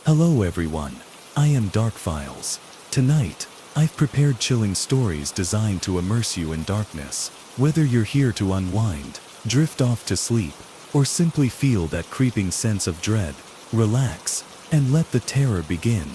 Hello everyone, I am Dark Files. Tonight, I've prepared chilling stories designed to immerse you in darkness. Whether you're here to unwind, drift off to sleep, or simply feel that creeping sense of dread, relax, and let the terror begin.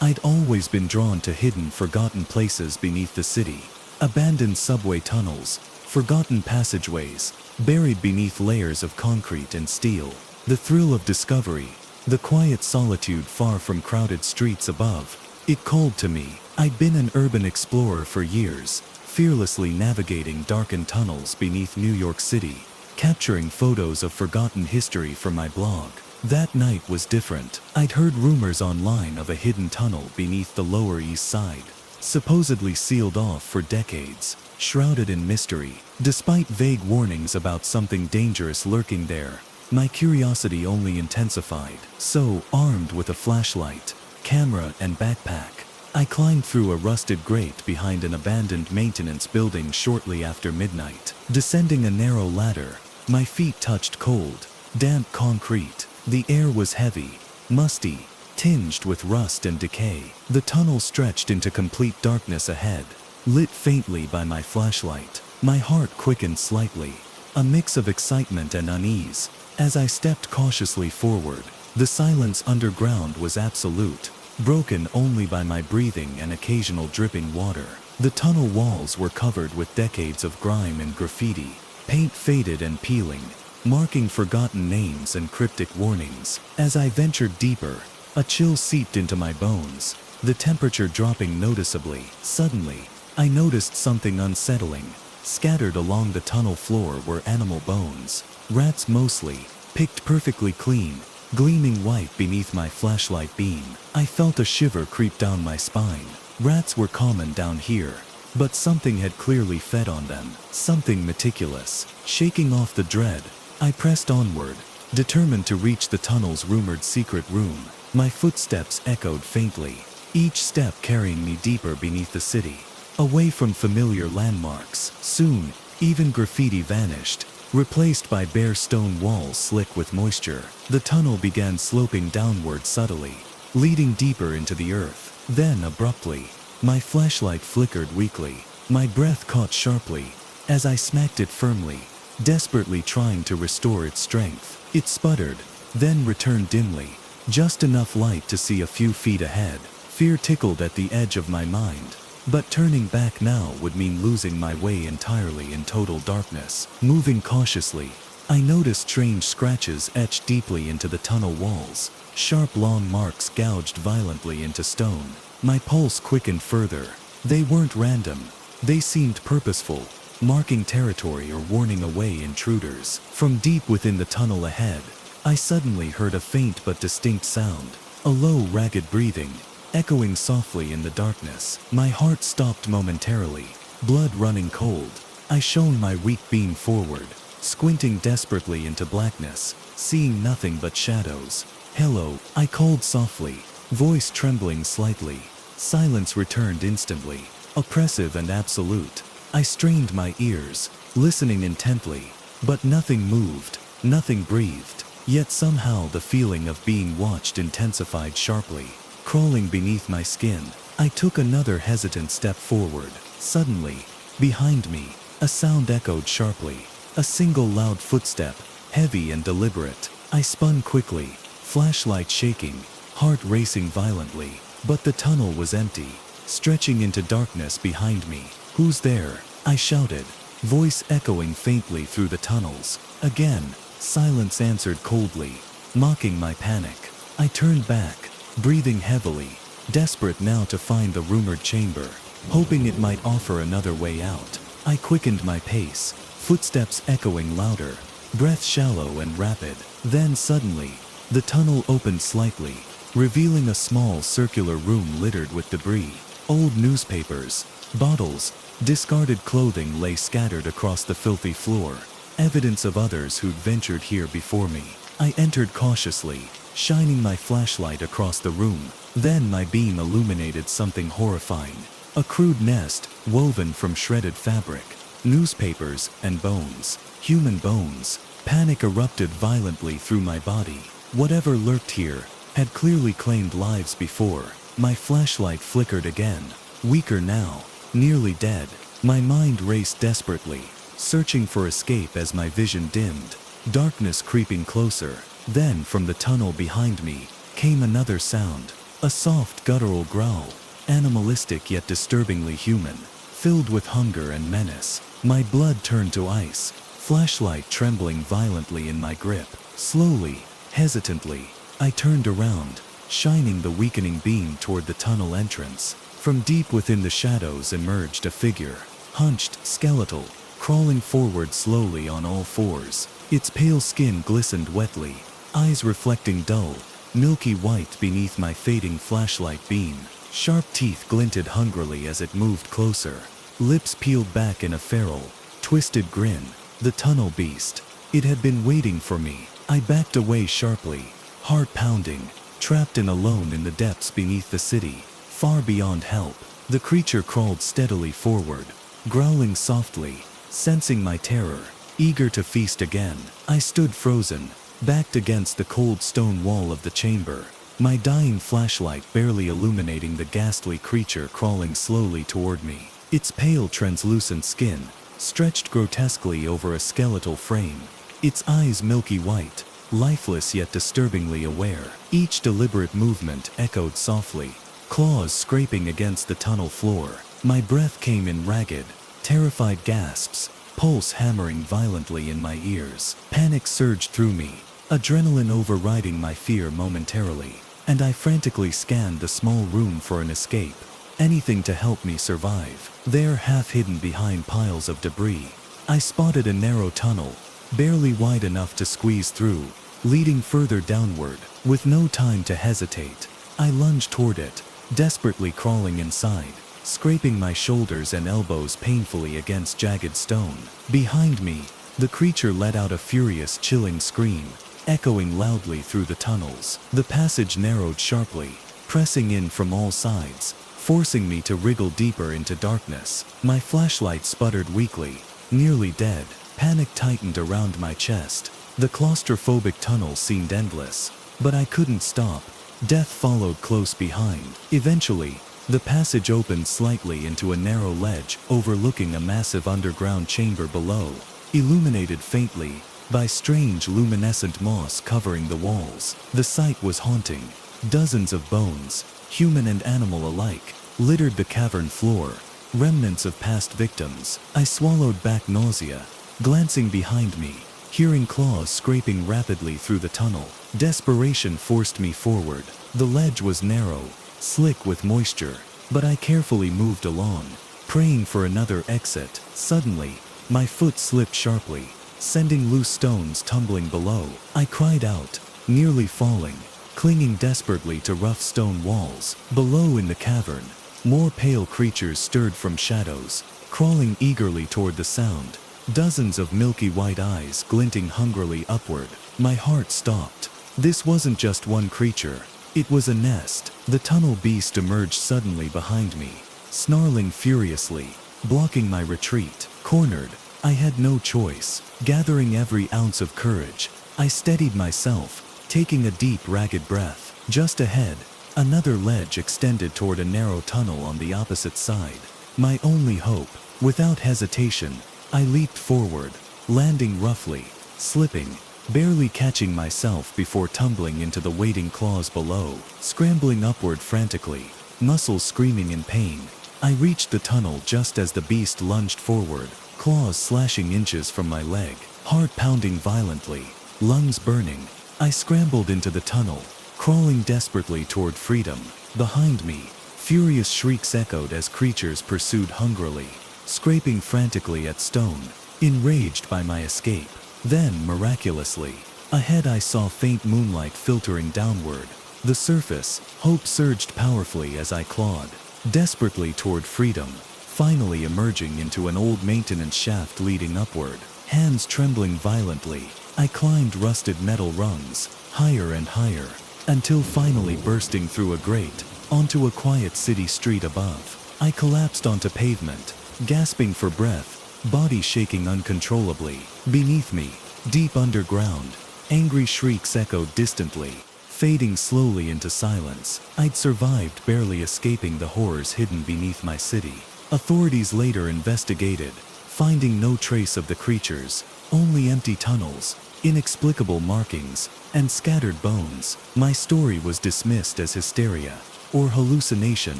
I'd always been drawn to hidden, forgotten places beneath the city. Abandoned subway tunnels, forgotten passageways, buried beneath layers of concrete and steel. The thrill of discovery, the quiet solitude far from crowded streets above, it called to me. I'd been an urban explorer for years, fearlessly navigating darkened tunnels beneath New York City, capturing photos of forgotten history for my blog. That night was different. I'd heard rumors online of a hidden tunnel beneath the Lower East Side, supposedly sealed off for decades, shrouded in mystery. Despite vague warnings about something dangerous lurking there, my curiosity only intensified. So, armed with a flashlight, camera, and backpack, I climbed through a rusted grate behind an abandoned maintenance building shortly after midnight. Descending a narrow ladder, my feet touched cold, damp concrete. The air was heavy, musty, tinged with rust and decay. The tunnel stretched into complete darkness ahead, lit faintly by my flashlight. My heart quickened slightly, a mix of excitement and unease. As I stepped cautiously forward, the silence underground was absolute, broken only by my breathing and occasional dripping water. The tunnel walls were covered with decades of grime and graffiti, paint faded and peeling, marking forgotten names and cryptic warnings. As I ventured deeper, a chill seeped into my bones, the temperature dropping noticeably. Suddenly, I noticed something unsettling. Scattered along the tunnel floor were animal bones, rats mostly, picked perfectly clean, gleaming white beneath my flashlight beam. I felt a shiver creep down my spine. Rats were common down here, but something had clearly fed on them, something meticulous. Shaking off the dread, I pressed onward, determined to reach the tunnel's rumored secret room. My footsteps echoed faintly, each step carrying me deeper beneath the city, away from familiar landmarks. Soon, even graffiti vanished, replaced by bare stone walls slick with moisture. The tunnel began sloping downward subtly, leading deeper into the earth. Then, abruptly, my flashlight flickered weakly. My breath caught sharply as I smacked it firmly, desperately trying to restore its strength. It sputtered, then returned dimly, just enough light to see a few feet ahead. Fear tickled at the edge of my mind, but turning back now would mean losing my way entirely in total darkness. Moving cautiously, I noticed strange scratches etched deeply into the tunnel walls, sharp long marks gouged violently into stone. My pulse quickened further. They weren't random, they seemed purposeful, marking territory or warning away intruders. From deep within the tunnel ahead, I suddenly heard a faint but distinct sound, a low, ragged breathing, echoing softly in the darkness. My heart stopped momentarily, blood running cold. I shone my weak beam forward, squinting desperately into blackness, seeing nothing but shadows. "Hello," I called softly, voice trembling slightly. Silence returned instantly, oppressive and absolute. I strained my ears, listening intently, but nothing moved, nothing breathed. Yet somehow the feeling of being watched intensified sharply, crawling beneath my skin. I took another hesitant step forward. Suddenly, behind me, a sound echoed sharply, a single loud footstep, heavy and deliberate. I spun quickly, flashlight shaking, heart racing violently, but the tunnel was empty, stretching into darkness behind me. "Who's there?" I shouted, voice echoing faintly through the tunnels. Again, silence answered coldly, mocking my panic. I turned back, breathing heavily, desperate now to find the rumored chamber, hoping it might offer another way out. I quickened my pace, footsteps echoing louder, breath shallow and rapid. Then suddenly, the tunnel opened slightly, revealing a small circular room littered with debris. Old newspapers, bottles, discarded clothing lay scattered across the filthy floor, evidence of others who'd ventured here before me. I entered cautiously, shining my flashlight across the room. Then my beam illuminated something horrifying. A crude nest, woven from shredded fabric, newspapers, and bones. Human bones. Panic erupted violently through my body. Whatever lurked here, had clearly claimed lives before. My flashlight flickered again, weaker now, nearly dead. My mind raced desperately, searching for escape as my vision dimmed, darkness creeping closer. Then from the tunnel behind me came another sound, a soft guttural growl, animalistic yet disturbingly human, filled with hunger and menace. My blood turned to ice, flashlight trembling violently in my grip. Slowly, hesitantly, I turned around, shining the weakening beam toward the tunnel entrance. From deep within the shadows emerged a figure, hunched, skeletal, crawling forward slowly on all fours. Its pale skin glistened wetly, eyes reflecting dull, milky white beneath my fading flashlight beam. Sharp teeth glinted hungrily as it moved closer, lips peeled back in a feral, twisted grin. The tunnel beast. It had been waiting for me. I backed away sharply, heart pounding, trapped and alone in the depths beneath the city, far beyond help. The creature crawled steadily forward, growling softly, sensing my terror, eager to feast again. I stood frozen, backed against the cold stone wall of the chamber, my dying flashlight barely illuminating the ghastly creature crawling slowly toward me. Its pale translucent skin stretched grotesquely over a skeletal frame, its eyes milky white, lifeless yet disturbingly aware. Each deliberate movement echoed softly, claws scraping against the tunnel floor. My breath came in ragged, terrified gasps, pulse hammering violently in my ears. Panic surged through me, adrenaline overriding my fear momentarily, and I frantically scanned the small room for an escape. Anything to help me survive. There, half hidden behind piles of debris, I spotted a narrow tunnel, barely wide enough to squeeze through, leading further downward. With no time to hesitate, I lunged toward it, desperately crawling inside, scraping my shoulders and elbows painfully against jagged stone. Behind me, the creature let out a furious, chilling scream, echoing loudly through the tunnels. The passage narrowed sharply, pressing in from all sides, forcing me to wriggle deeper into darkness. My flashlight sputtered weakly, nearly dead. Panic tightened around my chest. The claustrophobic tunnel seemed endless, but I couldn't stop. Death followed close behind. Eventually, the passage opened slightly into a narrow ledge overlooking a massive underground chamber below, illuminated faintly by strange luminescent moss covering the walls. The sight was haunting. Dozens of bones, human and animal alike, littered the cavern floor, remnants of past victims. I swallowed back nausea, glancing behind me, hearing claws scraping rapidly through the tunnel. Desperation forced me forward. The ledge was narrow, slick with moisture, but I carefully moved along, praying for another exit. Suddenly, my foot slipped sharply, sending loose stones tumbling below. I cried out, nearly falling, clinging desperately to rough stone walls. Below in the cavern, more pale creatures stirred from shadows, crawling eagerly toward the sound, dozens of milky white eyes glinting hungrily upward. My heart stopped. This wasn't just one creature, it was a nest. The tunnel beast emerged suddenly behind me, snarling furiously, blocking my retreat. Cornered, I had no choice. Gathering every ounce of courage, I steadied myself, taking a deep, ragged breath. Just ahead, another ledge extended toward a narrow tunnel on the opposite side. My only hope. Without hesitation, I leaped forward, landing roughly, slipping, barely catching myself before tumbling into the waiting claws below. Scrambling upward frantically, muscles screaming in pain, I reached the tunnel just as the beast lunged forward, claws slashing inches from my leg, heart pounding violently, lungs burning. I scrambled into the tunnel, crawling desperately toward freedom. Behind me, furious shrieks echoed as creatures pursued hungrily, scraping frantically at stone, enraged by my escape. Then, miraculously, ahead I saw faint moonlight filtering downward. The surface, hope surged powerfully as I clawed, desperately toward freedom, finally emerging into an old maintenance shaft leading upward. Hands trembling violently, I climbed rusted metal rungs, higher and higher, until finally bursting through a grate, onto a quiet city street above. I collapsed onto pavement, gasping for breath, body shaking uncontrollably. Beneath me, deep underground, angry shrieks echoed distantly, fading slowly into silence. I'd survived, barely escaping the horrors hidden beneath my city. Authorities later investigated, finding no trace of the creatures, only empty tunnels, inexplicable markings, and scattered bones. My story was dismissed as hysteria or hallucination,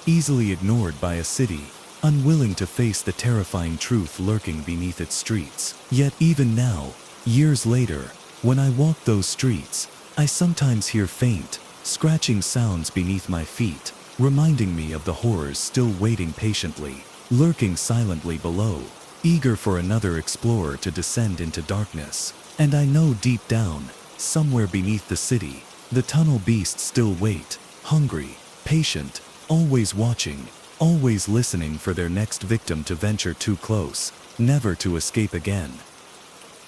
easily ignored by a city unwilling to face the terrifying truth lurking beneath its streets. Yet even now, years later, when I walk those streets, I sometimes hear faint, scratching sounds beneath my feet, reminding me of the horrors still waiting patiently, lurking silently below, eager for another explorer to descend into darkness. And I know deep down, somewhere beneath the city, the tunnel beasts still wait, hungry, patient, always watching, always listening for their next victim to venture too close, never to escape again.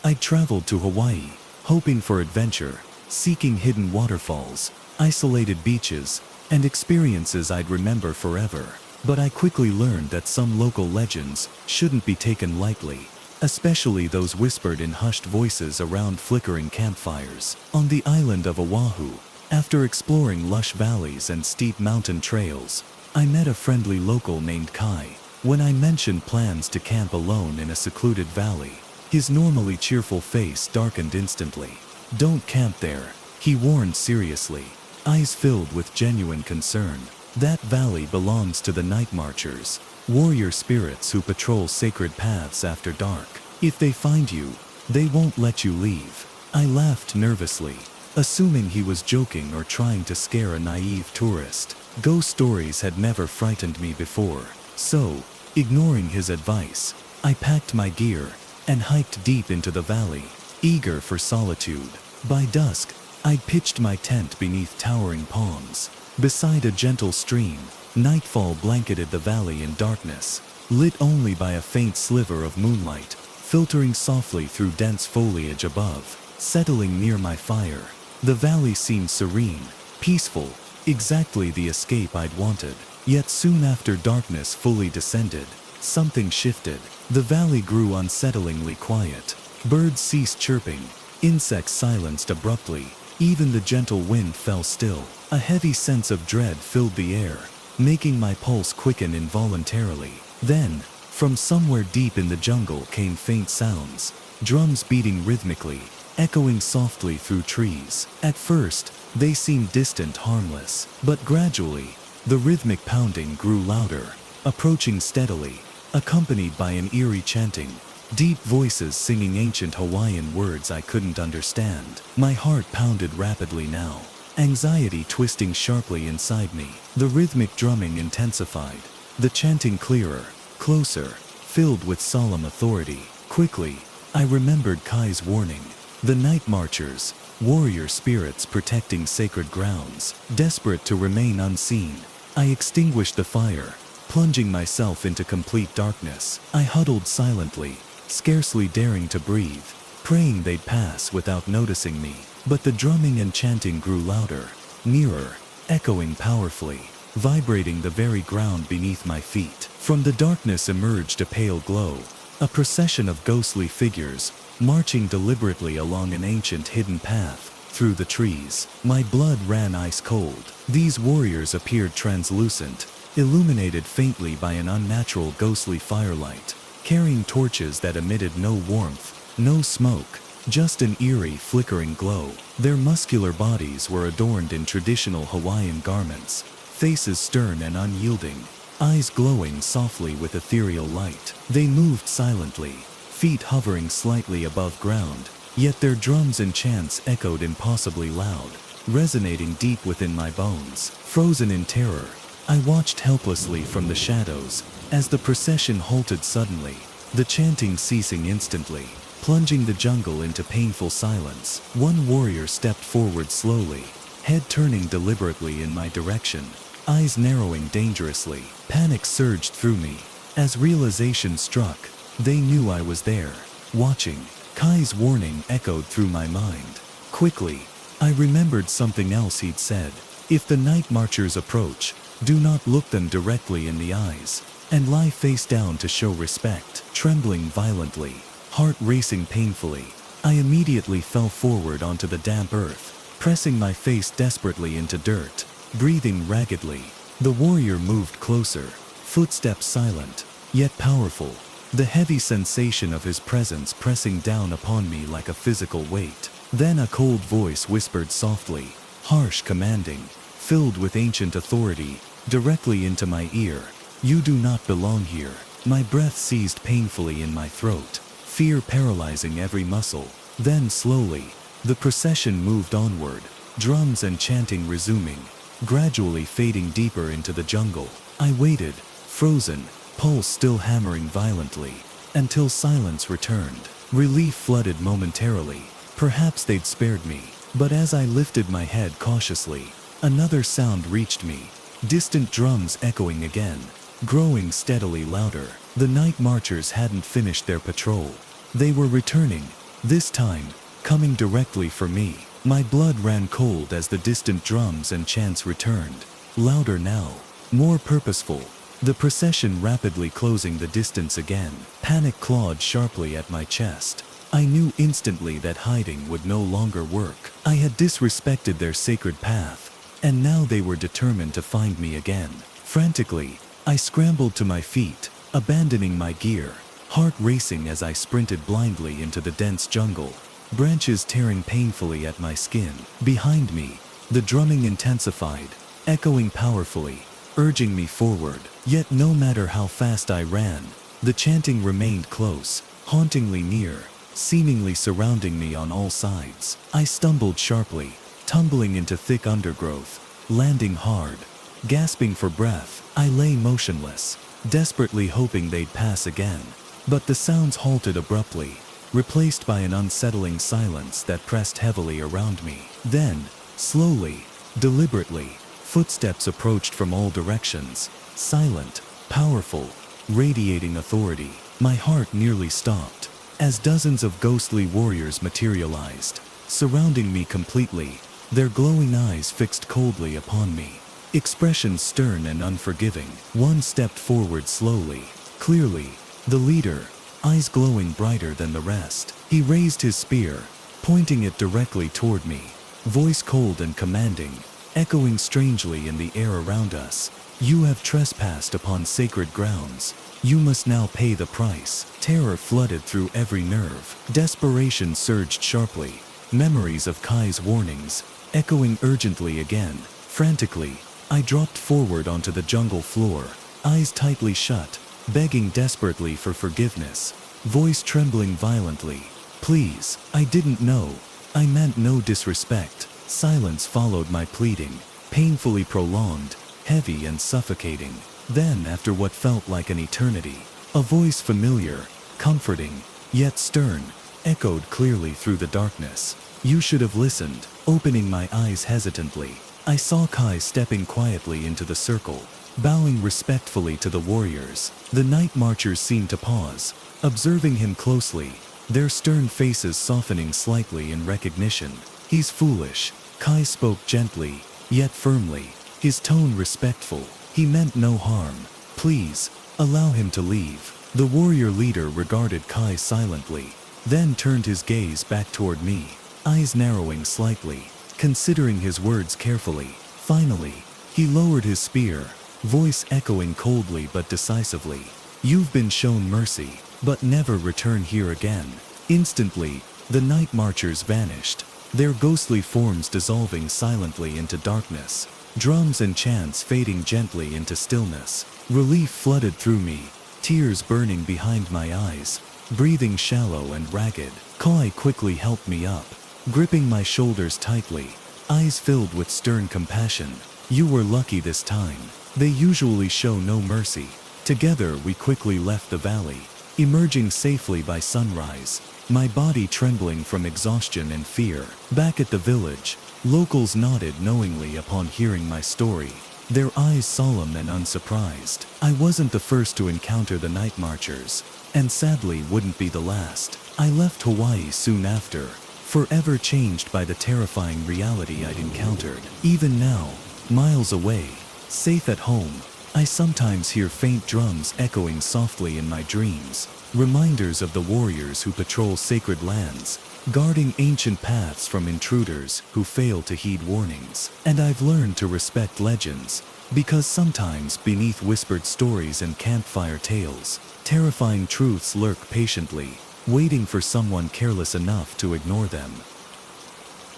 I traveled to Hawaii, hoping for adventure, seeking hidden waterfalls, isolated beaches, and experiences I'd remember forever. But I quickly learned that some local legends shouldn't be taken lightly, especially those whispered in hushed voices around flickering campfires. On the island of Oahu, after exploring lush valleys and steep mountain trails, I met a friendly local named Kai. When I mentioned plans to camp alone in a secluded valley, his normally cheerful face darkened instantly. "Don't camp there," he warned seriously, eyes filled with genuine concern. "That valley belongs to the night marchers, warrior spirits who patrol sacred paths after dark. If they find you, they won't let you leave." I laughed nervously, assuming he was joking or trying to scare a naive tourist. Ghost stories had never frightened me before, so, ignoring his advice, I packed my gear and hiked deep into the valley, eager for solitude. By dusk, I'd pitched my tent beneath towering palms, beside a gentle stream. Nightfall blanketed the valley in darkness, lit only by a faint sliver of moonlight, filtering softly through dense foliage above. Settling near my fire, the valley seemed serene, peaceful, exactly the escape I'd wanted. Yet soon after darkness fully descended, something shifted. The valley grew unsettlingly quiet. Birds ceased chirping, insects silenced abruptly, even the gentle wind fell still. A heavy sense of dread filled the air, making my pulse quicken involuntarily. Then, from somewhere deep in the jungle came faint sounds, drums beating rhythmically, echoing softly through trees. At first, they seemed distant, harmless, but gradually, the rhythmic pounding grew louder, approaching steadily, accompanied by an eerie chanting, deep voices singing ancient Hawaiian words I couldn't understand. My heart pounded rapidly now, anxiety twisting sharply inside me. The rhythmic drumming intensified, the chanting clearer, closer, filled with solemn authority. Quickly, I remembered Kai's warning. The night marchers, warrior spirits protecting sacred grounds. Desperate to remain unseen, I extinguished the fire, plunging myself into complete darkness. I huddled silently, scarcely daring to breathe, praying they'd pass without noticing me. But the drumming and chanting grew louder, nearer, echoing powerfully, vibrating the very ground beneath my feet. From the darkness emerged a pale glow, a procession of ghostly figures, marching deliberately along an ancient hidden path through the trees. My blood ran ice cold. These warriors appeared translucent, illuminated faintly by an unnatural ghostly firelight, carrying torches that emitted no warmth, no smoke, just an eerie flickering glow. Their muscular bodies were adorned in traditional Hawaiian garments, faces stern and unyielding, eyes glowing softly with ethereal light. They moved silently, feet hovering slightly above ground, yet their drums and chants echoed impossibly loud, resonating deep within my bones. Frozen in terror, I watched helplessly from the shadows as the procession halted suddenly, the chanting ceasing instantly, plunging the jungle into painful silence. One warrior stepped forward slowly, head turning deliberately in my direction, eyes narrowing dangerously. Panic surged through me as realization struck. They knew I was there, watching. Kai's warning echoed through my mind. Quickly, I remembered something else he'd said. If the night marchers approach, do not look them directly in the eyes, and lie face down to show respect. Trembling violently, heart racing painfully, I immediately fell forward onto the damp earth, pressing my face desperately into dirt, breathing raggedly. The warrior moved closer, footsteps silent, yet powerful, the heavy sensation of his presence pressing down upon me like a physical weight. Then a cold voice whispered softly, harsh, commanding, filled with ancient authority, directly into my ear. "You do not belong here." My breath seized painfully in my throat, fear paralyzing every muscle. Then slowly, the procession moved onward, drums and chanting resuming, gradually fading deeper into the jungle. I waited, frozen, pulse still hammering violently, until silence returned. Relief flooded momentarily. Perhaps they'd spared me. But as I lifted my head cautiously, another sound reached me, distant drums echoing again, growing steadily louder. The night marchers hadn't finished their patrol. They were returning, this time, coming directly for me. My blood ran cold as the distant drums and chants returned, louder now, more purposeful. The procession rapidly closing the distance again. Panic clawed sharply at my chest. I knew instantly that hiding would no longer work. I had disrespected their sacred path, and now they were determined to find me again. Frantically, I scrambled to my feet, abandoning my gear, heart racing as I sprinted blindly into the dense jungle, branches tearing painfully at my skin. Behind me, the drumming intensified, echoing powerfully, urging me forward. Yet no matter how fast I ran, the chanting remained close, hauntingly near, seemingly surrounding me on all sides. I stumbled sharply, tumbling into thick undergrowth, landing hard. Gasping for breath, I lay motionless, desperately hoping they'd pass again. But the sounds halted abruptly, replaced by an unsettling silence that pressed heavily around me. Then, slowly, deliberately, footsteps approached from all directions, silent, powerful, radiating authority. My heart nearly stopped, as dozens of ghostly warriors materialized, surrounding me completely, their glowing eyes fixed coldly upon me, expressions stern and unforgiving. One stepped forward slowly, clearly, the leader, eyes glowing brighter than the rest. He raised his spear, pointing it directly toward me, voice cold and commanding, echoing strangely in the air around us. "You have trespassed upon sacred grounds. You must now pay the price." Terror flooded through every nerve. Desperation surged sharply, memories of Kai's warnings, echoing urgently again. Frantically, I dropped forward onto the jungle floor, eyes tightly shut, begging desperately for forgiveness, voice trembling violently. "Please, I didn't know. I meant no disrespect." Silence followed my pleading, painfully prolonged, heavy and suffocating. Then, after what felt like an eternity, a voice familiar, comforting, yet stern, echoed clearly through the darkness. "You should have listened." Opening my eyes hesitantly, I saw Kai stepping quietly into the circle, bowing respectfully to the warriors. The night marchers seemed to pause, observing him closely, their stern faces softening slightly in recognition. "He's foolish," Kai spoke gently, yet firmly, his tone respectful. "He meant no harm. Please, allow him to leave." The warrior leader regarded Kai silently, then turned his gaze back toward me, eyes narrowing slightly, considering his words carefully. Finally, he lowered his spear, voice echoing coldly but decisively. "You've been shown mercy, but never return here again." Instantly, the night marchers vanished, their ghostly forms dissolving silently into darkness, drums and chants fading gently into stillness. Relief flooded through me, tears burning behind my eyes, breathing shallow and ragged. Kai quickly helped me up, gripping my shoulders tightly, eyes filled with stern compassion. "You were lucky this time. They usually show no mercy." Together we quickly left the valley, emerging safely by sunrise, my body trembling from exhaustion and fear. Back at the village, locals nodded knowingly upon hearing my story, their eyes solemn and unsurprised. I wasn't the first to encounter the night marchers, and sadly wouldn't be the last. I left Hawaii soon after, forever changed by the terrifying reality I'd encountered. Even now, miles away, safe at home, I sometimes hear faint drums echoing softly in my dreams, reminders of the warriors who patrol sacred lands, guarding ancient paths from intruders who fail to heed warnings. And I've learned to respect legends, because sometimes beneath whispered stories and campfire tales, terrifying truths lurk patiently, waiting for someone careless enough to ignore them.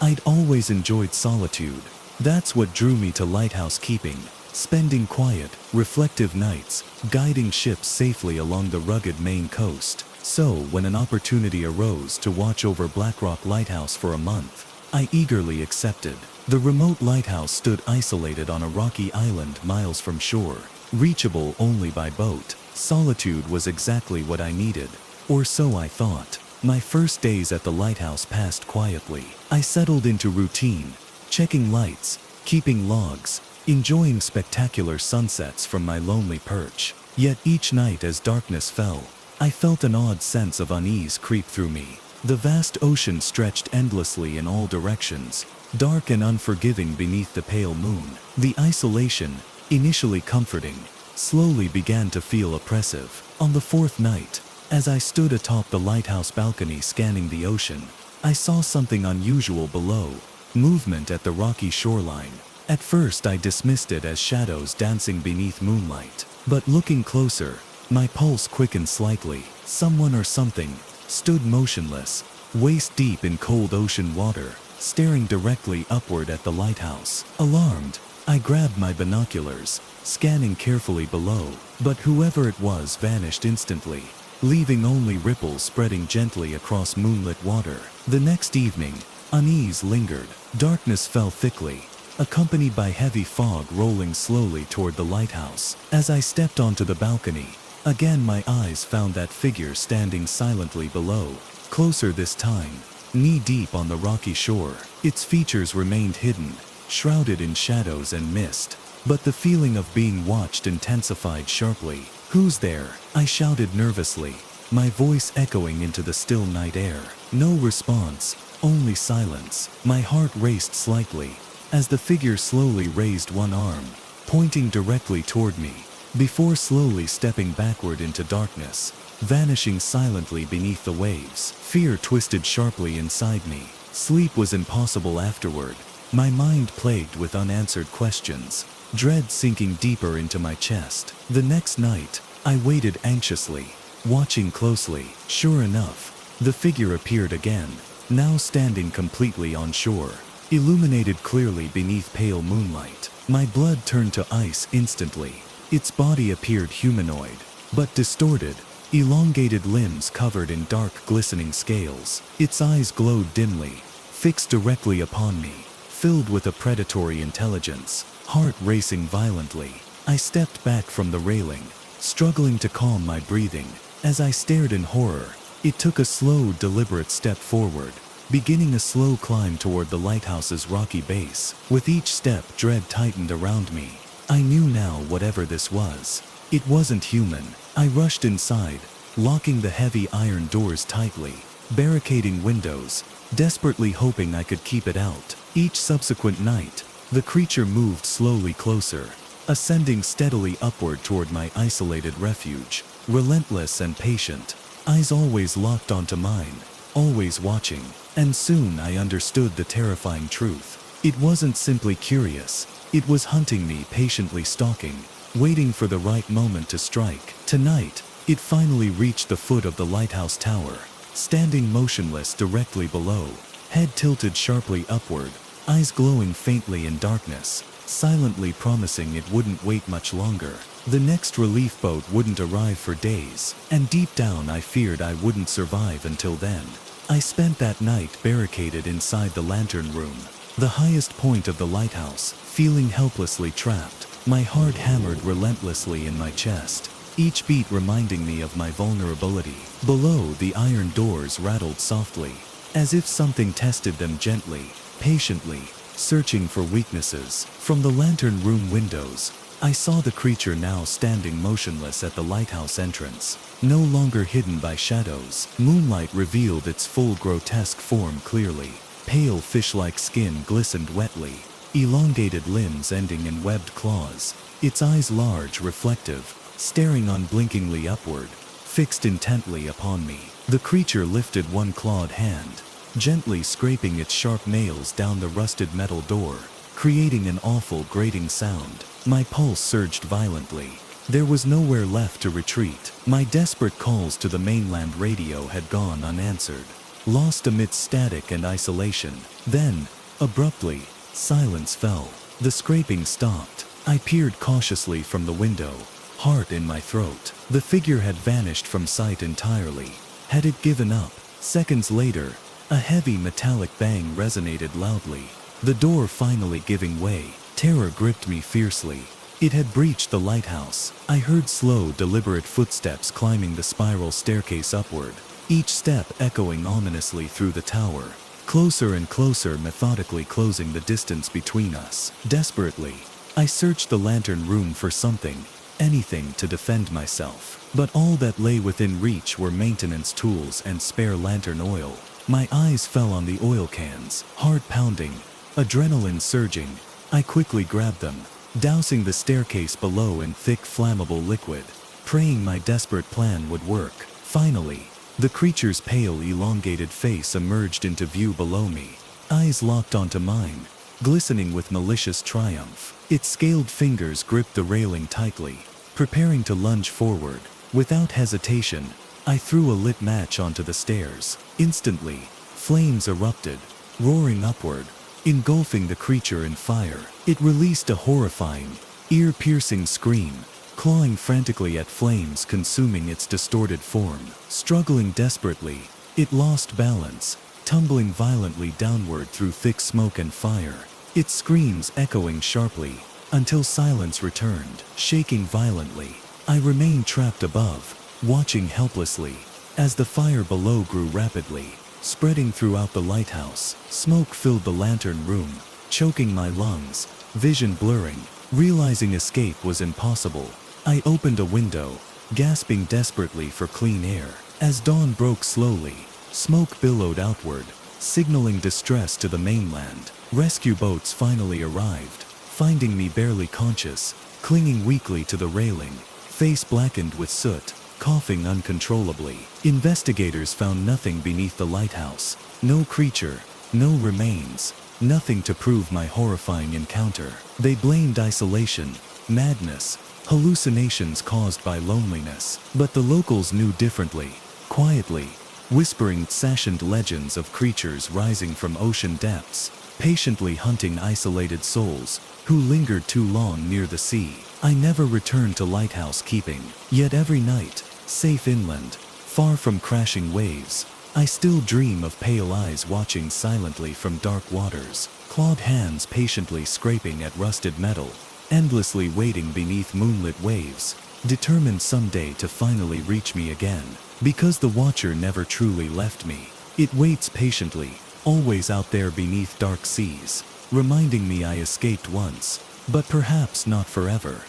I'd always enjoyed solitude. That's what drew me to lighthouse keeping, spending quiet, reflective nights, guiding ships safely along the rugged Maine coast. So, when an opportunity arose to watch over Blackrock Lighthouse for a month, I eagerly accepted. The remote lighthouse stood isolated on a rocky island miles from shore, reachable only by boat. Solitude was exactly what I needed, or so I thought. My first days at the lighthouse passed quietly. I settled into routine, checking lights, keeping logs, enjoying spectacular sunsets from my lonely perch. Yet each night as darkness fell, I felt an odd sense of unease creep through me. The vast ocean stretched endlessly in all directions, dark and unforgiving beneath the pale moon. The isolation, initially comforting, slowly began to feel oppressive. On the fourth night, as I stood atop the lighthouse balcony scanning the ocean, I saw something unusual below, movement at the rocky shoreline. At first I dismissed it as shadows dancing beneath moonlight, but looking closer, my pulse quickened slightly. Someone or something stood motionless, waist deep in cold ocean water, staring directly upward at the lighthouse. Alarmed, I grabbed my binoculars, scanning carefully below, but whoever it was vanished instantly, leaving only ripples spreading gently across moonlit water. The next evening, unease lingered. Darkness fell thickly, accompanied by heavy fog rolling slowly toward the lighthouse. As I stepped onto the balcony, again my eyes found that figure standing silently below, closer this time, knee-deep on the rocky shore. Its features remained hidden, shrouded in shadows and mist, but the feeling of being watched intensified sharply. "Who's there?" I shouted nervously, my voice echoing into the still night air. No response, only silence. My heart raced slightly as the figure slowly raised one arm, pointing directly toward me, before slowly stepping backward into darkness, vanishing silently beneath the waves. Fear twisted sharply inside me. Sleep was impossible afterward, my mind plagued with unanswered questions, dread sinking deeper into my chest. The next night, I waited anxiously, watching closely. Sure enough, the figure appeared again, now standing completely on shore, illuminated clearly beneath pale moonlight. My blood turned to ice instantly. Its body appeared humanoid, but distorted, elongated limbs covered in dark glistening scales. Its eyes glowed dimly, fixed directly upon me, filled with a predatory intelligence. Heart racing violently, I stepped back from the railing, struggling to calm my breathing. As I stared in horror, it took a slow, deliberate step forward, beginning a slow climb toward the lighthouse's rocky base. With each step, dread tightened around me. I knew now whatever this was, it wasn't human. I rushed inside, locking the heavy iron doors tightly, barricading windows, desperately hoping I could keep it out. Each subsequent night, the creature moved slowly closer, ascending steadily upward toward my isolated refuge, relentless and patient, eyes always locked onto mine, always watching. And soon I understood the terrifying truth. It wasn't simply curious, it was hunting me, patiently stalking, waiting for the right moment to strike. Tonight, it finally reached the foot of the lighthouse tower, standing motionless directly below, head tilted sharply upward, eyes glowing faintly in darkness, silently promising it wouldn't wait much longer. The next relief boat wouldn't arrive for days, and deep down I feared I wouldn't survive until then. I spent that night barricaded inside the lantern room, the highest point of the lighthouse, feeling helplessly trapped. My heart hammered relentlessly in my chest, each beat reminding me of my vulnerability. Below, the iron doors rattled softly, as if something tested them gently, patiently, searching for weaknesses. From the lantern room windows, I saw the creature now standing motionless at the lighthouse entrance, no longer hidden by shadows. Moonlight revealed its full grotesque form clearly. Pale fish-like skin glistened wetly, elongated limbs ending in webbed claws, its eyes large, reflective, staring unblinkingly upward, fixed intently upon me. The creature lifted one clawed hand, gently scraping its sharp nails down the rusted metal door, creating an awful grating sound. My pulse surged violently. There was nowhere left to retreat. My desperate calls to the mainland radio had gone unanswered, lost amidst static and isolation. Then, abruptly, silence fell. The scraping stopped. I peered cautiously from the window, heart in my throat. The figure had vanished from sight entirely. Had it given up? Seconds later, a heavy metallic bang resonated loudly. The door finally giving way. Terror gripped me fiercely. It had breached the lighthouse. I heard slow, deliberate footsteps climbing the spiral staircase upward, each step echoing ominously through the tower. Closer and closer, methodically closing the distance between us. Desperately, I searched the lantern room for something, anything to defend myself. But all that lay within reach were maintenance tools and spare lantern oil. My eyes fell on the oil cans, heart pounding, adrenaline surging. I quickly grabbed them, dousing the staircase below in thick flammable liquid, praying my desperate plan would work. Finally, the creature's pale, elongated face emerged into view below me, eyes locked onto mine, glistening with malicious triumph. Its scaled fingers gripped the railing tightly, preparing to lunge forward. Without hesitation, I threw a lit match onto the stairs. Instantly, flames erupted, roaring upward, engulfing the creature in fire. It released a horrifying, ear-piercing scream, clawing frantically at flames consuming its distorted form. Struggling desperately, it lost balance, tumbling violently downward through thick smoke and fire, its screams echoing sharply, until silence returned. Shaking violently, I remained trapped above, watching helplessly, as the fire below grew rapidly, spreading throughout the lighthouse. Smoke filled the lantern room, choking my lungs, vision blurring. Realizing escape was impossible, I opened a window, gasping desperately for clean air. As dawn broke slowly, smoke billowed outward, signaling distress to the mainland. Rescue boats finally arrived, finding me barely conscious, clinging weakly to the railing, face blackened with soot, coughing uncontrollably. Investigators found nothing beneath the lighthouse. No creature, no remains, nothing to prove my horrifying encounter. They blamed isolation, madness, hallucinations caused by loneliness. But the locals knew differently. Quietly, whispering sashioned legends of creatures rising from ocean depths, patiently hunting isolated souls who lingered too long near the sea. I never returned to lighthouse keeping, yet every night, safe inland, far from crashing waves, I still dream of pale eyes watching silently from dark waters, clawed hands patiently scraping at rusted metal, endlessly waiting beneath moonlit waves, determined someday to finally reach me again. Because the Watcher never truly left me, it waits patiently, always out there beneath dark seas, reminding me I escaped once, but perhaps not forever.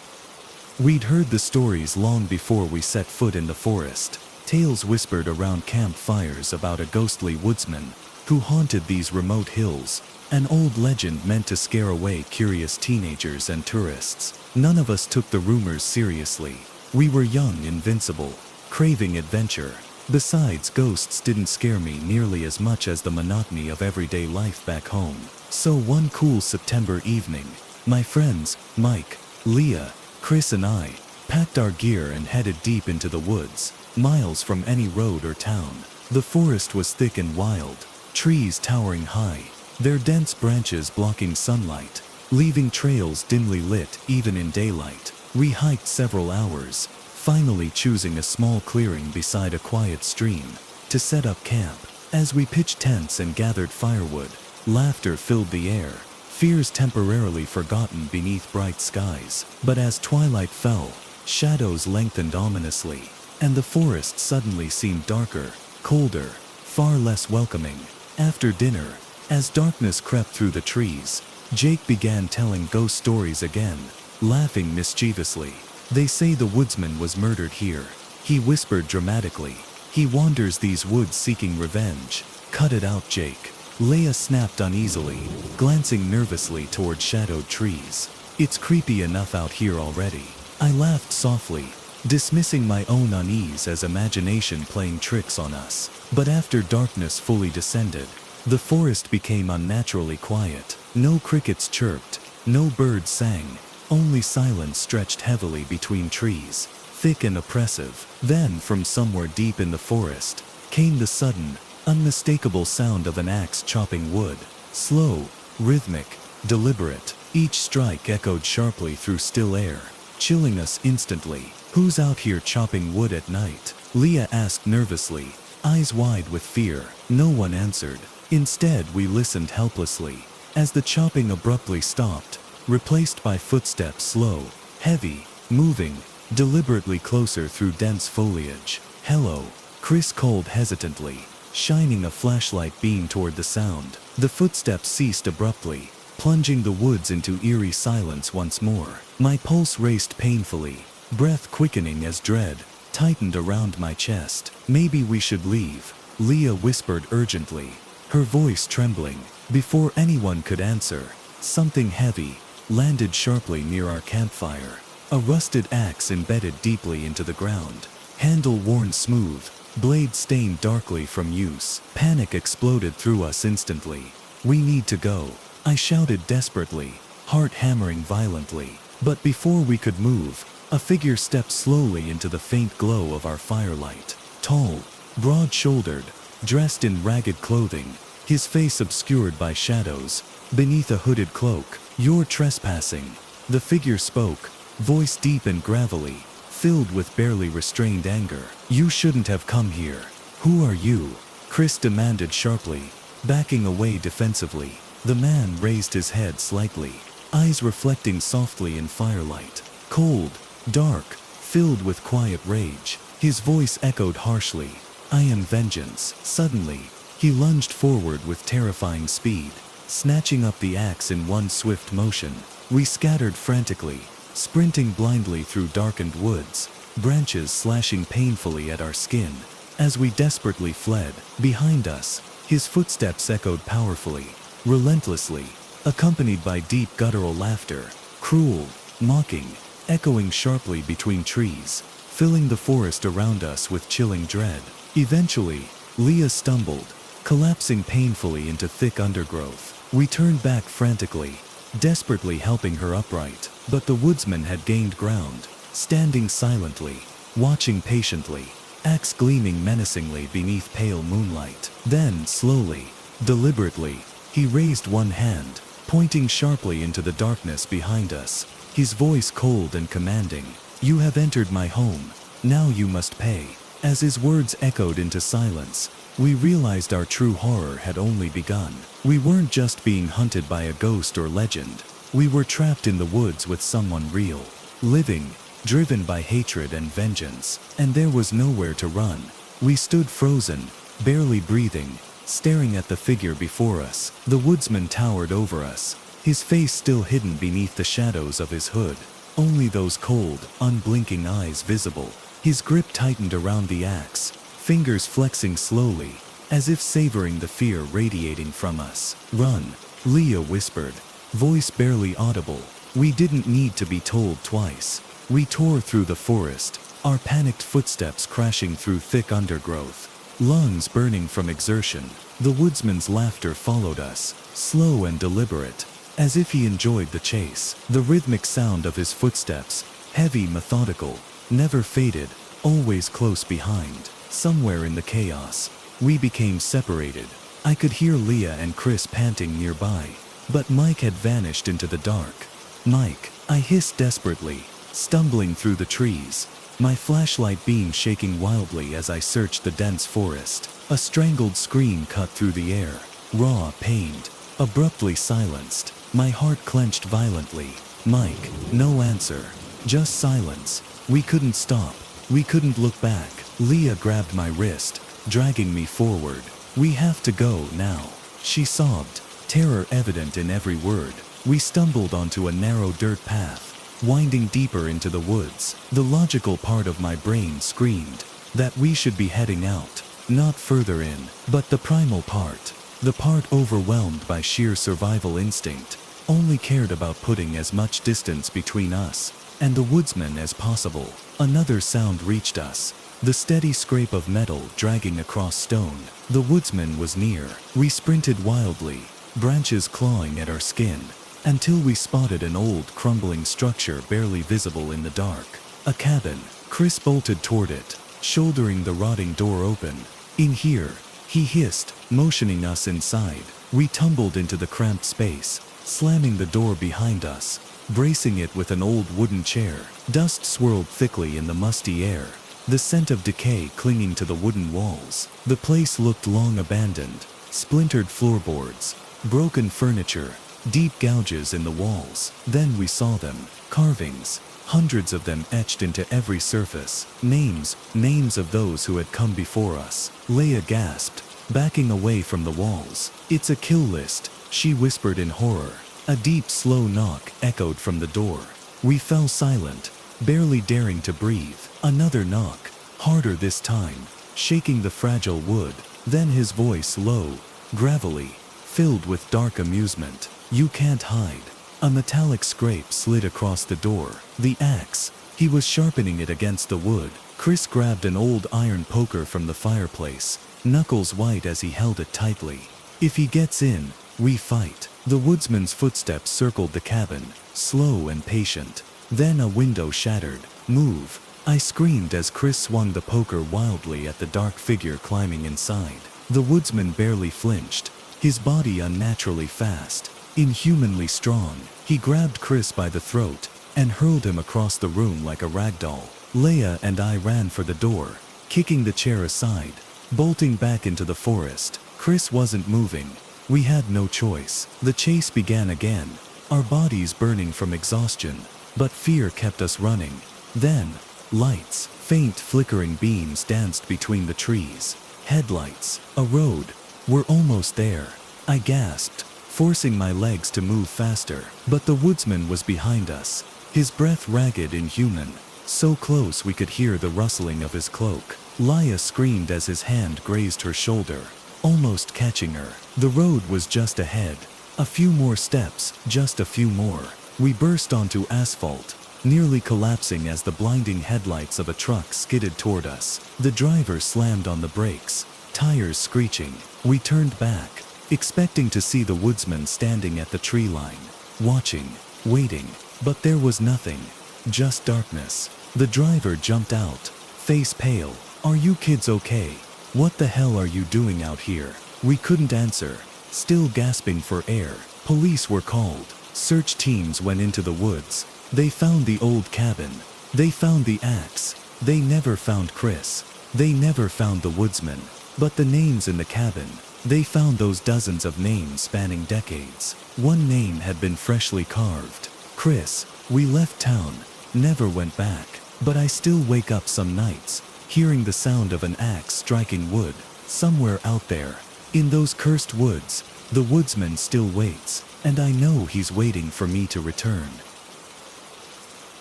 We'd heard the stories long before we set foot in the forest, tales whispered around campfires about a ghostly woodsman who haunted these remote hills, an old legend meant to scare away curious teenagers and tourists. None of us took the rumors seriously. We were young, invincible, craving adventure. Besides, ghosts didn't scare me nearly as much as the monotony of everyday life back home. So one cool September evening, my friends, Mike, Leah, Chris and I, packed our gear and headed deep into the woods, miles from any road or town. The forest was thick and wild, trees towering high, their dense branches blocking sunlight, leaving trails dimly lit even in daylight. We hiked several hours, finally choosing a small clearing beside a quiet stream to set up camp. As we pitched tents and gathered firewood, laughter filled the air, fears temporarily forgotten beneath bright skies. But as twilight fell, shadows lengthened ominously, and the forest suddenly seemed darker, colder, far less welcoming. After dinner, as darkness crept through the trees, Jake began telling ghost stories again, laughing mischievously. They say the woodsman was murdered here, he whispered dramatically. He wanders these woods seeking revenge. Cut it out, Jake. Leia snapped uneasily, glancing nervously toward shadowed trees. It's creepy enough out here already. I laughed softly, dismissing my own unease as imagination playing tricks on us. But after darkness fully descended, The forest became unnaturally quiet. No crickets chirped, no birds sang, only silence stretched heavily between trees, thick and oppressive. Then, from somewhere deep in the forest, came the sudden, unmistakable sound of an axe chopping wood. Slow, rhythmic, deliberate. Each strike echoed sharply through still air, chilling us instantly. "Who's out here chopping wood at night?" Leah asked nervously, eyes wide with fear. No one answered. Instead, we listened helplessly, as the chopping abruptly stopped, replaced by footsteps, slow, heavy, moving deliberately closer through dense foliage. "Hello," Chris called hesitantly, shining a flashlight beam toward the sound. The footsteps ceased abruptly, plunging the woods into eerie silence once more. My pulse raced painfully, breath quickening as dread tightened around my chest. "Maybe we should leave," Leah whispered urgently, her voice trembling. Before anyone could answer, something heavy landed sharply near our campfire. A rusted axe embedded deeply into the ground, handle worn smooth, blade stained darkly from use. Panic exploded through us instantly. "We need to go," I shouted desperately, heart hammering violently. But before we could move, a figure stepped slowly into the faint glow of our firelight. Tall, broad-shouldered, dressed in ragged clothing, his face obscured by shadows, beneath a hooded cloak. "You're trespassing," the figure spoke, voice deep and gravelly, filled with barely restrained anger. "You shouldn't have come here." "Who are you?" Chris demanded sharply, backing away defensively. The man raised his head slightly, eyes reflecting softly in firelight. Cold, dark, filled with quiet rage. His voice echoed harshly, "I am vengeance." Suddenly, he lunged forward with terrifying speed, snatching up the axe in one swift motion. We scattered frantically, sprinting blindly through darkened woods, branches slashing painfully at our skin. As we desperately fled, behind us, his footsteps echoed powerfully, relentlessly, accompanied by deep guttural laughter, cruel, mocking, echoing sharply between trees, filling the forest around us with chilling dread. Eventually, Leah stumbled, collapsing painfully into thick undergrowth. We turned back frantically, desperately helping her upright, but the woodsman had gained ground, standing silently, watching patiently, axe gleaming menacingly beneath pale moonlight. Then, slowly, deliberately, he raised one hand, pointing sharply into the darkness behind us, his voice cold and commanding. "You have entered my home, now you must pay." As his words echoed into silence, we realized our true horror had only begun. We weren't just being hunted by a ghost or legend. We were trapped in the woods with someone real, living, driven by hatred and vengeance, and there was nowhere to run. We stood frozen, barely breathing, staring at the figure before us. The woodsman towered over us, his face still hidden beneath the shadows of his hood, only those cold, unblinking eyes visible. His grip tightened around the axe, fingers flexing slowly, as if savoring the fear radiating from us. "Run," Leah whispered, voice barely audible. We didn't need to be told twice. We tore through the forest, our panicked footsteps crashing through thick undergrowth, lungs burning from exertion. The woodsman's laughter followed us, slow and deliberate, as if he enjoyed the chase. The rhythmic sound of his footsteps, heavy, methodical, never faded, always close behind. Somewhere in the chaos, we became separated. I could hear Leah and Chris panting nearby, but Mike had vanished into the dark. "Mike," I hissed desperately, stumbling through the trees, my flashlight beam shaking wildly as I searched the dense forest. A strangled scream cut through the air, raw, pained, abruptly silenced. My heart clenched violently. "Mike," no answer, just silence. We couldn't stop. We couldn't look back. Leah grabbed my wrist, dragging me forward. "We have to go now," she sobbed, terror evident in every word. We stumbled onto a narrow dirt path, winding deeper into the woods. The logical part of my brain screamed that we should be heading out, not further in. But the primal part, the part overwhelmed by sheer survival instinct, only cared about putting as much distance between us and the woodsman as possible. Another sound reached us, the steady scrape of metal dragging across stone. The woodsman was near. We sprinted wildly, branches clawing at our skin, until we spotted an old, crumbling structure barely visible in the dark. A cabin. Chris bolted toward it, shouldering the rotting door open. "In here," he hissed, motioning us inside. We tumbled into the cramped space, slamming the door behind us, bracing it with an old wooden chair. Dust swirled thickly in the musty air, the scent of decay clinging to the wooden walls. The place looked long abandoned. Splintered floorboards, broken furniture, deep gouges in the walls. Then we saw them. Carvings, hundreds of them etched into every surface. Names of those who had come before us. Leia gasped, backing away from the walls. "It's a kill list," she whispered in horror. A deep, slow knock echoed from the door. We fell silent, barely daring to breathe. Another knock, harder this time, shaking the fragile wood. Then his voice, low, gravelly, filled with dark amusement. "You can't hide." A metallic scrape slid across the door. The axe. He was sharpening it against the wood. Chris grabbed an old iron poker from the fireplace, knuckles white as he held it tightly. "If he gets in, we fight." The woodsman's footsteps circled the cabin, slow and patient. Then a window shattered. "Move!" I screamed as Chris swung the poker wildly at the dark figure climbing inside. The woodsman barely flinched, his body unnaturally fast, inhumanly strong. He grabbed Chris by the throat and hurled him across the room like a rag doll. Leia and I ran for the door, kicking the chair aside, bolting back into the forest. Chris wasn't moving. We had no choice. The chase began again, our bodies burning from exhaustion, but fear kept us running. Then, lights, faint flickering beams danced between the trees. Headlights, a road. "We're almost there," I gasped, forcing my legs to move faster. But the woodsman was behind us, his breath ragged, inhuman, so close we could hear the rustling of his cloak. Leia screamed as his hand grazed her shoulder, almost catching her. The road was just ahead. A few more steps, just a few more. We burst onto asphalt, nearly collapsing as the blinding headlights of a truck skidded toward us. The driver slammed on the brakes, tires screeching. We turned back, expecting to see the woodsman standing at the tree line, watching, waiting. But there was nothing, just darkness. The driver jumped out, face pale. "Are you kids okay? What the hell are you doing out here?" We couldn't answer, still gasping for air. Police were called. Search teams went into the woods. They found the old cabin. They found the axe. They never found Chris. They never found the woodsman. But the names in the cabin. They found those dozens of names spanning decades. One name had been freshly carved. Chris. We left town, never went back. But I still wake up some nights, hearing the sound of an axe striking wood. Somewhere out there, in those cursed woods, the woodsman still waits, and I know he's waiting for me to return.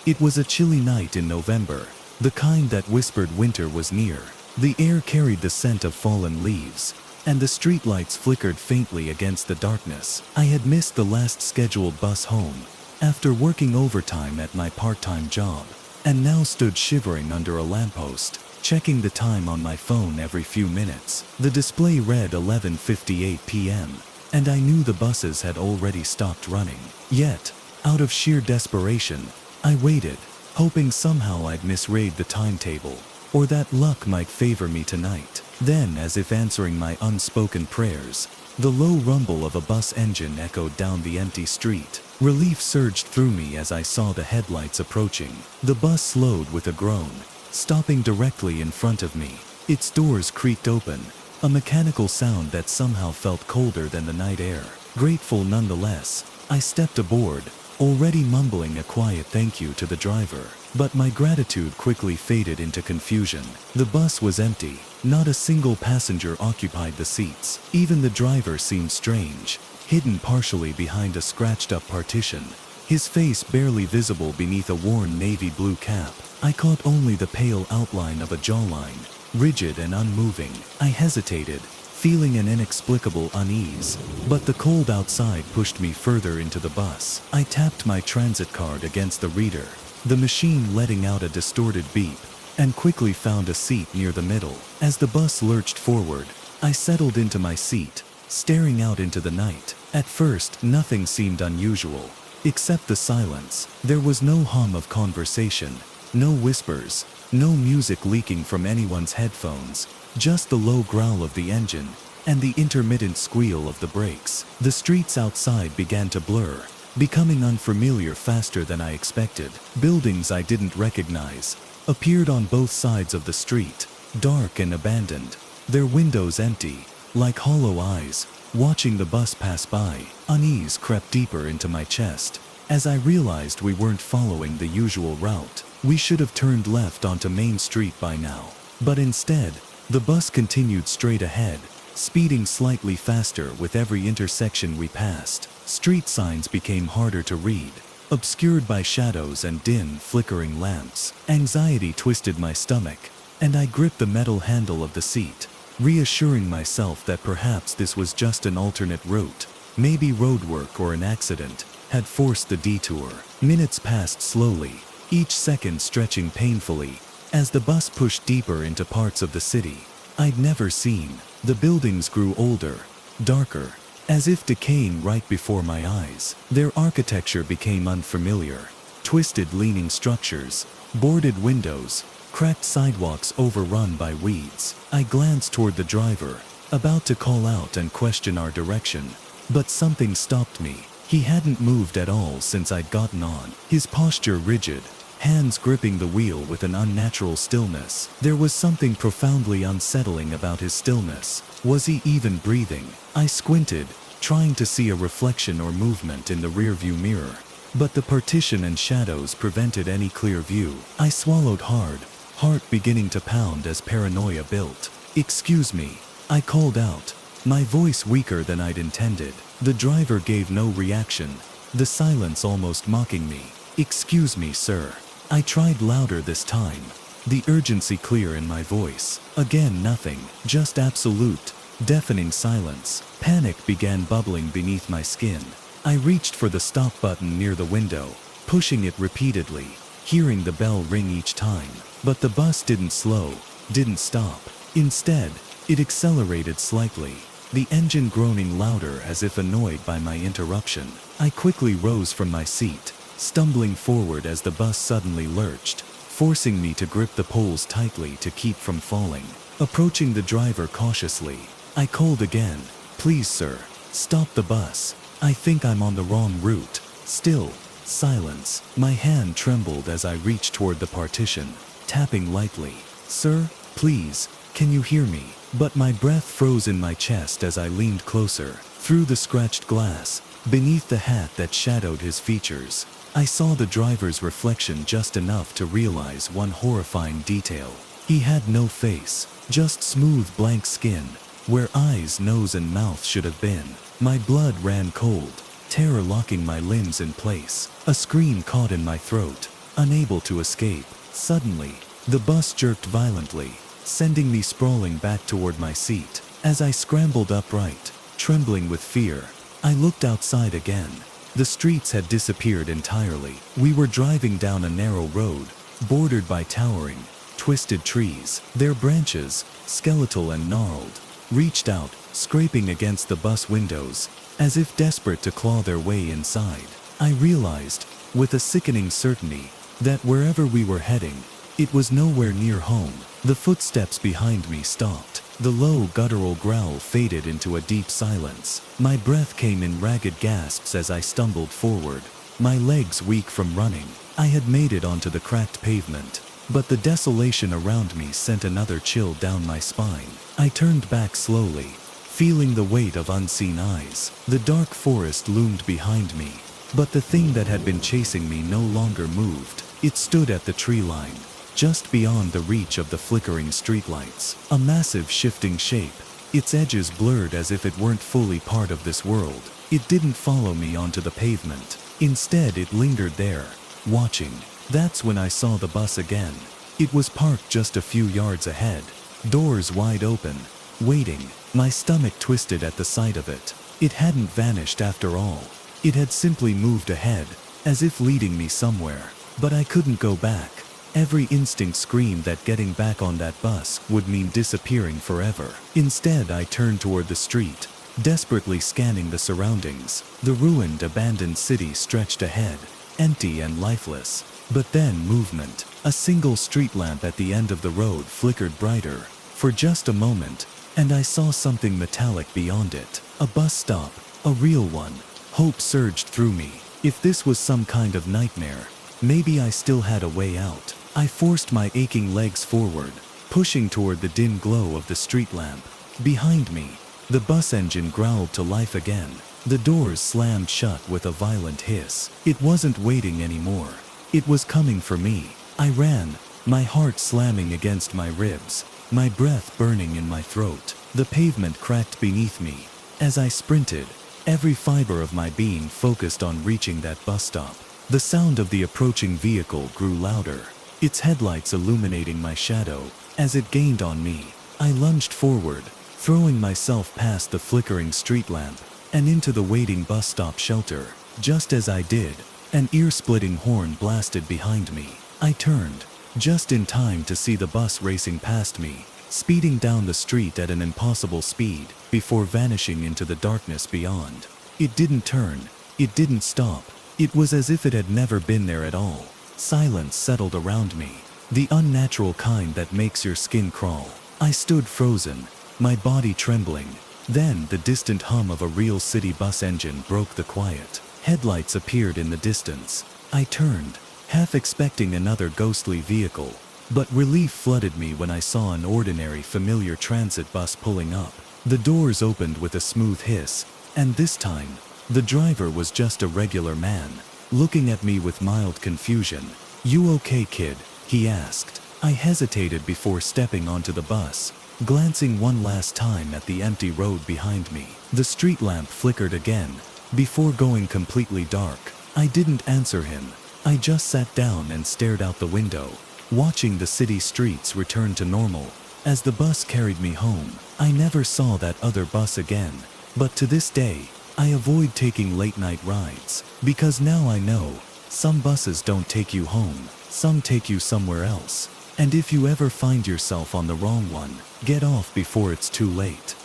It was a chilly night in November, the kind that whispered winter was near. The air carried the scent of fallen leaves, and the streetlights flickered faintly against the darkness. I had missed the last scheduled bus home, after working overtime at my part-time job, and now stood shivering under a lamppost, checking the time on my phone every few minutes. The display read 11:58 p.m., and I knew the buses had already stopped running. Yet, out of sheer desperation, I waited, hoping somehow I'd misread the timetable, or that luck might favor me tonight. Then, as if answering my unspoken prayers, the low rumble of a bus engine echoed down the empty street. Relief surged through me as I saw the headlights approaching. The bus slowed with a groan, stopping directly in front of me. Its doors creaked open, a mechanical sound that somehow felt colder than the night air. Grateful nonetheless, I stepped aboard, already mumbling a quiet thank you to the driver. But my gratitude quickly faded into confusion. The bus was empty. Not a single passenger occupied the seats. Even the driver seemed strange, hidden partially behind a scratched-up partition, his face barely visible beneath a worn navy blue cap. I caught only the pale outline of a jawline, rigid and unmoving. I hesitated, feeling an inexplicable unease, but the cold outside pushed me further into the bus. I tapped my transit card against the reader, the machine letting out a distorted beep, and quickly found a seat near the middle. As the bus lurched forward, I settled into my seat, staring out into the night. At first, nothing seemed unusual, except the silence. There was no hum of conversation, no whispers, no music leaking from anyone's headphones, just the low growl of the engine and the intermittent squeal of the brakes. The streets outside began to blur, becoming unfamiliar faster than I expected. Buildings I didn't recognize appeared on both sides of the street, dark and abandoned, their windows empty, like hollow eyes, watching the bus pass by. Unease crept deeper into my chest as I realized we weren't following the usual route. We should have turned left onto Main Street by now. But instead, the bus continued straight ahead, speeding slightly faster with every intersection we passed. Street signs became harder to read, obscured by shadows and dim, flickering lamps. Anxiety twisted my stomach, and I gripped the metal handle of the seat, reassuring myself that perhaps this was just an alternate route. Maybe roadwork or an accident had forced the detour. Minutes passed slowly, each second stretching painfully, as the bus pushed deeper into parts of the city I'd never seen. The buildings grew older, darker, as if decaying right before my eyes. Their architecture became unfamiliar, twisted leaning structures, boarded windows, cracked sidewalks overrun by weeds. I glanced toward the driver, about to call out and question our direction, but something stopped me. He hadn't moved at all since I'd gotten on, his posture rigid, hands gripping the wheel with an unnatural stillness. There was something profoundly unsettling about his stillness. Was he even breathing? I squinted, trying to see a reflection or movement in the rearview mirror, but the partition and shadows prevented any clear view. I swallowed hard, heart beginning to pound as paranoia built. "Excuse me," I called out, my voice weaker than I'd intended. The driver gave no reaction, the silence almost mocking me. "Excuse me, sir." I tried louder this time, the urgency clear in my voice. Again nothing, just absolute, deafening silence. Panic began bubbling beneath my skin. I reached for the stop button near the window, pushing it repeatedly, hearing the bell ring each time. But the bus didn't slow, didn't stop. Instead, it accelerated slightly, the engine groaning louder as if annoyed by my interruption. I quickly rose from my seat, stumbling forward as the bus suddenly lurched, forcing me to grip the poles tightly to keep from falling. Approaching the driver cautiously, I called again, "Please, sir, stop the bus. I think I'm on the wrong route." Still, silence. My hand trembled as I reached toward the partition, tapping lightly. "Sir, please, can you hear me?" But my breath froze in my chest as I leaned closer. Through the scratched glass, beneath the hat that shadowed his features, I saw the driver's reflection just enough to realize one horrifying detail. He had no face, just smooth blank skin, where eyes, nose and mouth should have been. My blood ran cold, terror locking my limbs in place. A scream caught in my throat, unable to escape. Suddenly, the bus jerked violently, sending me sprawling back toward my seat. As I scrambled upright, trembling with fear, I looked outside again. The streets had disappeared entirely. We were driving down a narrow road, bordered by towering, twisted trees. Their branches, skeletal and gnarled, reached out, scraping against the bus windows, as if desperate to claw their way inside. I realized, with a sickening certainty, that wherever we were heading, it was nowhere near home. The footsteps behind me stopped. The low, guttural growl faded into a deep silence. My breath came in ragged gasps as I stumbled forward, my legs weak from running. I had made it onto the cracked pavement, but the desolation around me sent another chill down my spine. I turned back slowly, feeling the weight of unseen eyes. The dark forest loomed behind me, but the thing that had been chasing me no longer moved. It stood at the tree line, just beyond the reach of the flickering streetlights. A massive shifting shape, its edges blurred as if it weren't fully part of this world. It didn't follow me onto the pavement. Instead, it lingered there, watching. That's when I saw the bus again. It was parked just a few yards ahead, doors wide open, waiting. My stomach twisted at the sight of it. It hadn't vanished after all. It had simply moved ahead, as if leading me somewhere. But I couldn't go back. Every instinct screamed that getting back on that bus would mean disappearing forever. Instead, I turned toward the street, desperately scanning the surroundings. The ruined, abandoned city stretched ahead, empty and lifeless. But then movement. A single street lamp at the end of the road flickered brighter for just a moment, and I saw something metallic beyond it. A bus stop, a real one. Hope surged through me. If this was some kind of nightmare, maybe I still had a way out. I forced my aching legs forward, pushing toward the dim glow of the street lamp. Behind me, the bus engine growled to life again. The doors slammed shut with a violent hiss. It wasn't waiting anymore. It was coming for me. I ran, my heart slamming against my ribs, my breath burning in my throat. The pavement cracked beneath me. As I sprinted, every fiber of my being focused on reaching that bus stop. The sound of the approaching vehicle grew louder, its headlights illuminating my shadow. As it gained on me, I lunged forward, throwing myself past the flickering street lamp and into the waiting bus stop shelter. Just as I did, an ear-splitting horn blasted behind me. I turned, just in time to see the bus racing past me, speeding down the street at an impossible speed, before vanishing into the darkness beyond. It didn't turn, it didn't stop. It was as if it had never been there at all. Silence settled around me, the unnatural kind that makes your skin crawl. I stood frozen, my body trembling. Then the distant hum of a real city bus engine broke the quiet. Headlights appeared in the distance. I turned, half expecting another ghostly vehicle, but relief flooded me when I saw an ordinary, familiar transit bus pulling up. The doors opened with a smooth hiss, and this time, the driver was just a regular man, looking at me with mild confusion. "You okay, kid?" he asked. I hesitated before stepping onto the bus, glancing one last time at the empty road behind me. The street lamp flickered again, before going completely dark. I didn't answer him. I just sat down and stared out the window, watching the city streets return to normal. As the bus carried me home, I never saw that other bus again. But to this day, I avoid taking late-night rides, because now I know, some buses don't take you home, some take you somewhere else. And if you ever find yourself on the wrong one, get off before it's too late.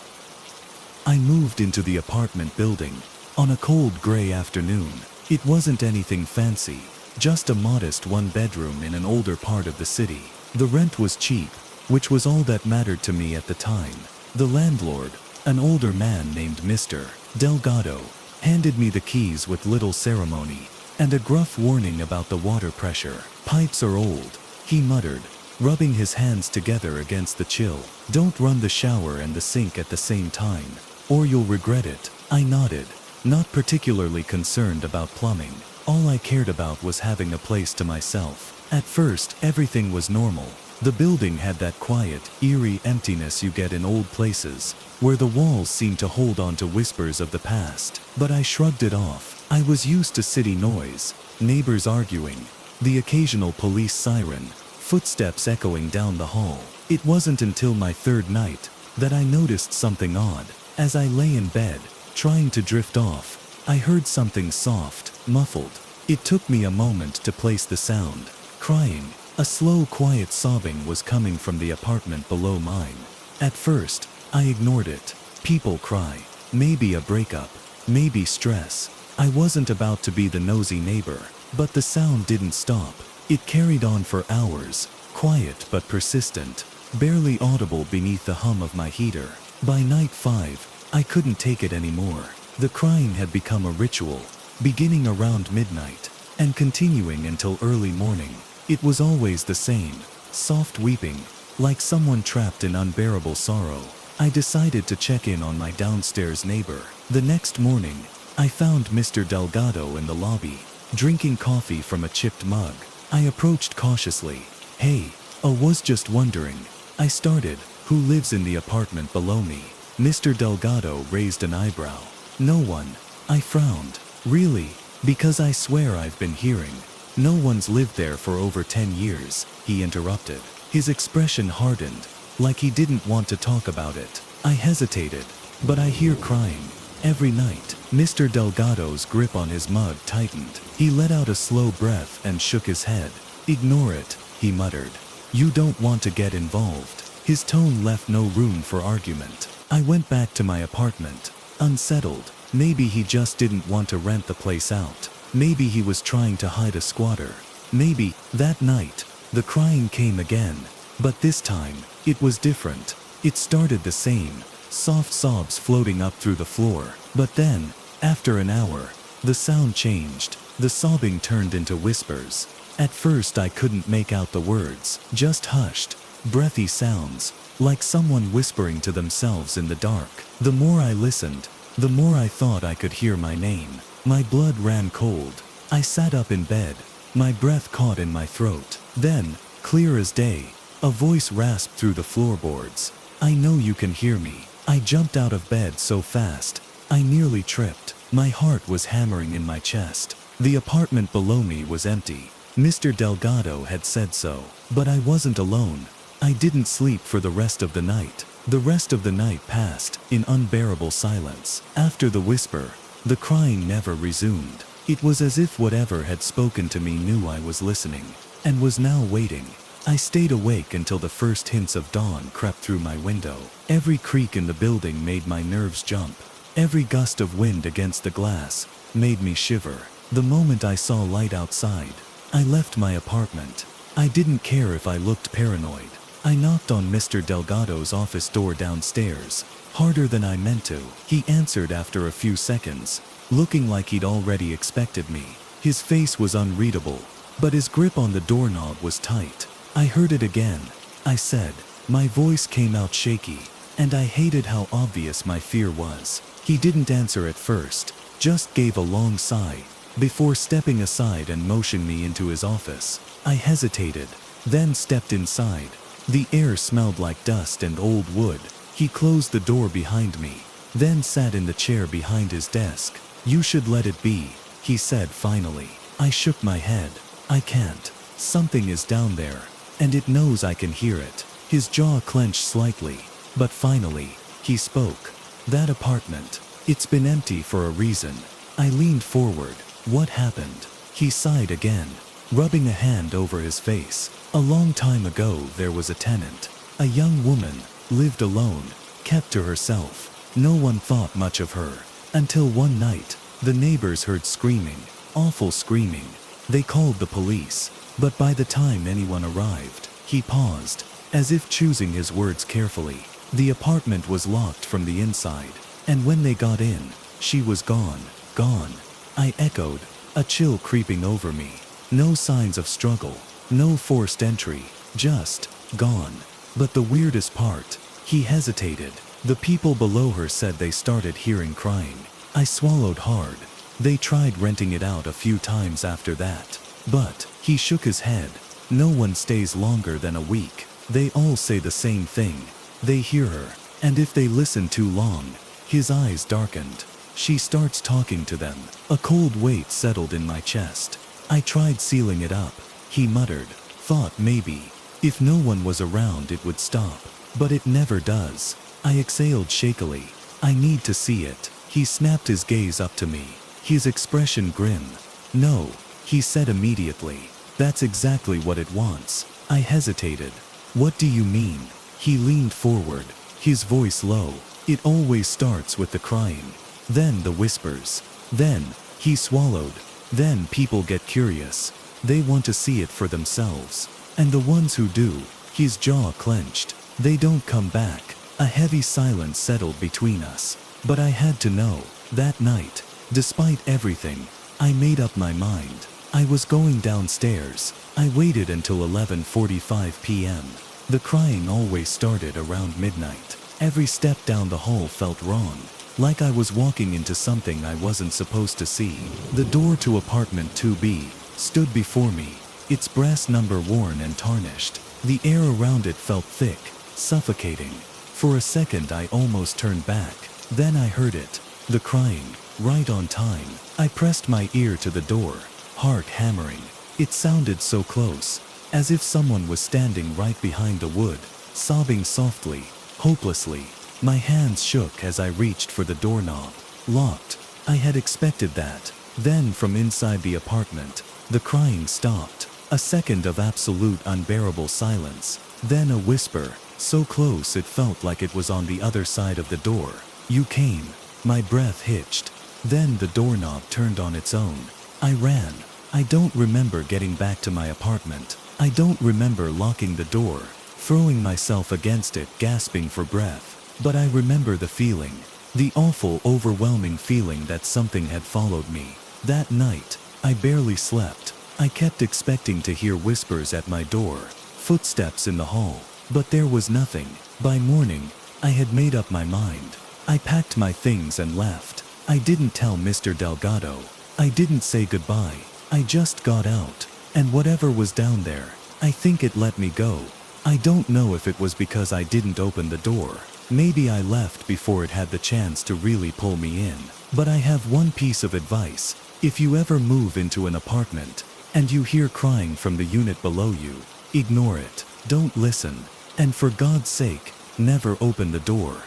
I moved into the apartment building on a cold gray afternoon. It wasn't anything fancy, just a modest one-bedroom in an older part of the city. The rent was cheap, which was all that mattered to me at the time. The landlord, an older man named Mr. Delgado, handed me the keys with little ceremony, and a gruff warning about the water pressure. "Pipes are old," he muttered, rubbing his hands together against the chill. "Don't run the shower and the sink at the same time, or you'll regret it." I nodded, not particularly concerned about plumbing. All I cared about was having a place to myself. At first, everything was normal. The building had that quiet, eerie emptiness you get in old places, where the walls seem to hold on to whispers of the past. But I shrugged it off. I was used to city noise, neighbors arguing, the occasional police siren, footsteps echoing down the hall. It wasn't until my third night that I noticed something odd. As I lay in bed, trying to drift off, I heard something soft, muffled. It took me a moment to place the sound. Crying. A slow, quiet sobbing was coming from the apartment below mine. At first, I ignored it. People cry. Maybe a breakup. Maybe stress. I wasn't about to be the nosy neighbor. But the sound didn't stop. It carried on for hours, quiet but persistent, barely audible beneath the hum of my heater. By night 5, I couldn't take it anymore. The crying had become a ritual, beginning around midnight, and continuing until early morning. It was always the same, soft weeping, like someone trapped in unbearable sorrow. I decided to check in on my downstairs neighbor. The next morning, I found Mr. Delgado in the lobby, drinking coffee from a chipped mug. I approached cautiously. "Hey, was just wondering," I started, "who lives in the apartment below me?" Mr. Delgado raised an eyebrow. "No one." I frowned. "Really? Because I swear I've been hearing. No one's lived there for over 10 years, he interrupted. His expression hardened, like he didn't want to talk about it. I hesitated. "But I hear crying. Every night." Mr. Delgado's grip on his mug tightened. He let out a slow breath and shook his head. "Ignore it. he muttered. You don't want to get involved. His tone left no room for argument. I went back to my apartment, unsettled. Maybe he just didn't want to rent the place out. Maybe he was trying to hide a squatter. Maybe. That night, the crying came again. But this time, it was different. It started the same, soft sobs floating up through the floor. But then, after an hour, the sound changed. The sobbing turned into whispers. At first I couldn't make out the words, just hushed, breathy sounds, like someone whispering to themselves in the dark. The more I listened, the more I thought I could hear my name. My blood ran cold. I sat up in bed, my breath caught in my throat. Then, clear as day, a voice rasped through the floorboards. I know you can hear me. I jumped out of bed so fast, I nearly tripped. My heart was hammering in my chest. The apartment below me was empty. Mr. Delgado had said so. But I wasn't alone. I didn't sleep for the rest of the night. The rest of the night passed in unbearable silence. After the whisper, the crying never resumed. It was as if whatever had spoken to me knew I was listening, and was now waiting. I stayed awake until the first hints of dawn crept through my window. Every creak in the building made my nerves jump. Every gust of wind against the glass made me shiver. The moment I saw light outside, I left my apartment. I didn't care if I looked paranoid. I knocked on Mr. Delgado's office door downstairs, harder than I meant to. He answered after a few seconds, looking like he'd already expected me. His face was unreadable, but his grip on the doorknob was tight. I heard it again, I said. My voice came out shaky, and I hated how obvious my fear was. He didn't answer at first, just gave a long sigh, before stepping aside and motioned me into his office. I hesitated, then stepped inside. The air smelled like dust and old wood. He closed the door behind me, then sat in the chair behind his desk. You should let it be, he said finally. I shook my head. I can't. Something is down there, and it knows I can hear it. His jaw clenched slightly, but finally, he spoke. That apartment, it's been empty for a reason. I leaned forward. What happened? He sighed again, rubbing a hand over his face. A long time ago there was a tenant. A young woman, lived alone, kept to herself. No one thought much of her. Until one night, the neighbors heard screaming, awful screaming. They called the police, but by the time anyone arrived, he paused, as if choosing his words carefully. The apartment was locked from the inside, and when they got in, she was gone. Gone. I echoed, a chill creeping over me. No signs of struggle, no forced entry, just gone. But the weirdest part, he hesitated. The people below her said they started hearing crying. I swallowed hard. They tried renting it out a few times after that. But, he shook his head. No one stays longer than a week. They all say the same thing. They hear her, and if they listen too long, his eyes darkened. She starts talking to them. A cold weight settled in my chest. I tried sealing it up. He muttered, thought maybe, if no one was around it would stop. But it never does. I exhaled shakily. I need to see it. He snapped his gaze up to me, his expression grim. No, he said immediately. That's exactly what it wants. I hesitated. What do you mean? He leaned forward, his voice low. It always starts with the crying. Then the whispers. Then, he swallowed. Then people get curious. They want to see it for themselves. And the ones who do, his jaw clenched. They don't come back. A heavy silence settled between us. But I had to know. That night, despite everything, I made up my mind. I was going downstairs. I waited until 11:45 p.m. The crying always started around midnight. Every step down the hall felt wrong, like I was walking into something I wasn't supposed to see. The door to apartment 2B stood before me, its brass number worn and tarnished. The air around it felt thick, suffocating. For a second I almost turned back. Then I heard it, the crying, right on time. I pressed my ear to the door, heart hammering. It sounded so close, as if someone was standing right behind the wood, sobbing softly, hopelessly. My hands shook as I reached for the doorknob. Locked. I had expected that. Then from inside the apartment, the crying stopped. A second of absolute unbearable silence. Then a whisper, so close it felt like it was on the other side of the door. "You came." My breath hitched. Then the doorknob turned on its own. I ran. I don't remember getting back to my apartment. I don't remember locking the door, throwing myself against it, gasping for breath. But I remember the feeling. The awful, overwhelming feeling that something had followed me. That night, I barely slept. I kept expecting to hear whispers at my door, footsteps in the hall, but there was nothing. By morning, I had made up my mind. I packed my things and left. I didn't tell Mr. Delgado. I didn't say goodbye. I just got out, and whatever was down there, I think it let me go. I don't know if it was because I didn't open the door. Maybe I left before it had the chance to really pull me in. But I have one piece of advice. If you ever move into an apartment, and you hear crying from the unit below you, ignore it. Don't listen. And for God's sake, never open the door.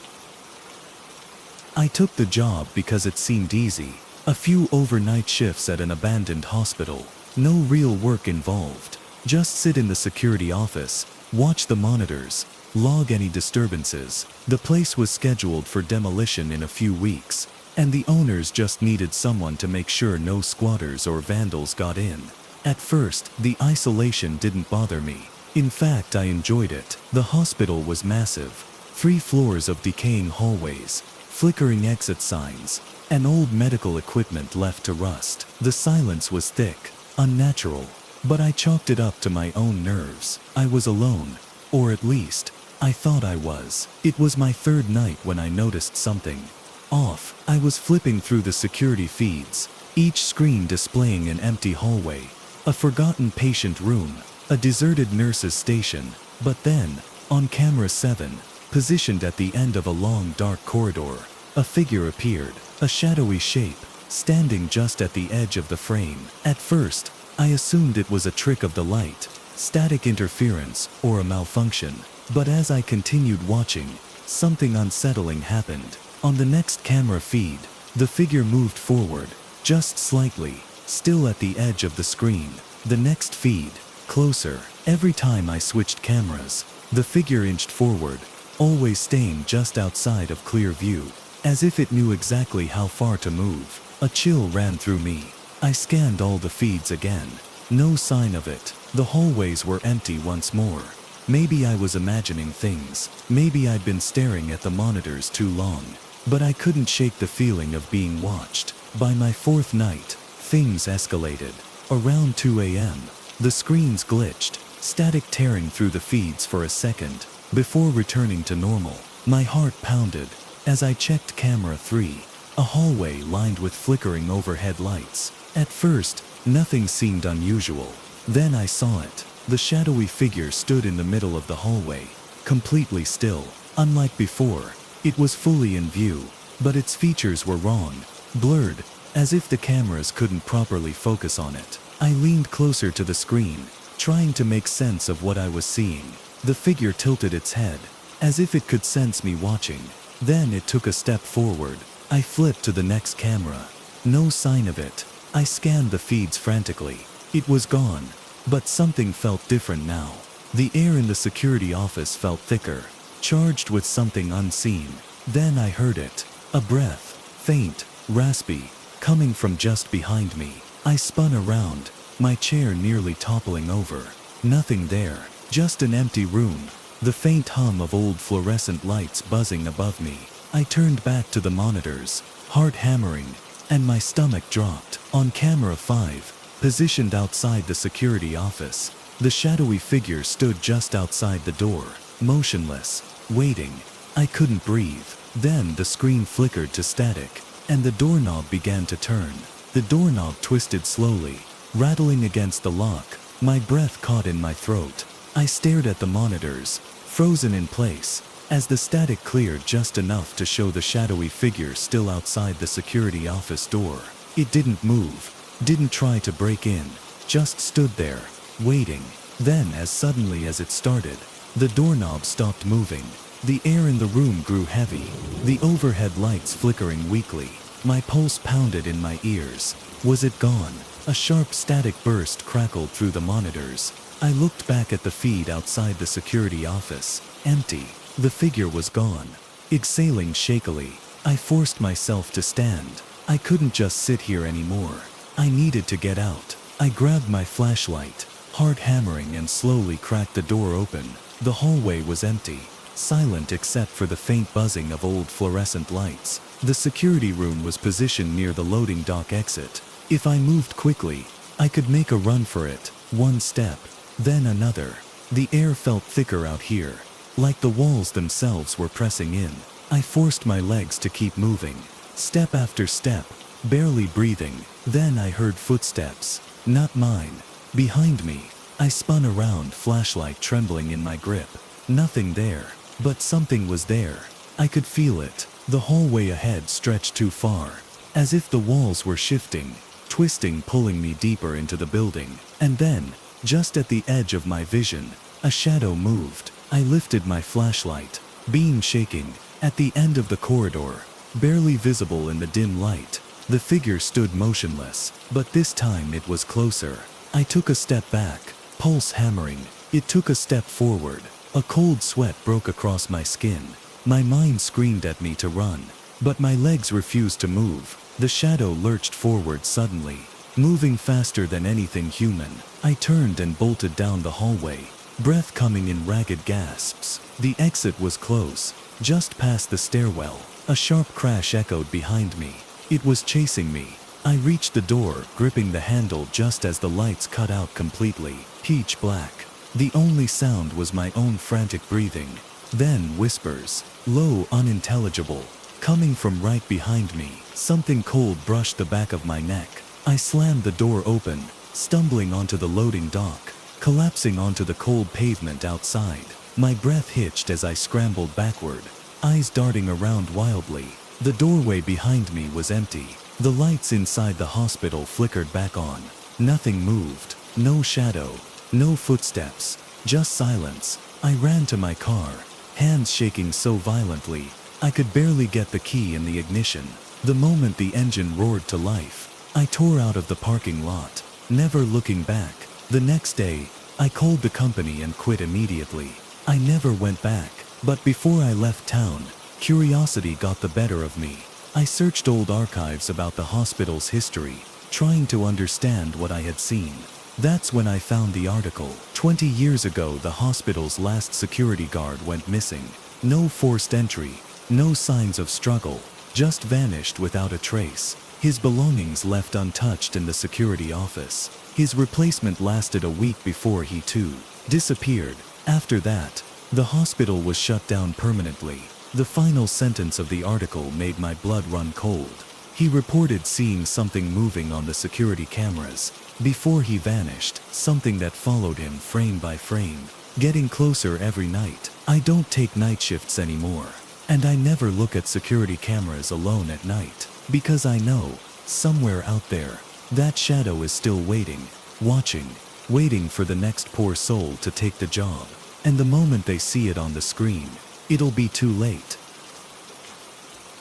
I took the job because it seemed easy. A few overnight shifts at an abandoned hospital. No real work involved. Just sit in the security office, watch the monitors, log any disturbances. The place was scheduled for demolition in a few weeks, and the owners just needed someone to make sure no squatters or vandals got in. At first, the isolation didn't bother me. In fact, I enjoyed it. The hospital was massive. 3 floors of decaying hallways, flickering exit signs, and old medical equipment left to rust. The silence was thick, unnatural, but I chalked it up to my own nerves. I was alone, or at least, I thought I was. It was my 3rd night when I noticed something off. I was flipping through the security feeds, each screen displaying an empty hallway, a forgotten patient room, a deserted nurse's station. But then, on camera 7, positioned at the end of a long dark corridor, a figure appeared, a shadowy shape, standing just at the edge of the frame. At first, I assumed it was a trick of the light, static interference, or a malfunction. But as I continued watching, something unsettling happened. On the next camera feed, the figure moved forward, just slightly, still at the edge of the screen. The next feed, closer. Every time I switched cameras, the figure inched forward, always staying just outside of clear view, as if it knew exactly how far to move. A chill ran through me. I scanned all the feeds again. No sign of it. The hallways were empty once more. Maybe I was imagining things. Maybe I'd been staring at the monitors too long. But I couldn't shake the feeling of being watched. By my 4th night, things escalated. Around 2 a.m., the screens glitched, static tearing through the feeds for a second, before returning to normal. My heart pounded as I checked camera 3, a hallway lined with flickering overhead lights. At first, nothing seemed unusual. Then I saw it. The shadowy figure stood in the middle of the hallway, completely still. Unlike before, it was fully in view, but its features were wrong, blurred, as if the cameras couldn't properly focus on it. I leaned closer to the screen, trying to make sense of what I was seeing. The figure tilted its head, as if it could sense me watching. Then it took a step forward. I flipped to the next camera. No sign of it. I scanned the feeds frantically. It was gone. But something felt different now. The air in the security office felt thicker, charged with something unseen. Then I heard it. A breath, faint, raspy, coming from just behind me. I spun around, my chair nearly toppling over. Nothing there, just an empty room, the faint hum of old fluorescent lights buzzing above me. I turned back to the monitors, heart hammering, and my stomach dropped. On camera 5, positioned outside the security office, the shadowy figure stood just outside the door, motionless, waiting. I couldn't breathe. Then the screen flickered to static, and the doorknob began to turn. The doorknob twisted slowly, rattling against the lock. My breath caught in my throat. I stared at the monitors, frozen in place, as the static cleared just enough to show the shadowy figure still outside the security office door. It didn't move, didn't try to break in, just stood there, waiting. Then, as suddenly as it started, the doorknob stopped moving. The air in the room grew heavy, the overhead lights flickering weakly. My pulse pounded in my ears. Was it gone? A sharp static burst crackled through the monitors. I looked back at the feed outside the security office. Empty. The figure was gone. Exhaling shakily, I forced myself to stand. I couldn't just sit here anymore. I needed to get out. I grabbed my flashlight, hard hammering, and slowly cracked the door open. The hallway was empty, silent except for the faint buzzing of old fluorescent lights. The security room was positioned near the loading dock exit. If I moved quickly, I could make a run for it. One step, then another. The air felt thicker out here, like the walls themselves were pressing in. I forced my legs to keep moving, step after step, barely breathing. Then I heard footsteps, not mine, behind me. I spun around, flashlight trembling in my grip. Nothing there, but something was there. I could feel it. The hallway ahead stretched too far, as if the walls were shifting, twisting, pulling me deeper into the building. And then, just at the edge of my vision, a shadow moved. I lifted my flashlight, beam shaking. At the end of the corridor, barely visible in the dim light, the figure stood motionless, but this time it was closer. I took a step back, pulse hammering. It took a step forward. A cold sweat broke across my skin. My mind screamed at me to run, but my legs refused to move. The shadow lurched forward suddenly, moving faster than anything human. I turned and bolted down the hallway, breath coming in ragged gasps. The exit was close, just past the stairwell. A sharp crash echoed behind me. It was chasing me. I reached the door, gripping the handle just as the lights cut out completely. Pitch black. The only sound was my own frantic breathing. Then whispers, low, unintelligible, coming from right behind me. Something cold brushed the back of my neck. I slammed the door open, stumbling onto the loading dock, collapsing onto the cold pavement outside. My breath hitched as I scrambled backward, eyes darting around wildly. The doorway behind me was empty. The lights inside the hospital flickered back on. Nothing moved. No shadow. No footsteps. Just silence. I ran to my car, hands shaking so violently, I could barely get the key in the ignition. The moment the engine roared to life, I tore out of the parking lot, never looking back. The next day, I called the company and quit immediately. I never went back. But before I left town, curiosity got the better of me. I searched old archives about the hospital's history, trying to understand what I had seen. That's when I found the article. 20 years ago, the hospital's last security guard went missing. No forced entry, no signs of struggle, just vanished without a trace. His belongings left untouched in the security office. His replacement lasted a week before he too disappeared. After that, the hospital was shut down permanently. The final sentence of the article made my blood run cold. He reported seeing something moving on the security cameras before he vanished, something that followed him frame by frame, getting closer every night. I don't take night shifts anymore, and I never look at security cameras alone at night, because I know, somewhere out there, that shadow is still waiting, watching, waiting for the next poor soul to take the job. And the moment they see it on the screen, it'll be too late.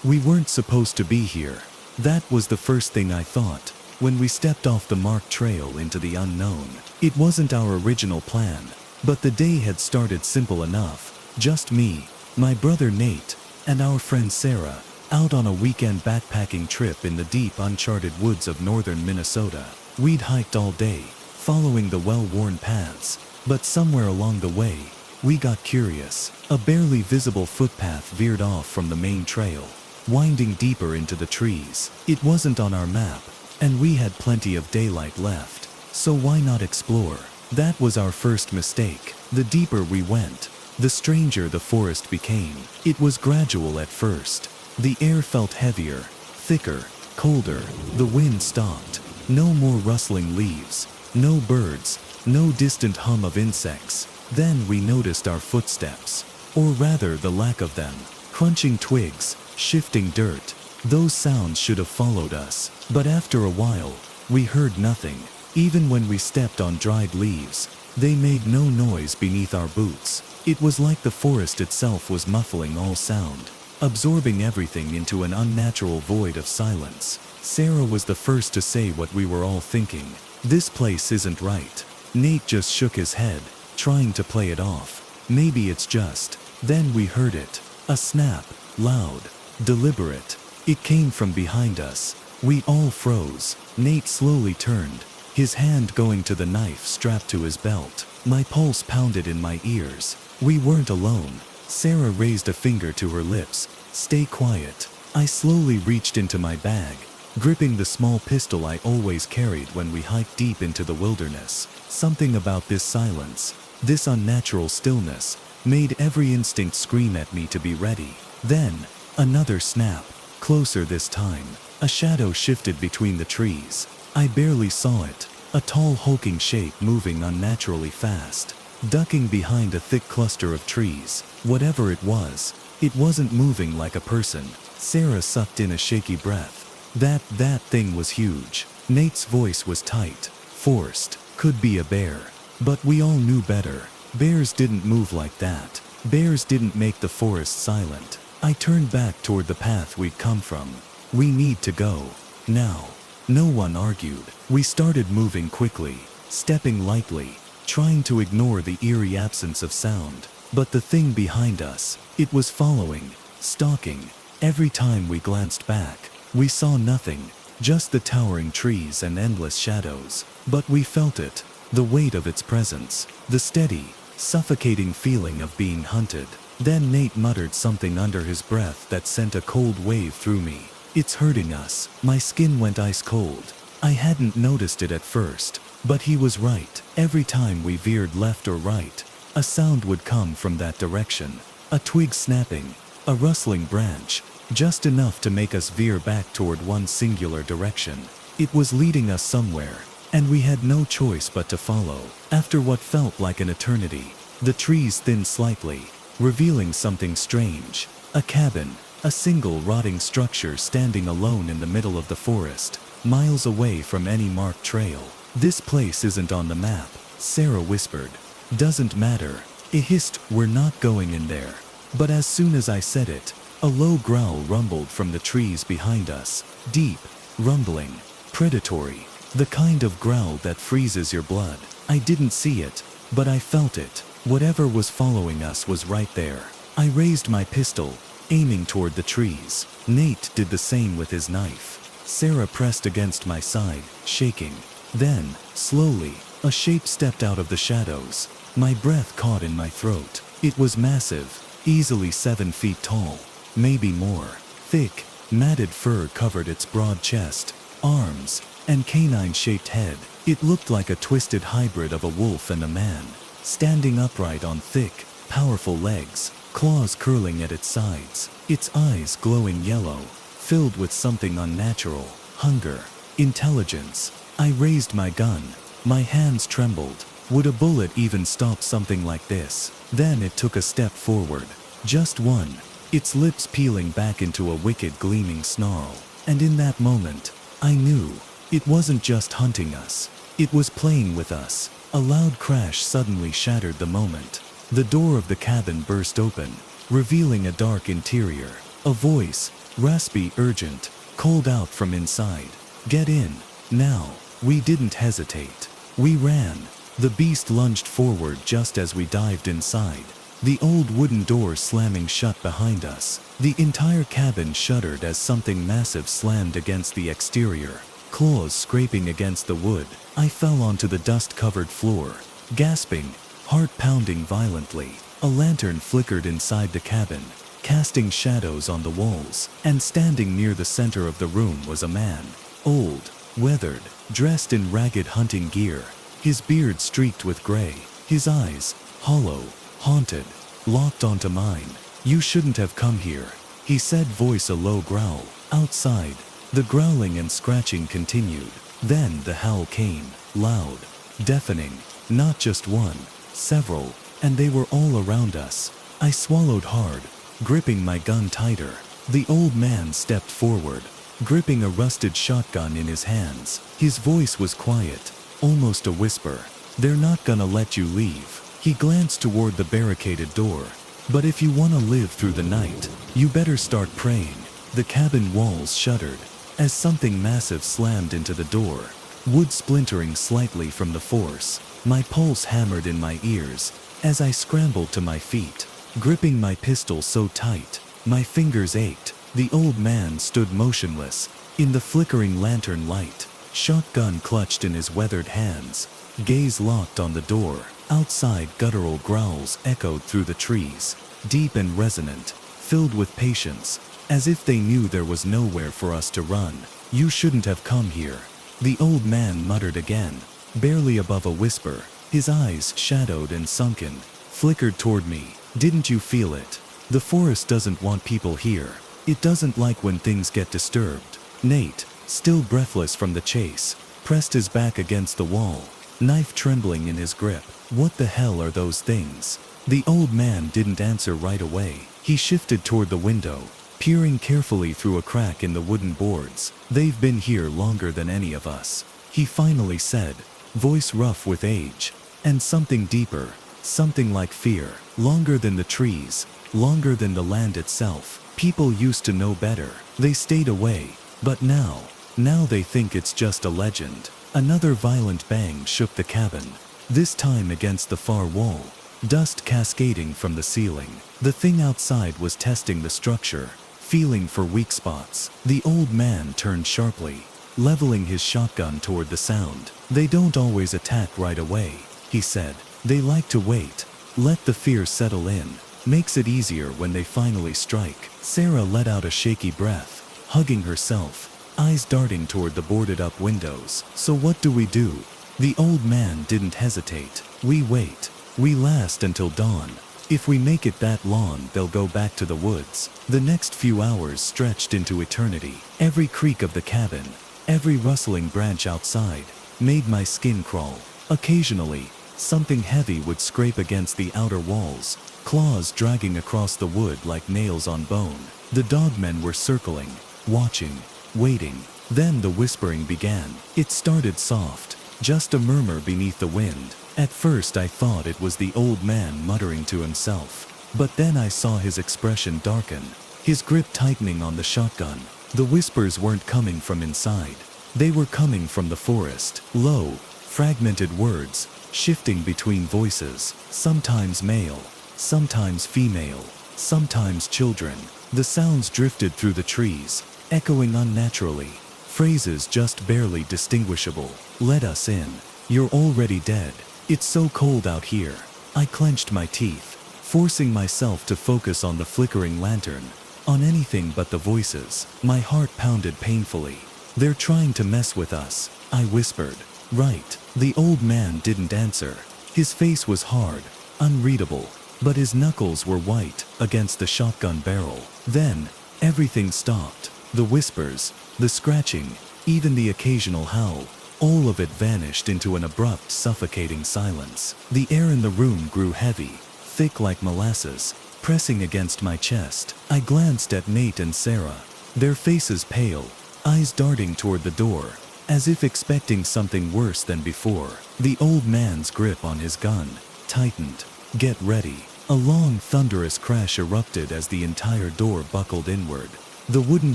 We weren't supposed to be here. That was the first thing I thought when we stepped off the marked trail into the unknown. It wasn't our original plan, but the day had started simple enough. Just me, my brother Nate, and our friend Sarah, out on a weekend backpacking trip in the deep uncharted woods of northern Minnesota. We'd hiked all day, following the well-worn paths, but somewhere along the way, we got curious. A barely visible footpath veered off from the main trail, winding deeper into the trees. It wasn't on our map, and we had plenty of daylight left, so why not explore? That was our first mistake. The deeper we went, the stranger the forest became. It was gradual at first. The air felt heavier, thicker, colder. The wind stopped. No more rustling leaves, no birds, no distant hum of insects. Then we noticed our footsteps, or rather the lack of them. Crunching twigs, shifting dirt. Those sounds should have followed us, but after a while, we heard nothing. Even when we stepped on dried leaves, they made no noise beneath our boots. It was like the forest itself was muffling all sound. absorbing everything into an unnatural void of silence. Sarah was the first to say what we were all thinking. This place isn't right. Nate just shook his head, trying to play it off. Maybe it's just. Then we heard it. A snap. Loud. Deliberate. It came from behind us. We all froze. Nate slowly turned, his hand going to the knife strapped to his belt. My pulse pounded in my ears. We weren't alone. Sarah raised a finger to her lips. Stay quiet. I slowly reached into my bag, gripping the small pistol I always carried when we hiked deep into the wilderness. Something about this silence, this unnatural stillness, made every instinct scream at me to be ready. Then, another snap. Closer this time. A shadow shifted between the trees. I barely saw it. A tall hulking shape moving unnaturally fast, ducking behind a thick cluster of trees. Whatever it wasn't moving like a person. Sarah sucked in a shaky breath. That thing was huge. Nate's voice was tight, forced. Could be a bear. But we all knew better. Bears didn't move like that. Bears didn't make the forest silent. I turned back toward the path we'd come from. We need to go. Now. No one argued. We started moving quickly, stepping lightly, trying to ignore the eerie absence of sound. But the thing behind us, it was following, stalking. Every time we glanced back, we saw nothing, just the towering trees and endless shadows. But we felt it, the weight of its presence, the steady, suffocating feeling of being hunted. Then Nate muttered something under his breath that sent a cold wave through me. It's hurting us. My skin went ice cold. I hadn't noticed it at first, but he was right. Every time we veered left or right, a sound would come from that direction. A twig snapping, a rustling branch, just enough to make us veer back toward one singular direction. It was leading us somewhere, and we had no choice but to follow. After what felt like an eternity, the trees thinned slightly, revealing something strange. A cabin. A single rotting structure standing alone in the middle of the forest, miles away from any marked trail. This place isn't on the map, Sarah whispered. Doesn't matter. It hissed, we're not going in there. But as soon as I said it, a low growl rumbled from the trees behind us. Deep, rumbling, predatory. The kind of growl that freezes your blood. I didn't see it, but I felt it. Whatever was following us was right there. I raised my pistol, aiming toward the trees. Nate did the same with his knife. Sarah pressed against my side, shaking. Then, slowly, a shape stepped out of the shadows. My breath caught in my throat. It was massive, easily 7 feet tall, maybe more. Thick, matted fur covered its broad chest, arms, and canine-shaped head. It looked like a twisted hybrid of a wolf and a man, standing upright on thick, powerful legs, claws curling at its sides, its eyes glowing yellow, filled with something unnatural, hunger, intelligence. I raised my gun. My hands trembled. Would a bullet even stop something like this? Then it took a step forward. Just one, its lips peeling back into a wicked gleaming snarl. And in that moment, I knew it wasn't just hunting us. It was playing with us. A loud crash suddenly shattered the moment. The door of the cabin burst open, revealing a dark interior. A voice, raspy, urgent, called out from inside. Get in, now. We didn't hesitate. We ran. The beast lunged forward just as we dived inside, the old wooden door slamming shut behind us. The entire cabin shuddered as something massive slammed against the exterior, claws scraping against the wood. I fell onto the dust-covered floor, gasping, heart pounding violently. A lantern flickered inside the cabin, casting shadows on the walls, and standing near the center of the room was a man, old, weathered, dressed in ragged hunting gear, his beard streaked with gray, his eyes, hollow, haunted, locked onto mine. You shouldn't have come here, he said, voice a low growl. Outside, the growling and scratching continued. Then the howl came, loud, deafening, not just one, several, and they were all around us. I swallowed hard, gripping my gun tighter. The old man stepped forward, gripping a rusted shotgun in his hands. His voice was quiet, almost a whisper. They're not gonna let you leave. He glanced toward the barricaded door, But if you want to live through the night, you better start praying. The cabin walls shuddered as something massive slammed into the door, wood splintering slightly from the force. My pulse hammered in my ears as I scrambled to my feet, gripping my pistol so tight, my fingers ached. The old man stood motionless in the flickering lantern light, shotgun clutched in his weathered hands, gaze locked on the door. Outside, guttural growls echoed through the trees, deep and resonant, filled with patience, as if they knew there was nowhere for us to run. "You shouldn't have come here," the old man muttered again, barely above a whisper. His eyes, shadowed and sunken, flickered toward me. "Didn't you feel it? The forest doesn't want people here. It doesn't like when things get disturbed." Nate, still breathless from the chase, pressed his back against the wall, knife trembling in his grip. "What the hell are those things?" The old man didn't answer right away. He shifted toward the window, peering carefully through a crack in the wooden boards. "They've been here longer than any of us," he finally said, voice rough with age, and something deeper, something like fear. "Longer than the trees, longer than the land itself. People used to know better. They stayed away, but now they think it's just a legend." Another violent bang shook the cabin, this time against the far wall, dust cascading from the ceiling. The thing outside was testing the structure, feeling for weak spots. The old man turned sharply, leveling his shotgun toward the sound. "They don't always attack right away," he said. "They like to wait, let the fear settle in. Makes it easier when they finally strike." Sarah let out a shaky breath, hugging herself, eyes darting toward the boarded-up windows. "So what do we do?" The old man didn't hesitate. "We wait. We last until dawn. If we make it that long, they'll go back to the woods." The next few hours stretched into eternity. Every creak of the cabin, every rustling branch outside, made my skin crawl. Occasionally, something heavy would scrape against the outer walls, claws dragging across the wood like nails on bone. The dogmen were circling, watching, waiting. Then the whispering began. It started soft, just a murmur beneath the wind. At first I thought it was the old man muttering to himself. But then I saw his expression darken, his grip tightening on the shotgun. The whispers weren't coming from inside. They were coming from the forest. Low, fragmented words, shifting between voices, sometimes male, sometimes female, sometimes children. The sounds drifted through the trees, echoing unnaturally, phrases just barely distinguishable. "Let us in. You're already dead. It's so cold out here." I clenched my teeth, forcing myself to focus on the flickering lantern, on anything but the voices. My heart pounded painfully. "They're trying to mess with us," I whispered. "Right." The old man didn't answer. His face was hard, unreadable, but his knuckles were white against the shotgun barrel. Then, everything stopped. The whispers, the scratching, even the occasional howl, all of it vanished into an abrupt, suffocating silence. The air in the room grew heavy, thick like molasses, pressing against my chest. I glanced at Nate and Sarah, their faces pale, eyes darting toward the door, as if expecting something worse than before. The old man's grip on his gun tightened. "Get ready." A long, thunderous crash erupted as the entire door buckled inward, the wooden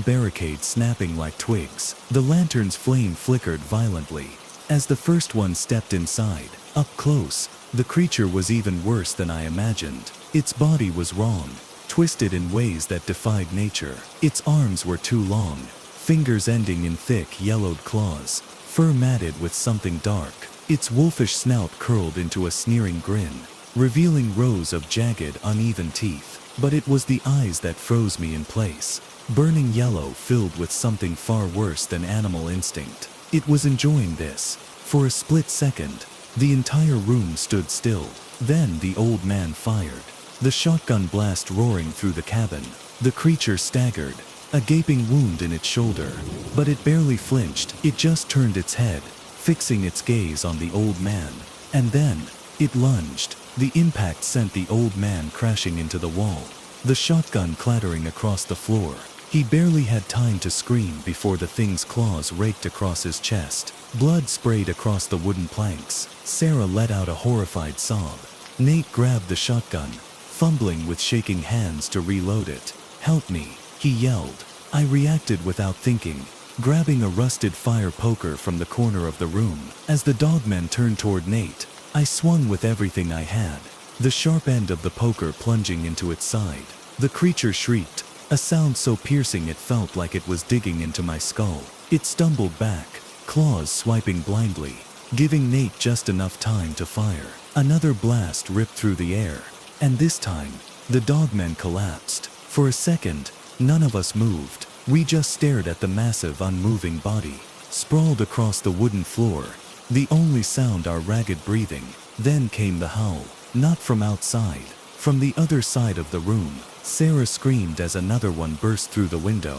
barricade snapping like twigs. The lantern's flame flickered violently as the first one stepped inside. Up close, the creature was even worse than I imagined. Its body was wrong, twisted in ways that defied nature. Its arms were too long, fingers ending in thick, yellowed claws, fur matted with something dark. Its wolfish snout curled into a sneering grin, revealing rows of jagged, uneven teeth. But it was the eyes that froze me in place, burning yellow filled with something far worse than animal instinct. It was enjoying this. For a split second, the entire room stood still. Then the old man fired, the shotgun blast roaring through the cabin. The creature staggered, a gaping wound in its shoulder, but it barely flinched. It just turned its head, fixing its gaze on the old man. And then, it lunged. The impact sent the old man crashing into the wall, the shotgun clattering across the floor. He barely had time to scream before the thing's claws raked across his chest. Blood sprayed across the wooden planks. Sarah let out a horrified sob. Nate grabbed the shotgun, fumbling with shaking hands to reload it. "Help me," he yelled. I reacted without thinking, grabbing a rusted fire poker from the corner of the room. As the dogman turned toward Nate, I swung with everything I had, the sharp end of the poker plunging into its side. The creature shrieked, a sound so piercing it felt like it was digging into my skull. It stumbled back, claws swiping blindly, giving Nate just enough time to fire. Another blast ripped through the air, and this time, the dogman collapsed. For a second, none of us moved. We just stared at the massive, unmoving body, sprawled across the wooden floor, the only sound our ragged breathing. Then came the howl, not from outside, from the other side of the room. Sarah screamed as another one burst through the window.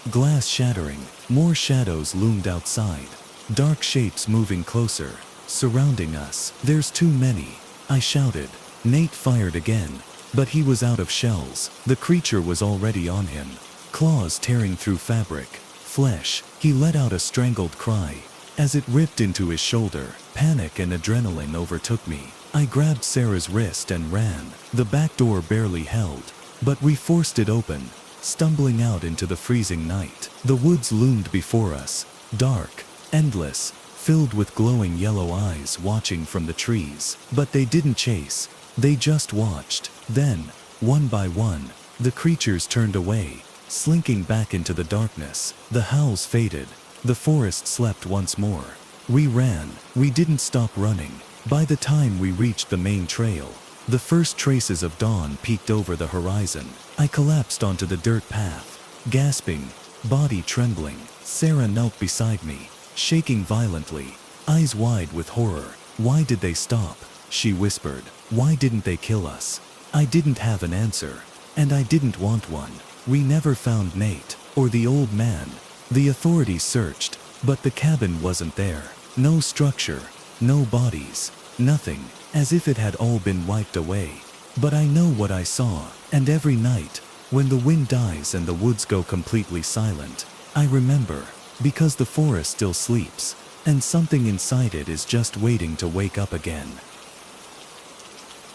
Glass shattering, more shadows loomed outside, dark shapes moving closer, surrounding us. "There's too many," I shouted. Nate fired again, but he was out of shells. The creature was already on him, claws tearing through fabric, flesh. He let out a strangled cry as it ripped into his shoulder. Panic and adrenaline overtook me. I grabbed Sarah's wrist and ran. The back door barely held, but we forced it open, stumbling out into the freezing night. The woods loomed before us, dark, endless, filled with glowing yellow eyes watching from the trees. But they didn't chase, they just watched. Then, one by one, the creatures turned away, slinking back into the darkness. The howls faded, the forest slept once more. We ran, we didn't stop running. By the time we reached the main trail, the first traces of dawn peeked over the horizon. I collapsed onto the dirt path, gasping, body trembling. Sarah knelt beside me, shaking violently, eyes wide with horror. "Why did they stop?" she whispered. "Why didn't they kill us?" I didn't have an answer, and I didn't want one. We never found Nate, or the old man. The authorities searched, but the cabin wasn't there. No structure, no bodies, nothing, as if it had all been wiped away. But I know what I saw, and every night, when the wind dies and the woods go completely silent, I remember, because the forest still sleeps, and something inside it is just waiting to wake up again.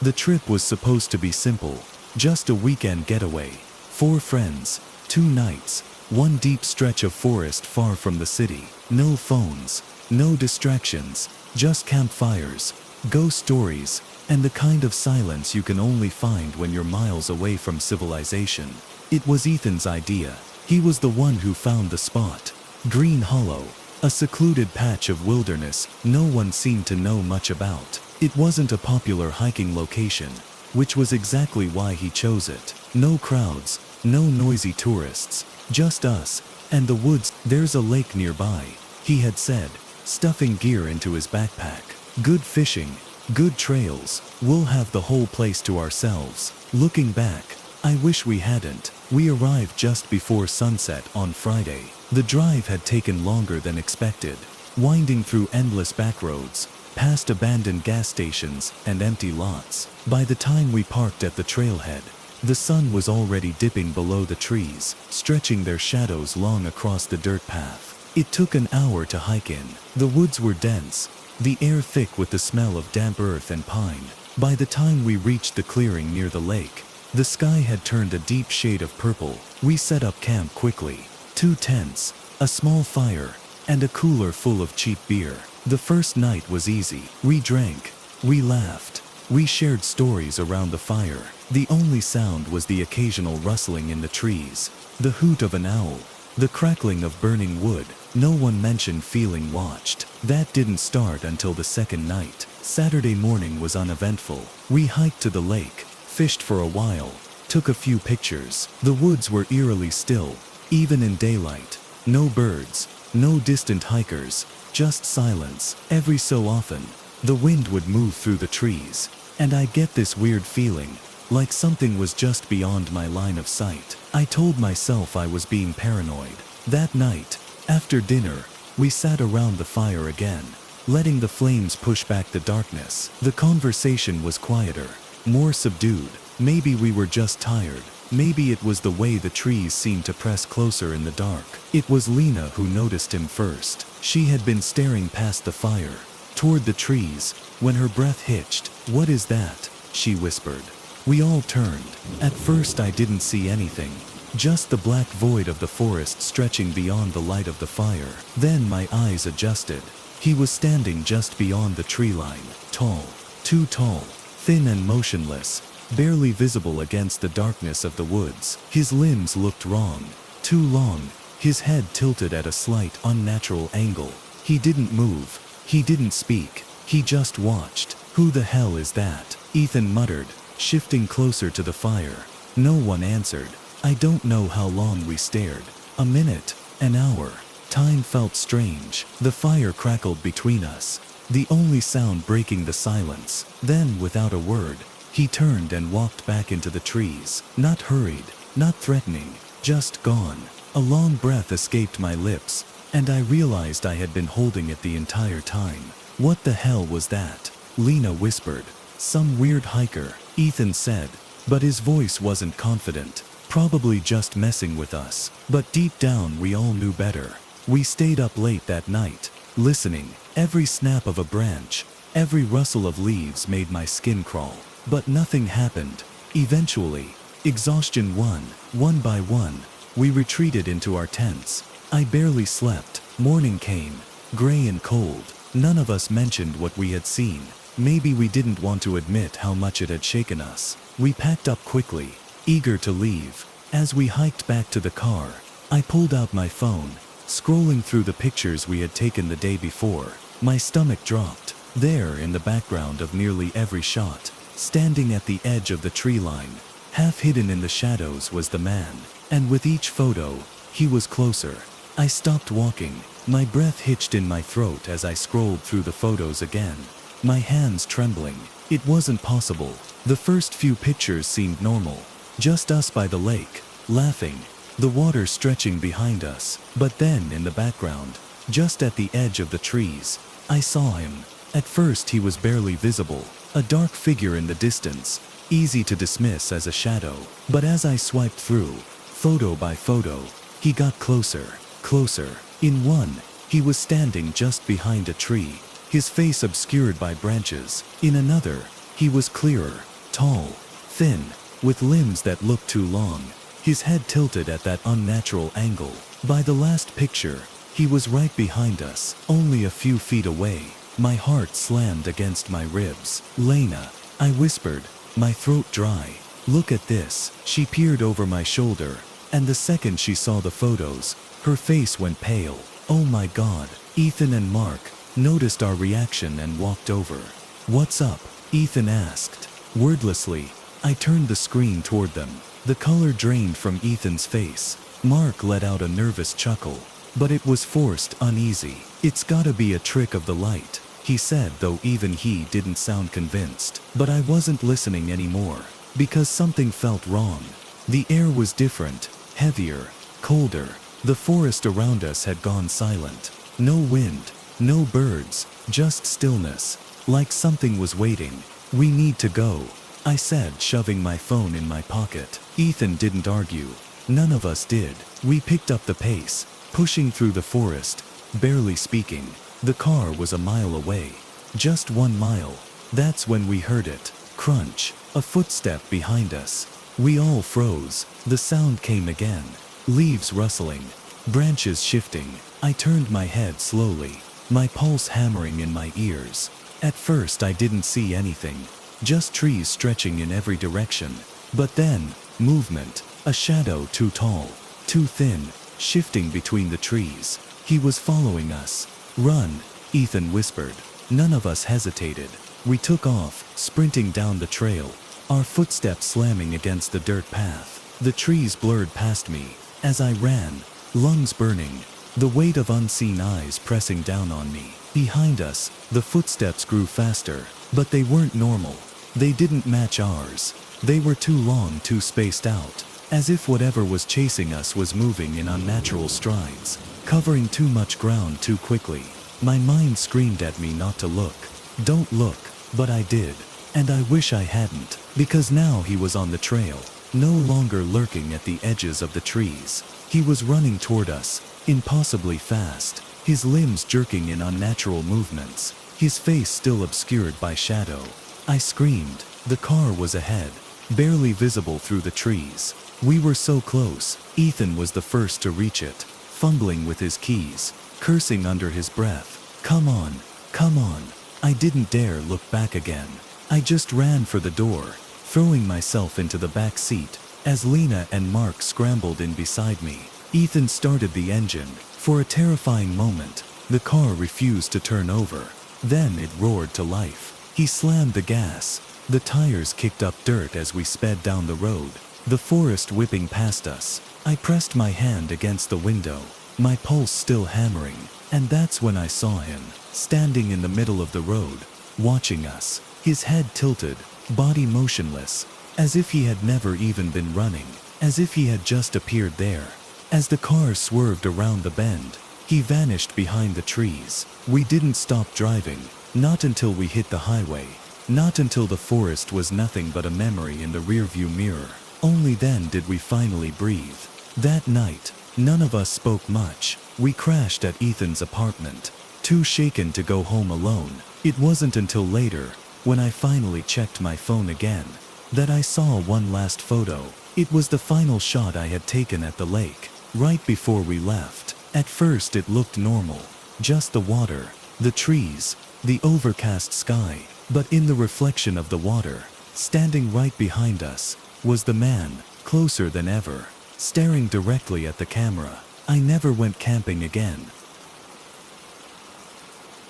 The trip was supposed to be simple, just a weekend getaway. 4 friends, 2 nights, one deep stretch of forest far from the city. No phones, no distractions, just campfires, ghost stories, and the kind of silence you can only find when you're miles away from civilization. It was Ethan's idea. He was the one who found the spot. Green Hollow, a secluded patch of wilderness no one seemed to know much about. It wasn't a popular hiking location, which was exactly why he chose it. No crowds, no noisy tourists, just us and the woods. "There's a lake nearby," he had said, stuffing gear into his backpack. "Good fishing, good trails, we'll have the whole place to ourselves." Looking back, I wish we hadn't. We arrived just before sunset on Friday. The drive had taken longer than expected, winding through endless backroads, past abandoned gas stations and empty lots. By the time we parked at the trailhead, the sun was already dipping below the trees, stretching their shadows long across the dirt path. It took an hour to hike in. The woods were dense, the air thick with the smell of damp earth and pine. By the time we reached the clearing near the lake, the sky had turned a deep shade of purple. We set up camp quickly. 2 tents, a small fire, and a cooler full of cheap beer. The first night was easy. We drank, we laughed, we shared stories around the fire. The only sound was the occasional rustling in the trees, the hoot of an owl, the crackling of burning wood. No one mentioned feeling watched. That didn't start until the second night. Saturday morning was uneventful. We hiked to the lake, fished for a while, took a few pictures. The woods were eerily still, even in daylight. No birds, no distant hikers, just silence. Every so often, the wind would move through the trees, and I get this weird feeling, like something was just beyond my line of sight. I told myself I was being paranoid. That night, after dinner, we sat around the fire again, letting the flames push back the darkness. The conversation was quieter, more subdued. Maybe we were just tired. Maybe it was the way the trees seemed to press closer in the dark. It was Lena who noticed him first. She had been staring past the fire, toward the trees, when her breath hitched. "What is that?" she whispered. We all turned. At first I didn't see anything. Just the black void of the forest stretching beyond the light of the fire. Then my eyes adjusted. He was standing just beyond the tree line. Tall. Too tall. Thin and motionless. Barely visible against the darkness of the woods. His limbs looked wrong. Too long. His head tilted at a slight, unnatural angle. He didn't move. He didn't speak. He just watched. "Who the hell is that?" Ethan muttered, shifting closer to the fire. No one answered. I don't know how long we stared. A minute, an hour. Time felt strange. The fire crackled between us, the only sound breaking the silence. Then, without a word, he turned and walked back into the trees. Not hurried, not threatening, just gone. A long breath escaped my lips, and I realized I had been holding it the entire time. "What the hell was that?" Lena whispered. "Some weird hiker," Ethan said, but his voice wasn't confident. Probably just messing with us. But deep down we all knew better. We stayed up late that night, listening. Every snap of a branch, every rustle of leaves made my skin crawl. But nothing happened. Eventually, exhaustion won. One by one, we retreated into our tents. I barely slept. Morning came, gray and cold. None of us mentioned what we had seen. Maybe we didn't want to admit how much it had shaken us. We packed up quickly, eager to leave. As we hiked back to the car, I pulled out my phone, scrolling through the pictures we had taken the day before. My stomach dropped. There, in the background of nearly every shot, standing at the edge of the tree line, half hidden in the shadows, was the man. And with each photo, he was closer. I stopped walking. My breath hitched in my throat as I scrolled through the photos again, my hands trembling. It wasn't possible. The first few pictures seemed normal. Just us by the lake, laughing, the water stretching behind us. But then, in the background, just at the edge of the trees, I saw him. At first he was barely visible, a dark figure in the distance, easy to dismiss as a shadow. But as I swiped through, photo by photo, he got closer, closer. In one, he was standing just behind a tree, his face obscured by branches. In another, he was clearer, tall, thin, with limbs that looked too long, his head tilted at that unnatural angle. By the last picture, he was right behind us, only a few feet away. My heart slammed against my ribs. "Lena," I whispered, my throat dry. "Look at this." She peered over my shoulder, and the second she saw the photos, her face went pale. "Oh my God." Ethan and Mark noticed our reaction and walked over. "What's up?" Ethan asked. Wordlessly, I turned the screen toward them. The color drained from Ethan's face. Mark let out a nervous chuckle, but it was forced, uneasy. "It's gotta be a trick of the light," he said, though even he didn't sound convinced. But I wasn't listening anymore, because something felt wrong. The air was different, heavier, colder. The forest around us had gone silent. No wind, no birds, just stillness, like something was waiting. "We need to go," I said, shoving my phone in my pocket. Ethan didn't argue. None of us did. We picked up the pace, pushing through the forest, barely speaking. The car was a mile away. Just 1 mile. That's when we heard it. Crunch. A footstep behind us. We all froze. The sound came again. Leaves rustling. Branches shifting. I turned my head slowly, my pulse hammering in my ears. At first I didn't see anything. Just trees stretching in every direction. But then, movement. A shadow too tall, too thin, shifting between the trees. He was following us. "Run," Ethan whispered. None of us hesitated. We took off, sprinting down the trail, our footsteps slamming against the dirt path. The trees blurred past me as I ran, lungs burning, the weight of unseen eyes pressing down on me. Behind us, the footsteps grew faster, but they weren't normal. They didn't match ours. They were too long, too spaced out, as if whatever was chasing us was moving in unnatural strides, covering too much ground too quickly. My mind screamed at me not to look. Don't look, but I did. And I wish I hadn't, because now he was on the trail, no longer lurking at the edges of the trees. He was running toward us, impossibly fast, his limbs jerking in unnatural movements, his face still obscured by shadow. I screamed. The car was ahead, barely visible through the trees. We were so close, Ethan was the first to reach it, fumbling with his keys, cursing under his breath. Come on, come on. I didn't dare look back again. I just ran for the door, throwing myself into the back seat, as Lena and Mark scrambled in beside me. Ethan started the engine. For a terrifying moment, the car refused to turn over. Then it roared to life. He slammed the gas. The tires kicked up dirt as we sped down the road, the forest whipping past us. I pressed my hand against the window, my pulse still hammering, and that's when I saw him, standing in the middle of the road, watching us, his head tilted, body motionless, as if he had never even been running, as if he had just appeared there. As the car swerved around the bend, he vanished behind the trees. We didn't stop driving, not until we hit the highway, not until the forest was nothing but a memory in the rearview mirror. Only then did we finally breathe. That night, none of us spoke much. We crashed at Ethan's apartment, too shaken to go home alone. It wasn't until later, when I finally checked my phone again, that I saw one last photo. It was the final shot I had taken at the lake, right before we left. At first it looked normal, just the water, the trees, the overcast sky. But in the reflection of the water, standing right behind us, was the man, closer than ever, staring directly at the camera. I never went camping again.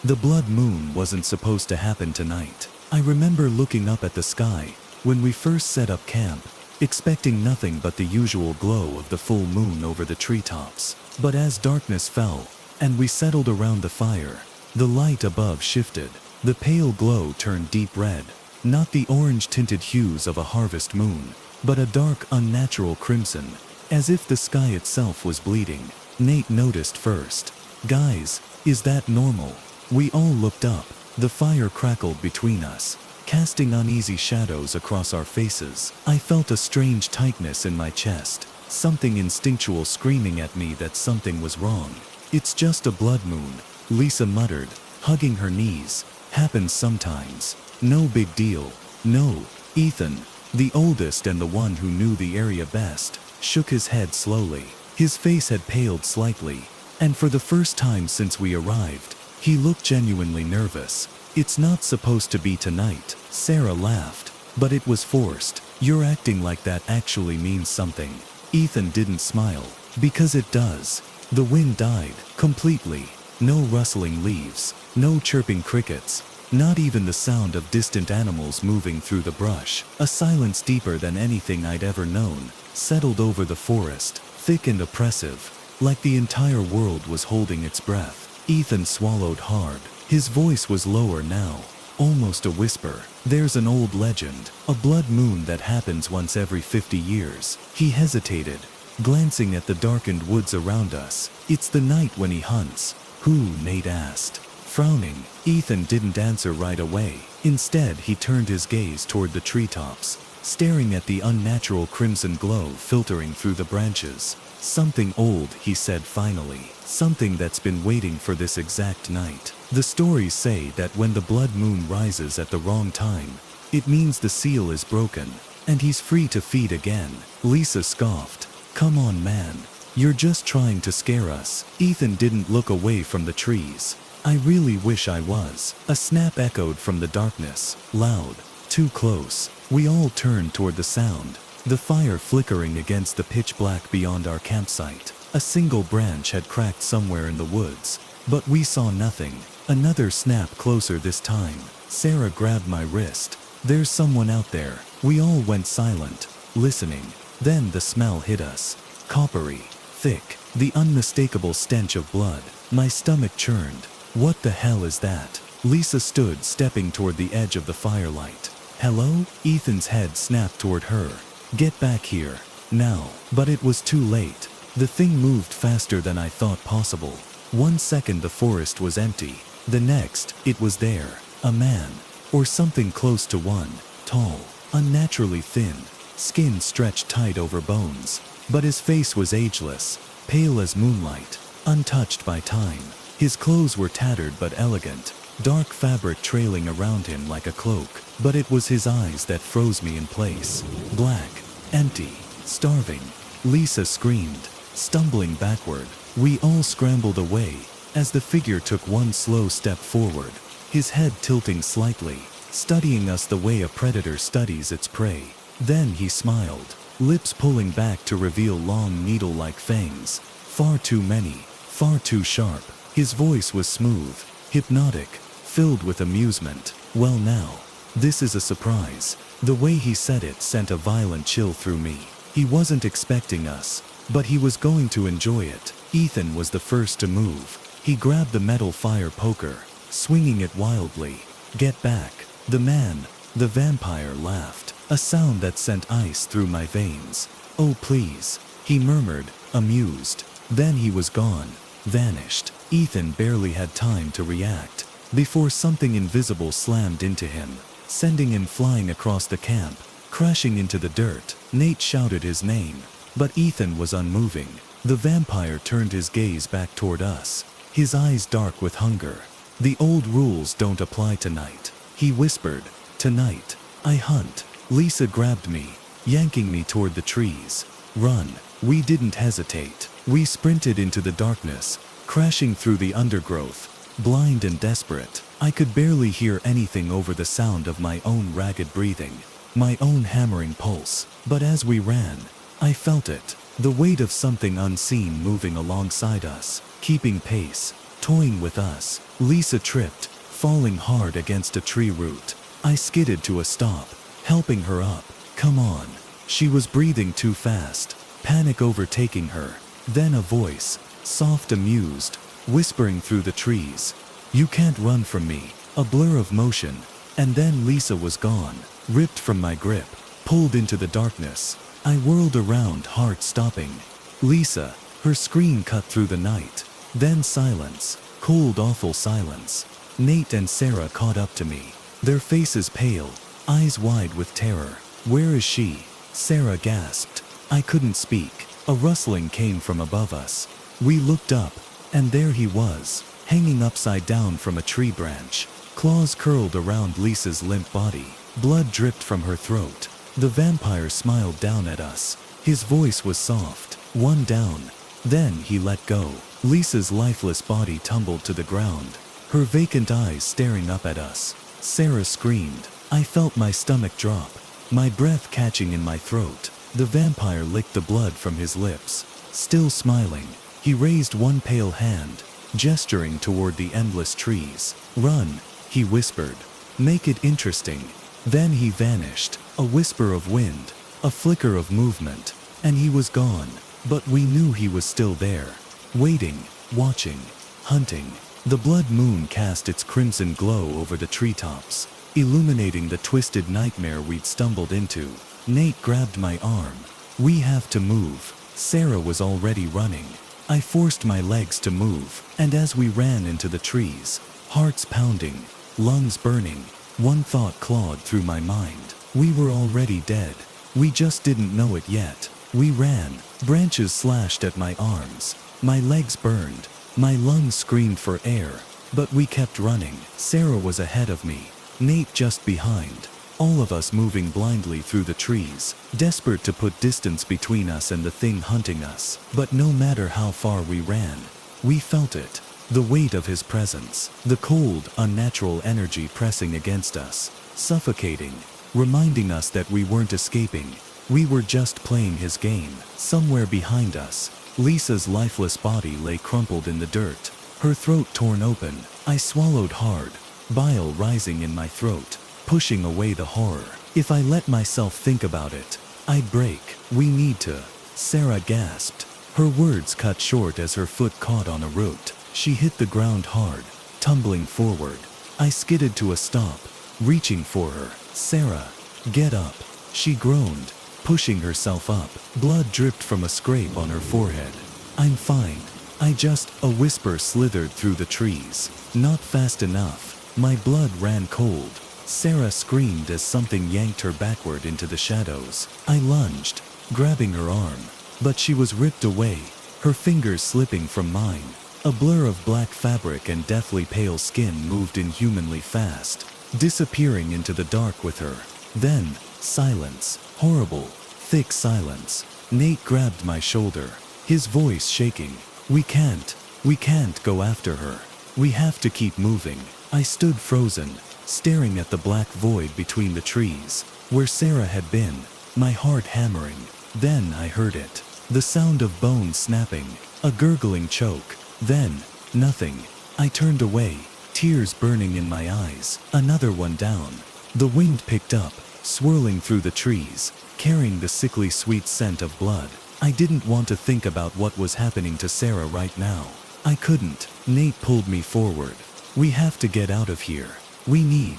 The blood moon wasn't supposed to happen tonight. I remember looking up at the sky, when we first set up camp, expecting nothing but the usual glow of the full moon over the treetops. But as darkness fell, and we settled around the fire, the light above shifted. The pale glow turned deep red, not the orange-tinted hues of a harvest moon, but a dark, unnatural crimson, as if the sky itself was bleeding. Nate noticed first. Guys, is that normal? We all looked up. The fire crackled between us, casting uneasy shadows across our faces. I felt a strange tightness in my chest, something instinctual screaming at me that something was wrong. It's just a blood moon, Lisa muttered, hugging her knees. Happens sometimes. No big deal. No. Ethan, the oldest and the one who knew the area best, shook his head slowly. His face had paled slightly, and for the first time since we arrived, he looked genuinely nervous. It's not supposed to be tonight, Sarah laughed, but it was forced. You're acting like that actually means something. Ethan didn't smile. Because it does. The wind died, completely. No rustling leaves, no chirping crickets, not even the sound of distant animals moving through the brush. A silence deeper than anything I'd ever known settled over the forest, thick and oppressive, like the entire world was holding its breath. Ethan swallowed hard. His voice was lower now, almost a whisper. There's an old legend, a blood moon that happens once every 50 years. He hesitated, glancing at the darkened woods around us. It's the night when he hunts. Who? Nate asked. Frowning, Ethan didn't answer right away. Instead, he turned his gaze toward the treetops, staring at the unnatural crimson glow filtering through the branches. Something old, he said finally. Something that's been waiting for this exact night. The stories say that when the blood moon rises at the wrong time, it means the seal is broken, and he's free to feed again. Lisa scoffed. Come on, man. You're just trying to scare us. Ethan didn't look away from the trees. I really wish I was. A snap echoed from the darkness, loud, too close. We all turned toward the sound, the fire flickering against the pitch black beyond our campsite. A single branch had cracked somewhere in the woods, but we saw nothing. Another snap closer this time. Sarah grabbed my wrist. There's someone out there. We all went silent, listening. Then the smell hit us. Coppery, thick, the unmistakable stench of blood. My stomach churned. What the hell is that? Lisa stood, stepping toward the edge of the firelight. Hello? Ethan's head snapped toward her. Get back here. Now. But it was too late. The thing moved faster than I thought possible. 1 second the forest was empty. The next, it was there. A man. Or something close to one. Tall. Unnaturally thin. Skin stretched tight over bones. But his face was ageless. Pale as moonlight. Untouched by time. His clothes were tattered but elegant. dark fabric trailing around him like a cloak. But it was his eyes that froze me in place. Black, empty, starving. Lisa screamed, stumbling backward. We all scrambled away as the figure took one slow step forward, his head tilting slightly, studying us the way a predator studies its prey. Then he smiled, lips pulling back to reveal long needle-like fangs. Far too many, far too sharp. His voice was smooth, hypnotic, filled with amusement. Well now, this is a surprise. The way he said it sent a violent chill through me. He wasn't expecting us, but he was going to enjoy it. Ethan was the first to move. He grabbed the metal fire poker, swinging it wildly. Get back. The vampire laughed, a sound that sent ice through my veins. Oh please, he murmured, amused. Then he was gone, vanished. Ethan barely had time to react before something invisible slammed into him, sending him flying across the camp, crashing into the dirt. Nate shouted his name, but Ethan was unmoving. The vampire turned his gaze back toward us, his eyes dark with hunger. The old rules don't apply tonight, he whispered. Tonight, I hunt. Lisa grabbed me, yanking me toward the trees. Run. We didn't hesitate. We sprinted into the darkness, crashing through the undergrowth, blind and desperate. I could barely hear anything over the sound of my own ragged breathing, my own hammering pulse. But as we ran, I felt it, the weight of something unseen moving alongside us, keeping pace, toying with us. Lisa tripped, falling hard against a tree root. I skidded to a stop, helping her up. Come on. She was breathing too fast, panic overtaking her. Then a voice, soft, amused, whispering through the trees. You can't run from me. A blur of motion, and then Lisa was gone, ripped from my grip, pulled into the darkness. I whirled around, heart stopping. Lisa, her scream cut through the night. Then silence, cold, awful silence. Nate and Sarah caught up to me, their faces pale, eyes wide with terror. Where is she? Sarah gasped. I couldn't speak. A rustling came from above us. We looked up, and there he was, hanging upside down from a tree branch. Claws curled around Lisa's limp body. Blood dripped from her throat. The vampire smiled down at us. His voice was soft. One down. Then he let go. Lisa's lifeless body tumbled to the ground, her vacant eyes staring up at us. Sarah screamed. I felt my stomach drop, my breath catching in my throat. The vampire licked the blood from his lips. Still smiling, he raised one pale hand, gesturing toward the endless trees. Run, he whispered. Make it interesting. Then he vanished, a whisper of wind, a flicker of movement, and he was gone. But we knew he was still there, waiting, watching, hunting. The blood moon cast its crimson glow over the treetops, illuminating the twisted nightmare we'd stumbled into. Nate grabbed my arm. We have to move. Sarah was already running. I forced my legs to move, and as we ran into the trees, hearts pounding, lungs burning, one thought clawed through my mind. We were already dead. We just didn't know it yet. We ran. Branches slashed at my arms. My legs burned. My lungs screamed for air. But we kept running. Sarah was ahead of me, Nate just behind. All of us moving blindly through the trees, desperate to put distance between us and the thing hunting us. But no matter how far we ran, we felt it. The weight of his presence. The cold, unnatural energy pressing against us, suffocating, reminding us that we weren't escaping. We were just playing his game. Somewhere behind us, Lisa's lifeless body lay crumpled in the dirt, her throat torn open. I swallowed hard, bile rising in my throat, pushing away the horror. If I let myself think about it, I'd break. We need to. Sarah gasped. Her words cut short as her foot caught on a root. She hit the ground hard, tumbling forward. I skidded to a stop, reaching for her. Sarah, get up. She groaned, pushing herself up. Blood dripped from a scrape on her forehead. I'm fine. A whisper slithered through the trees. Not fast enough. My blood ran cold. Sarah screamed as something yanked her backward into the shadows. I lunged, grabbing her arm, but she was ripped away, her fingers slipping from mine. A blur of black fabric and deathly pale skin moved inhumanly fast, disappearing into the dark with her. Then, silence. Horrible, thick silence. Nate grabbed my shoulder, his voice shaking. We can't go after her. We have to keep moving. I stood frozen, staring at the black void between the trees, where Sarah had been, my heart hammering. Then I heard it. The sound of bones snapping, a gurgling choke. Then, nothing. I turned away, tears burning in my eyes. Another one down. The wind picked up, swirling through the trees, carrying the sickly sweet scent of blood. I didn't want to think about what was happening to Sarah right now. I couldn't. Nate pulled me forward. We have to get out of here. We need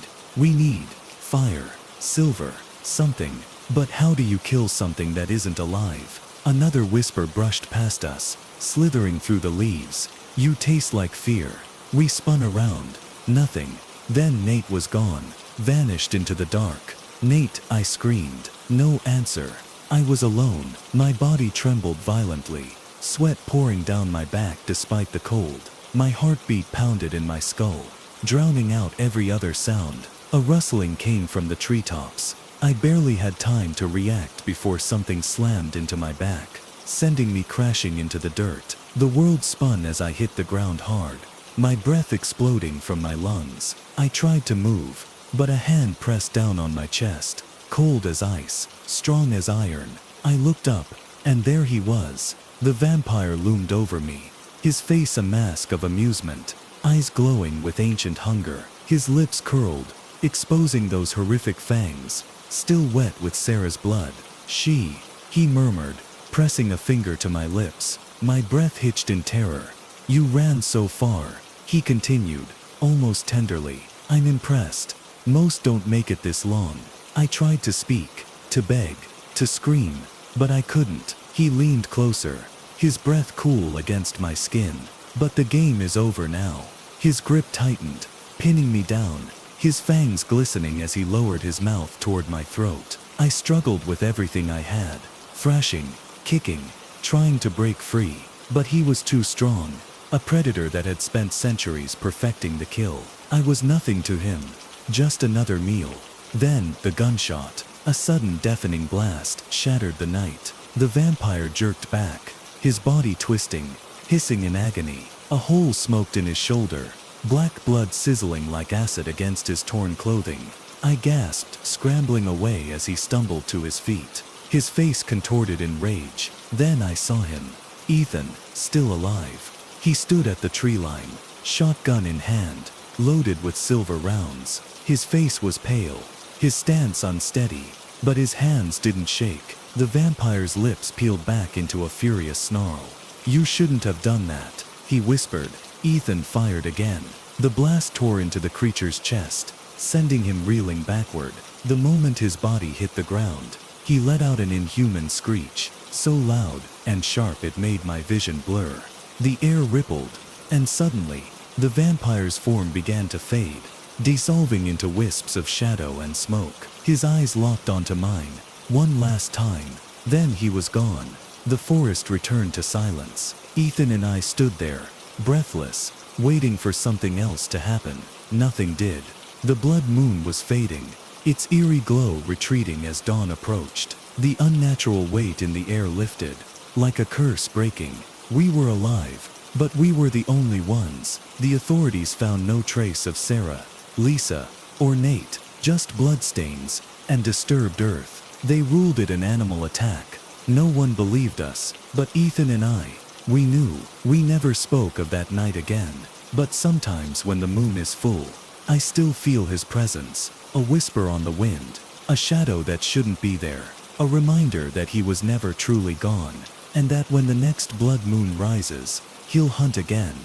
fire, silver, something. But how do you kill something that isn't alive? Another whisper brushed past us, slithering through the leaves. You taste like fear. We spun around. Nothing. Then Nate was gone, vanished into the dark. Nate, I screamed. No answer. I was alone. My body trembled violently, sweat pouring down my back despite the cold. My heartbeat pounded in my skull, drowning out every other sound. A rustling came from the treetops. I barely had time to react before something slammed into my back, sending me crashing into the dirt. The world spun as I hit the ground hard, my breath exploding from my lungs. I tried to move, but a hand pressed down on my chest, cold as ice, strong as iron. I looked up, and there he was. The vampire loomed over me, his face a mask of amusement, eyes glowing with ancient hunger, his lips curled, exposing those horrific fangs, still wet with Sarah's blood. He murmured, pressing a finger to my lips. My breath hitched in terror. You ran so far, he continued, almost tenderly. I'm impressed. Most don't make it this long. I tried to speak, to beg, to scream, but I couldn't. He leaned closer, his breath cool against my skin. But the game is over now. His grip tightened, pinning me down, his fangs glistening as he lowered his mouth toward my throat. I struggled with everything I had, thrashing, kicking, trying to break free. But he was too strong, a predator that had spent centuries perfecting the kill. I was nothing to him, just another meal. Then, the gunshot. A sudden deafening blast shattered the night. The vampire jerked back, his body twisting, hissing in agony. A hole smoked in his shoulder, black blood sizzling like acid against his torn clothing. I gasped, scrambling away as he stumbled to his feet, his face contorted in rage. Then I saw him. Ethan, still alive. He stood at the tree line, shotgun in hand, loaded with silver rounds. His face was pale, his stance unsteady, but his hands didn't shake. The vampire's lips peeled back into a furious snarl. You shouldn't have done that, he whispered. Ethan fired again. The blast tore into the creature's chest, sending him reeling backward. The moment his body hit the ground, he let out an inhuman screech, so loud and sharp it made my vision blur. The air rippled, and suddenly, the vampire's form began to fade, dissolving into wisps of shadow and smoke. His eyes locked onto mine, one last time, then he was gone. The forest returned to silence. Ethan and I stood there, breathless, waiting for something else to happen. Nothing did. The blood moon was fading, its eerie glow retreating as dawn approached. The unnatural weight in the air lifted, like a curse breaking. We were alive, but we were the only ones. The authorities found no trace of Sarah, Lisa, or Nate, just bloodstains and disturbed earth. They ruled it an animal attack. No one believed us, but Ethan and I, we knew. We never spoke of that night again. But sometimes when the moon is full, I still feel his presence, a whisper on the wind, a shadow that shouldn't be there, a reminder that he was never truly gone, and that when the next blood moon rises, he'll hunt again.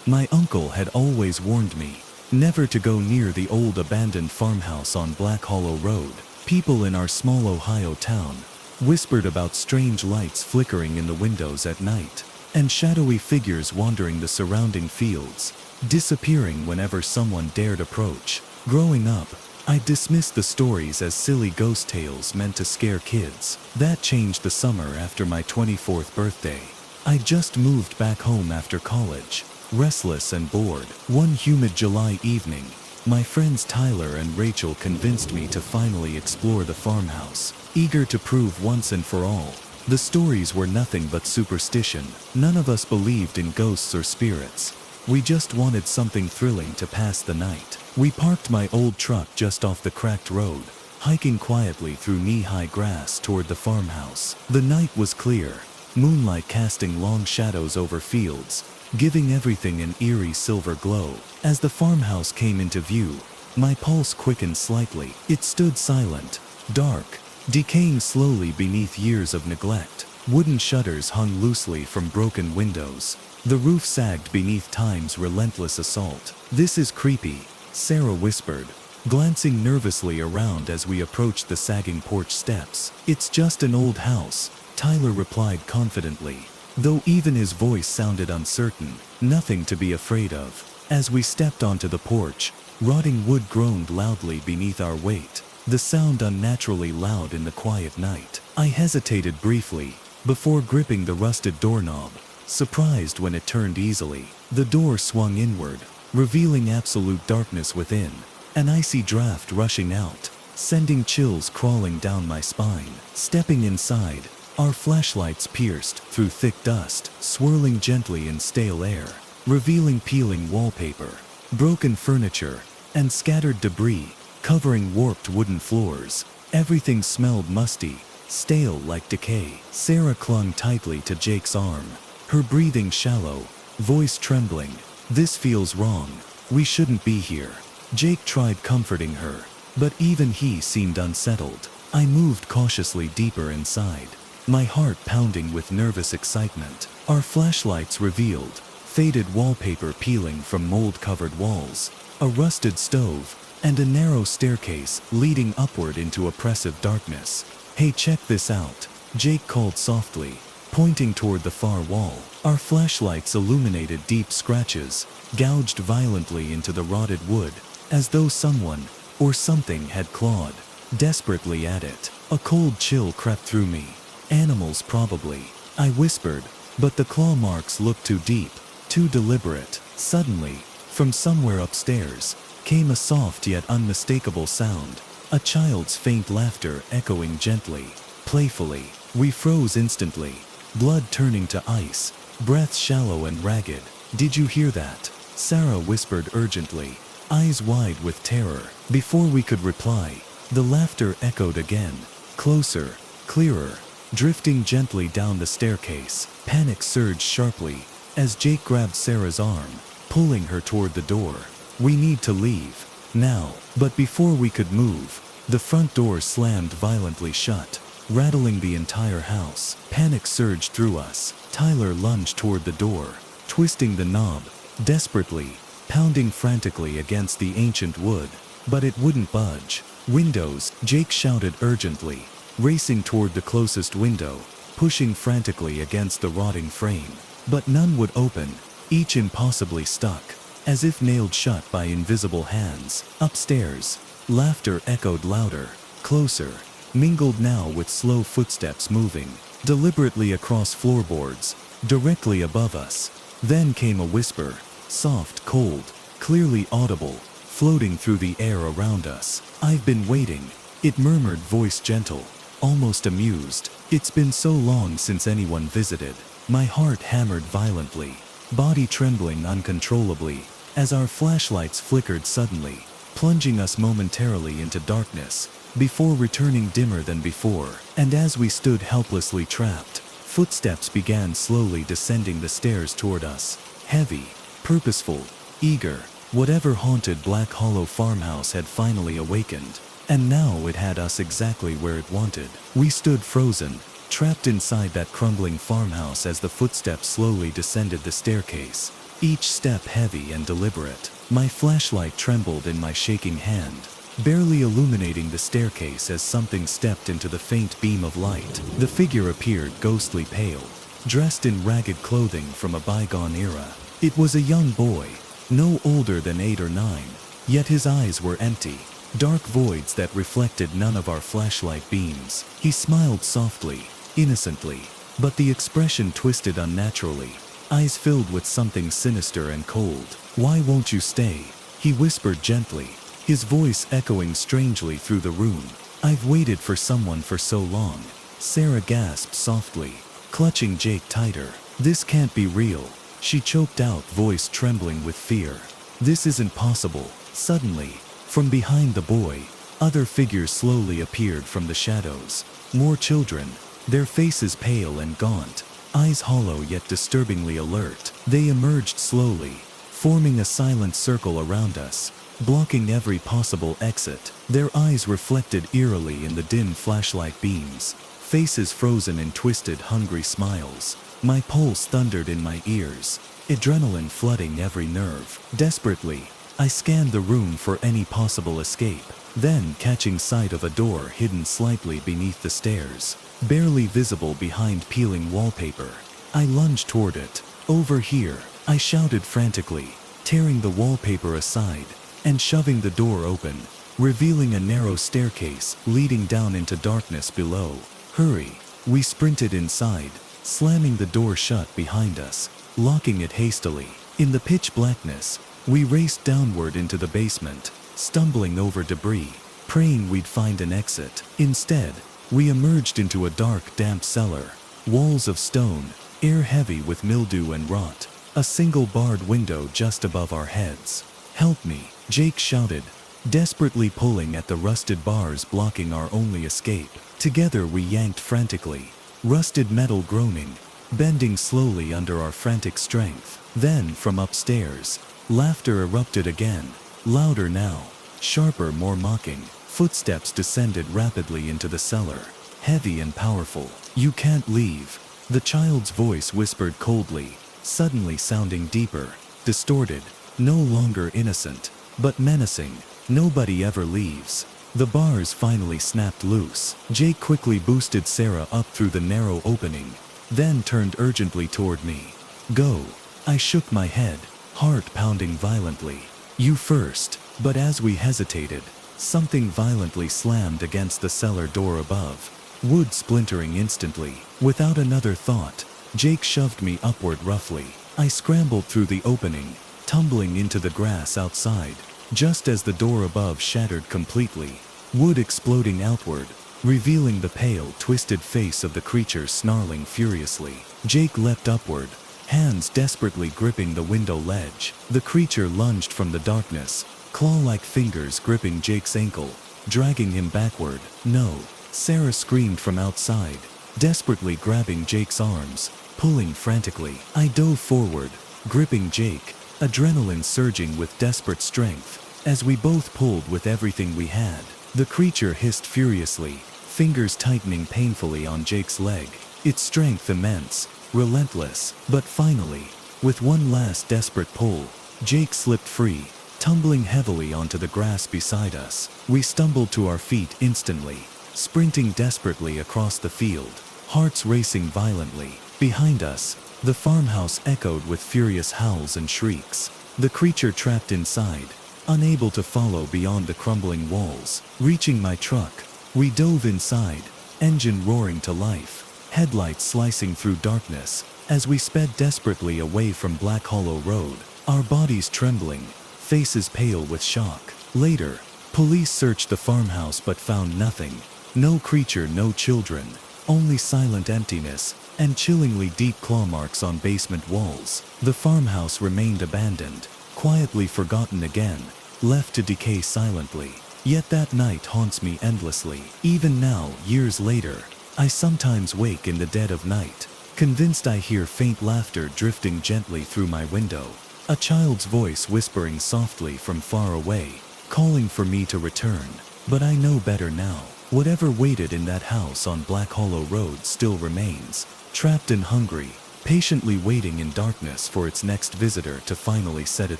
My uncle had always warned me never to go near the old abandoned farmhouse on Black Hollow Road. People in our small Ohio town whispered about strange lights flickering in the windows at night, and shadowy figures wandering the surrounding fields, disappearing whenever someone dared approach. Growing up, I dismissed the stories as silly ghost tales meant to scare kids. That changed the summer after my 24th birthday. I just moved back home after college, restless and bored. One humid July evening, my friends Tyler and Rachel convinced me to finally explore the farmhouse, eager to prove once and for all. The stories were nothing but superstition. None of us believed in ghosts or spirits. We just wanted something thrilling to pass the night. We parked my old truck just off the cracked road, hiking quietly through knee-high grass toward the farmhouse. The night was clear, moonlight casting long shadows over fields, giving everything an eerie silver glow. As the farmhouse came into view, my pulse quickened slightly. It stood silent, dark, decaying slowly beneath years of neglect. Wooden shutters hung loosely from broken windows. The roof sagged beneath time's relentless assault. "This is creepy," Sarah whispered, glancing nervously around as we approached the sagging porch steps. "It's just an old house," Tyler replied confidently, though even his voice sounded uncertain. "Nothing to be afraid of." As we stepped onto the porch, rotting wood groaned loudly beneath our weight, the sound unnaturally loud in the quiet night. I hesitated briefly, before gripping the rusted doorknob, surprised when it turned easily. The door swung inward, revealing absolute darkness within, an icy draft rushing out, sending chills crawling down my spine. Stepping inside, our flashlights pierced through thick dust, swirling gently in stale air, revealing peeling wallpaper, broken furniture, and scattered debris, covering warped wooden floors. Everything smelled musty, stale like decay. Sarah clung tightly to Jake's arm, her breathing shallow, voice trembling. "This feels wrong. We shouldn't be here." Jake tried comforting her, but even he seemed unsettled. I moved cautiously deeper inside, my heart pounding with nervous excitement. Our flashlights revealed faded wallpaper peeling from mold-covered walls, a rusted stove, and a narrow staircase leading upward into oppressive darkness. "Hey, check this out," Jake called softly, pointing toward the far wall. Our flashlights illuminated deep scratches, gouged violently into the rotted wood, as though someone, or something, had clawed desperately at it. A cold chill crept through me. "Animals, probably," I whispered, but the claw marks looked too deep, too deliberate. Suddenly, from somewhere upstairs, came a soft yet unmistakable sound, a child's faint laughter echoing gently, playfully. We froze instantly, blood turning to ice, breath shallow and ragged. "Did you hear that?" Sarah whispered urgently, eyes wide with terror. Before we could reply, the laughter echoed again, closer, clearer, drifting gently down the staircase. Panic surged sharply as Jake grabbed Sarah's arm, pulling her toward the door. "We need to leave, now." But before we could move, the front door slammed violently shut, rattling the entire house. Panic surged through us. Tyler lunged toward the door, twisting the knob, desperately, pounding frantically against the ancient wood, but it wouldn't budge. "Windows," Jake shouted urgently, racing toward the closest window, pushing frantically against the rotting frame. But none would open, each impossibly stuck, as if nailed shut by invisible hands. Upstairs, laughter echoed louder, closer, mingled now with slow footsteps moving deliberately across floorboards, directly above us. Then came a whisper, soft, cold, clearly audible, floating through the air around us. "I've been waiting," it murmured, voice gentle, almost amused. "It's been so long since anyone visited." My heart hammered violently, body trembling uncontrollably, as our flashlights flickered suddenly, plunging us momentarily into darkness, before returning dimmer than before. And as we stood helplessly trapped, footsteps began slowly descending the stairs toward us, heavy, purposeful, eager. Whatever haunted Black Hollow farmhouse had finally awakened, and now it had us exactly where it wanted. We stood frozen, trapped inside that crumbling farmhouse as the footsteps slowly descended the staircase, each step heavy and deliberate. My flashlight trembled in my shaking hand, barely illuminating the staircase as something stepped into the faint beam of light. The figure appeared ghostly pale, dressed in ragged clothing from a bygone era. It was a young boy, no older than 8 or 9, yet his eyes were empty, dark voids that reflected none of our flashlight beams. He smiled softly, innocently, but the expression twisted unnaturally, eyes filled with something sinister and cold. "Why won't you stay?" he whispered gently, his voice echoing strangely through the room. "I've waited for someone for so long." Sarah gasped softly, clutching Jake tighter. "This can't be real," she choked out, voice trembling with fear. "This isn't possible." Suddenly, from behind the boy, other figures slowly appeared from the shadows. More children, their faces pale and gaunt, eyes hollow yet disturbingly alert. They emerged slowly, forming a silent circle around us, blocking every possible exit. Their eyes reflected eerily in the dim flashlight beams, faces frozen in twisted, hungry smiles. My pulse thundered in my ears, adrenaline flooding every nerve. Desperately, I scanned the room for any possible escape, then catching sight of a door hidden slightly beneath the stairs, barely visible behind peeling wallpaper. I lunged toward it. "Over here," I shouted frantically, tearing the wallpaper aside and shoving the door open, revealing a narrow staircase leading down into darkness below. "Hurry!" We sprinted inside, slamming the door shut behind us, locking it hastily. In the pitch blackness, we raced downward into the basement, stumbling over debris, praying we'd find an exit. Instead, we emerged into a dark, damp cellar, walls of stone, air heavy with mildew and rot, a single barred window just above our heads. "Help me!" Jake shouted, desperately pulling at the rusted bars blocking our only escape. Together we yanked frantically, rusted metal groaning, bending slowly under our frantic strength. Then, from upstairs, laughter erupted again, louder now, sharper, more mocking. Footsteps descended rapidly into the cellar, heavy and powerful. "You can't leave," the child's voice whispered coldly, suddenly sounding deeper, distorted, no longer innocent, but menacing. "Nobody ever leaves." The bars finally snapped loose. Jake quickly boosted Sarah up through the narrow opening, then turned urgently toward me. "Go." I shook my head, heart pounding violently. "You first." But as we hesitated, something violently slammed against the cellar door above, wood splintering instantly. Without another thought, Jake shoved me upward roughly. I scrambled through the opening, tumbling into the grass outside, just as the door above shattered completely, wood exploding outward, revealing the pale, twisted face of the creature snarling furiously. Jake leapt upward, hands desperately gripping the window ledge. The creature lunged from the darkness, claw-like fingers gripping Jake's ankle, dragging him backward. "No!" Sarah screamed from outside, desperately grabbing Jake's arms, pulling frantically. I dove forward, gripping Jake, adrenaline surging with desperate strength, as we both pulled with everything we had. The creature hissed furiously, fingers tightening painfully on Jake's leg, its strength immense, relentless. But finally, with one last desperate pull, Jake slipped free, tumbling heavily onto the grass beside us. We stumbled to our feet instantly, sprinting desperately across the field, hearts racing violently. Behind us, the farmhouse echoed with furious howls and shrieks. The creature trapped inside, unable to follow beyond the crumbling walls. Reaching my truck, we dove inside, engine roaring to life, headlights slicing through darkness, as we sped desperately away from Black Hollow Road, our bodies trembling, faces pale with shock. Later, police searched the farmhouse but found nothing. No creature, no children, only silent emptiness, and chillingly deep claw marks on basement walls. The farmhouse remained abandoned, quietly forgotten again, left to decay silently. Yet that night haunts me endlessly. Even now, years later, I sometimes wake in the dead of night, convinced I hear faint laughter drifting gently through my window, a child's voice whispering softly from far away, calling for me to return. But I know better now. Whatever waited in that house on Black Hollow Road still remains, trapped and hungry, patiently waiting in darkness for its next visitor to finally set it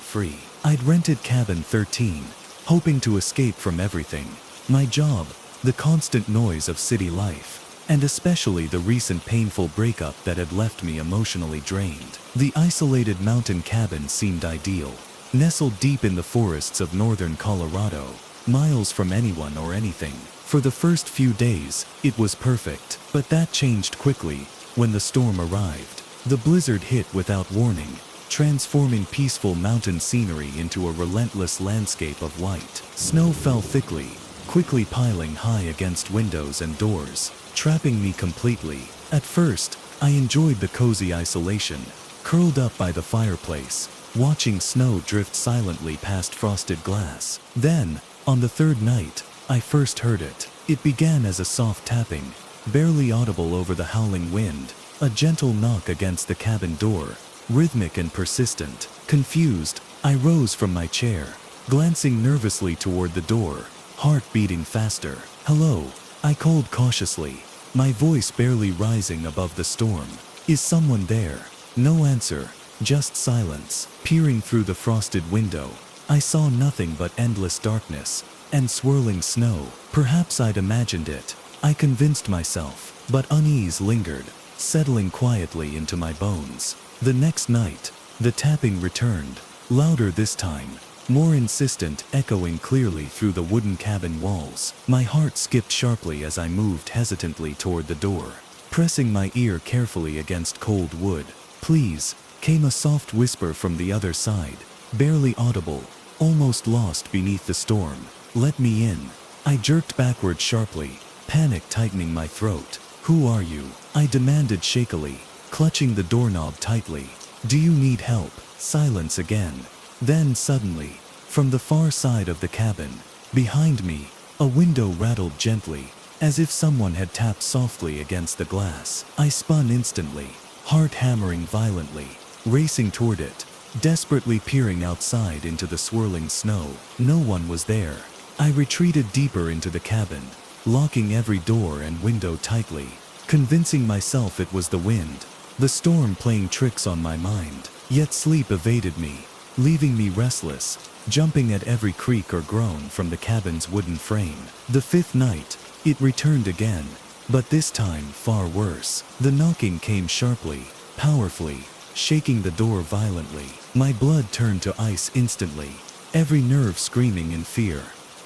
free. I'd rented cabin 13, hoping to escape from everything. My job, the constant noise of city life, and especially the recent painful breakup that had left me emotionally drained. The isolated mountain cabin seemed ideal, nestled deep in the forests of northern Colorado, miles from anyone or anything. For the first few days, it was perfect, but that changed quickly, When the storm arrived, the blizzard hit without warning, transforming peaceful mountain scenery into a relentless landscape of white. Snow fell thickly, quickly piling high against windows and doors, trapping me completely. At first, I enjoyed the cozy isolation, curled up by the fireplace, watching snow drift silently past frosted glass. Then, on the third night, I first heard it. It began as a soft tapping, barely audible over the howling wind, a gentle knock against the cabin door, rhythmic and persistent. Confused, I rose from my chair, glancing nervously toward the door, heart beating faster. "Hello," I called cautiously, my voice barely rising above the storm. "Is someone there?" No answer, just silence. Peering through the frosted window, I saw nothing but endless darkness and swirling snow. Perhaps I'd imagined it, I convinced myself, but unease lingered, settling quietly into my bones. The next night, the tapping returned, louder this time, more insistent, echoing clearly through the wooden cabin walls. My heart skipped sharply as I moved hesitantly toward the door, pressing my ear carefully against cold wood. "Please," came a soft whisper from the other side, barely audible, almost lost beneath the storm. "Let me in." I jerked backward sharply, panic tightening my throat. "Who are you?" I demanded shakily, clutching the doorknob tightly. "Do you need help?" Silence again. Then suddenly, from the far side of the cabin, behind me, a window rattled gently, as if someone had tapped softly against the glass. I spun instantly, heart hammering violently, racing toward it, desperately peering outside into the swirling snow. No one was there. I retreated deeper into the cabin, locking every door and window tightly, convincing myself it was the wind, the storm playing tricks on my mind. Yet sleep evaded me, leaving me restless, jumping at every creak or groan from the cabin's wooden frame. The fifth night, it returned again, but this time far worse. The knocking came sharply, powerfully, shaking the door violently. My blood turned to ice instantly, every nerve screaming in fear.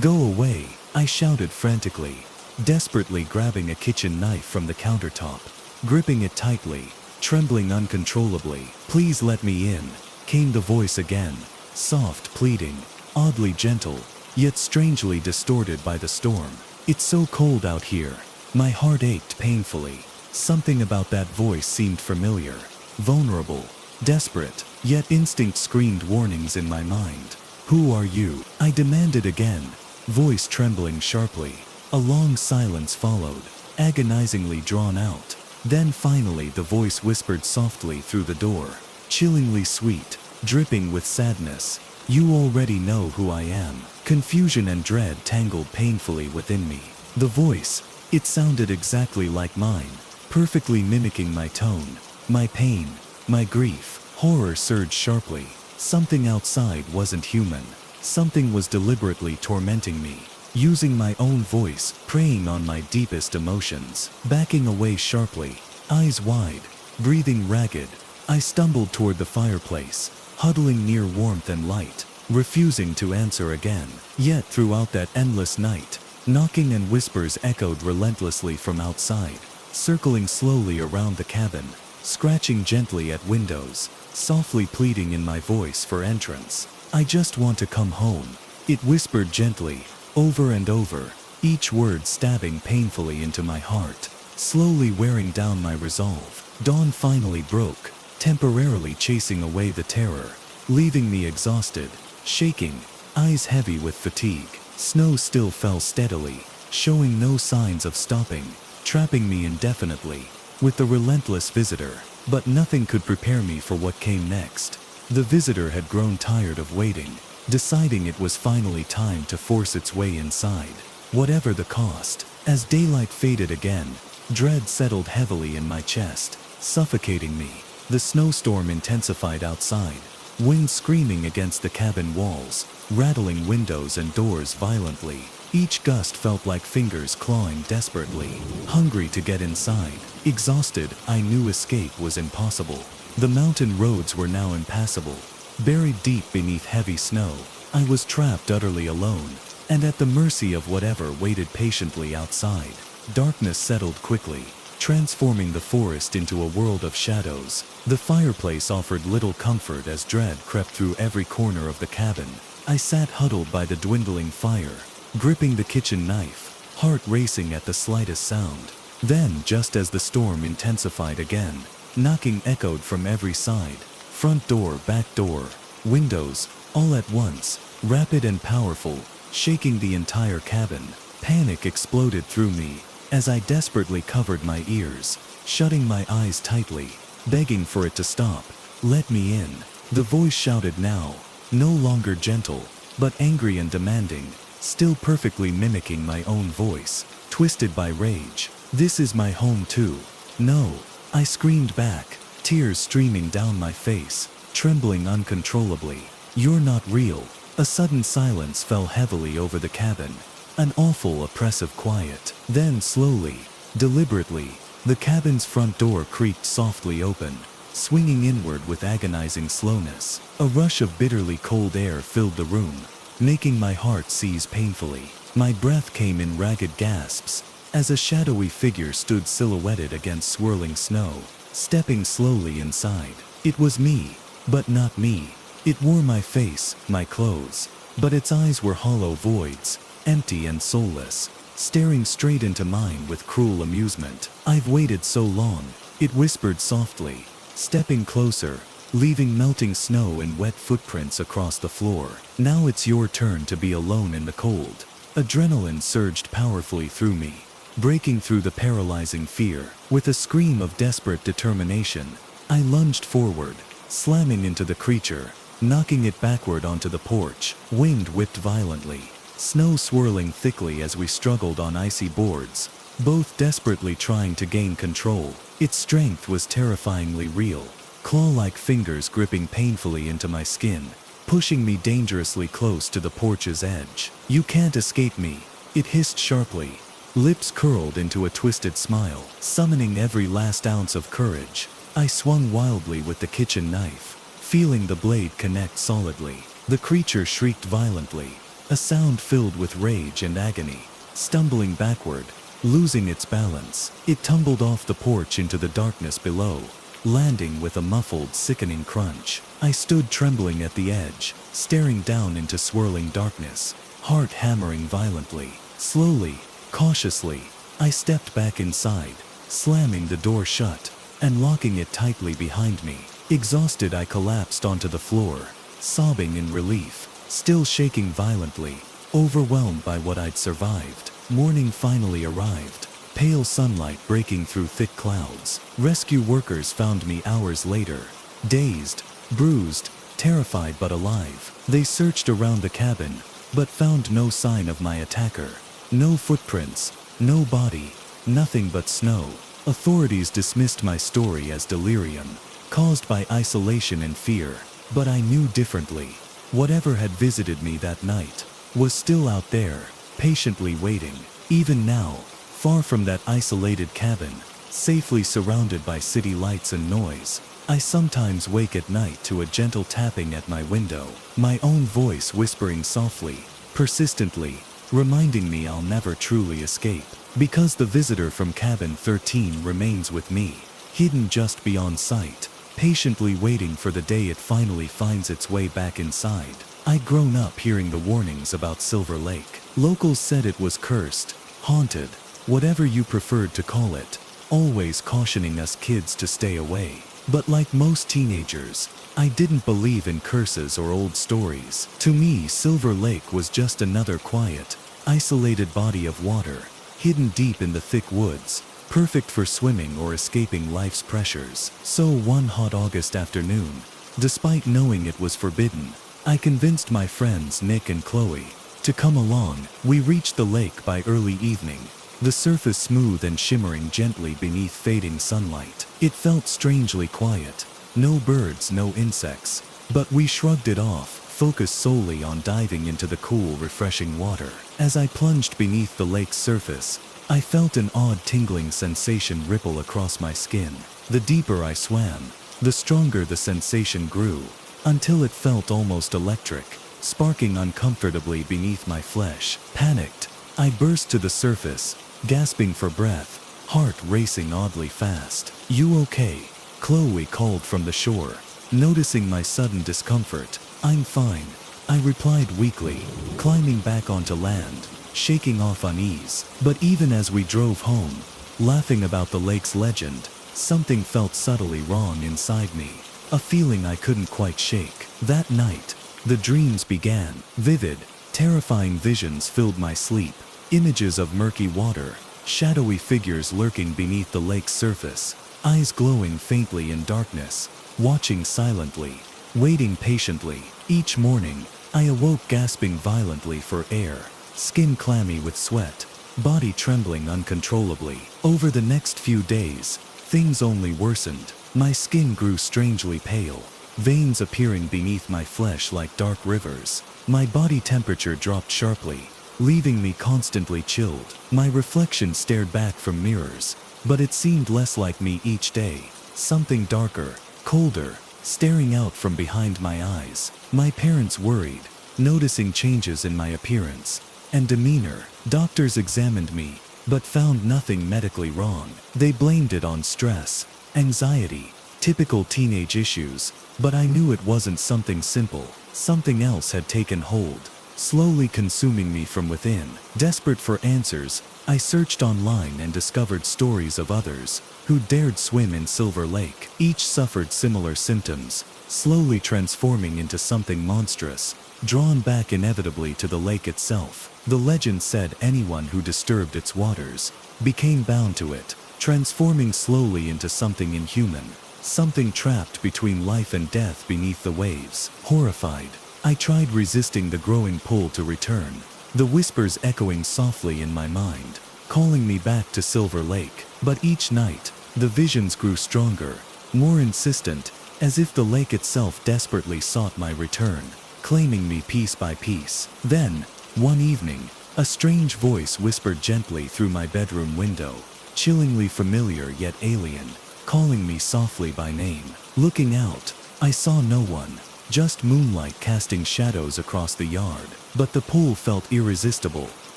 "Go away," I shouted frantically, desperately grabbing a kitchen knife from the countertop, gripping it tightly, trembling uncontrollably. "Please let me in," came the voice again, soft, pleading, oddly gentle, yet strangely distorted by the storm. "It's so cold out here." My heart ached painfully. Something about that voice seemed familiar, vulnerable, desperate, yet instinct screamed warnings in my mind. "Who are you?" I demanded again, voice trembling sharply. A long silence followed, agonizingly drawn out. Then finally the voice whispered softly through the door, chillingly sweet, dripping with sadness. "You already know who I am." Confusion and dread tangled painfully within me. The voice, it sounded exactly like mine, perfectly mimicking my tone, my pain, my grief. Horror surged sharply. Something outside wasn't human. Something was deliberately tormenting me, using my own voice, preying on my deepest emotions. Backing away sharply, eyes wide, breathing ragged, I stumbled toward the fireplace, huddling near warmth and light, refusing to answer again. Yet throughout that endless night, knocking and whispers echoed relentlessly from outside, circling slowly around the cabin, scratching gently at windows, softly pleading in my voice for entrance. "I just want to come home," it whispered gently, over and over, each word stabbing painfully into my heart, slowly wearing down my resolve. Dawn finally broke, temporarily chasing away the terror, leaving me exhausted, shaking, eyes heavy with fatigue. Snow still fell steadily, showing no signs of stopping, trapping me indefinitely with the relentless visitor. But nothing could prepare me for what came next. The visitor had grown tired of waiting, deciding it was finally time to force its way inside, whatever the cost. As daylight faded again, dread settled heavily in my chest, suffocating me. The snowstorm intensified outside, wind screaming against the cabin walls, rattling windows and doors violently. Each gust felt like fingers clawing desperately, hungry to get inside. Exhausted, I knew escape was impossible. The mountain roads were now impassable. Buried deep beneath heavy snow, I was trapped utterly alone, and at the mercy of whatever waited patiently outside. Darkness settled quickly, transforming the forest into a world of shadows. The fireplace offered little comfort as dread crept through every corner of the cabin. I sat huddled by the dwindling fire, gripping the kitchen knife, heart racing at the slightest sound. Then, just as the storm intensified again, knocking echoed from every side, front door, back door, windows, all at once, rapid and powerful, shaking the entire cabin. Panic exploded through me as I desperately covered my ears, shutting my eyes tightly, begging for it to stop. "Let me in," the voice shouted now, no longer gentle, but angry and demanding, still perfectly mimicking my own voice, twisted by rage. "This is my home too." "No," I screamed back, tears streaming down my face, trembling uncontrollably. "You're not real." A sudden silence fell heavily over the cabin, an awful oppressive quiet. Then slowly, deliberately, the cabin's front door creaked softly open, swinging inward with agonizing slowness. A rush of bitterly cold air filled the room, making my heart seize painfully. My breath came in ragged gasps, as a shadowy figure stood silhouetted against swirling snow, stepping slowly inside. It was me, but not me. It wore my face, my clothes, but its eyes were hollow voids, empty and soulless, staring straight into mine with cruel amusement. "I've waited so long," it whispered softly, stepping closer, leaving melting snow and wet footprints across the floor. "Now it's your turn to be alone in the cold." Adrenaline surged powerfully through me, breaking through the paralyzing fear. With a scream of desperate determination, I lunged forward, slamming into the creature, knocking it backward onto the porch. Wind whipped violently, snow swirling thickly as we struggled on icy boards, both desperately trying to gain control. Its strength was terrifyingly real, claw-like fingers gripping painfully into my skin, pushing me dangerously close to the porch's edge. "You can't escape me," it hissed sharply, lips curled into a twisted smile. Summoning every last ounce of courage, I swung wildly with the kitchen knife, feeling the blade connect solidly. The creature shrieked violently, a sound filled with rage and agony. Stumbling backward, losing its balance, it tumbled off the porch into the darkness below, landing with a muffled, sickening crunch. I stood trembling at the edge, staring down into swirling darkness, heart hammering violently. Slowly, cautiously, I stepped back inside, slamming the door shut and locking it tightly behind me. Exhausted, I collapsed onto the floor, sobbing in relief, still shaking violently, overwhelmed by what I'd survived. Morning finally arrived, pale sunlight breaking through thick clouds. Rescue workers found me hours later, dazed, bruised, terrified but alive. They searched around the cabin, but found no sign of my attacker. No footprints, no body, nothing but snow. Authorities dismissed my story as delirium, caused by isolation and fear, but I knew differently. Whatever had visited me that night was still out there, patiently waiting. Even now, far from that isolated cabin, safely surrounded by city lights and noise, I sometimes wake at night to a gentle tapping at my window, my own voice whispering softly, persistently, reminding me I'll never truly escape. Because the visitor from cabin 13 remains with me, hidden just beyond sight, patiently waiting for the day it finally finds its way back inside. I'd grown up hearing the warnings about Silver Lake. Locals said it was cursed, haunted, whatever you preferred to call it, always cautioning us kids to stay away. But like most teenagers, I didn't believe in curses or old stories. To me, Silver Lake was just another quiet, isolated body of water, hidden deep in the thick woods, perfect for swimming or escaping life's pressures. So one hot August afternoon, despite knowing it was forbidden, I convinced my friends Nick and Chloe to come along. We reached the lake by early evening, the surface smooth and shimmering gently beneath fading sunlight. It felt strangely quiet, no birds, no insects, but we shrugged it off, focused solely on diving into the cool, refreshing water. As I plunged beneath the lake's surface, I felt an odd tingling sensation ripple across my skin. The deeper I swam, the stronger the sensation grew, until it felt almost electric, sparking uncomfortably beneath my flesh. Panicked, I burst to the surface, gasping for breath, heart racing oddly fast. "You okay?" Chloe called from the shore. Noticing my sudden discomfort, "I'm fine," I replied weakly, climbing back onto land, shaking off unease. But even as we drove home, laughing about the lake's legend, something felt subtly wrong inside me, a feeling I couldn't quite shake. That night, the dreams began. Vivid, terrifying visions filled my sleep, images of murky water, shadowy figures lurking beneath the lake's surface, eyes glowing faintly in darkness, watching silently, waiting patiently. Each morning, I awoke gasping violently for air, skin clammy with sweat, body trembling uncontrollably. Over the next few days, things only worsened. My skin grew strangely pale, veins appearing beneath my flesh like dark rivers. My body temperature dropped sharply, leaving me constantly chilled. My reflection stared back from mirrors, but it seemed less like me each day, something darker, colder, staring out from behind my eyes. My parents worried, noticing changes in my appearance and demeanor. Doctors examined me, but found nothing medically wrong. They blamed it on stress, anxiety, typical teenage issues, but I knew it wasn't something simple. Something else had taken hold, slowly consuming me from within. Desperate for answers, I searched online and discovered stories of others who dared swim in Silver Lake. Each suffered similar symptoms, slowly transforming into something monstrous, drawn back inevitably to the lake itself. The legend said anyone who disturbed its waters became bound to it, transforming slowly into something inhuman, something trapped between life and death beneath the waves. Horrified, I tried resisting the growing pull to return, the whispers echoing softly in my mind, calling me back to Silver Lake. But each night, the visions grew stronger, more insistent, as if the lake itself desperately sought my return, claiming me piece by piece. Then, one evening, a strange voice whispered gently through my bedroom window, chillingly familiar yet alien, calling me softly by name. Looking out, I saw no one, just moonlight casting shadows across the yard. But the pull felt irresistible,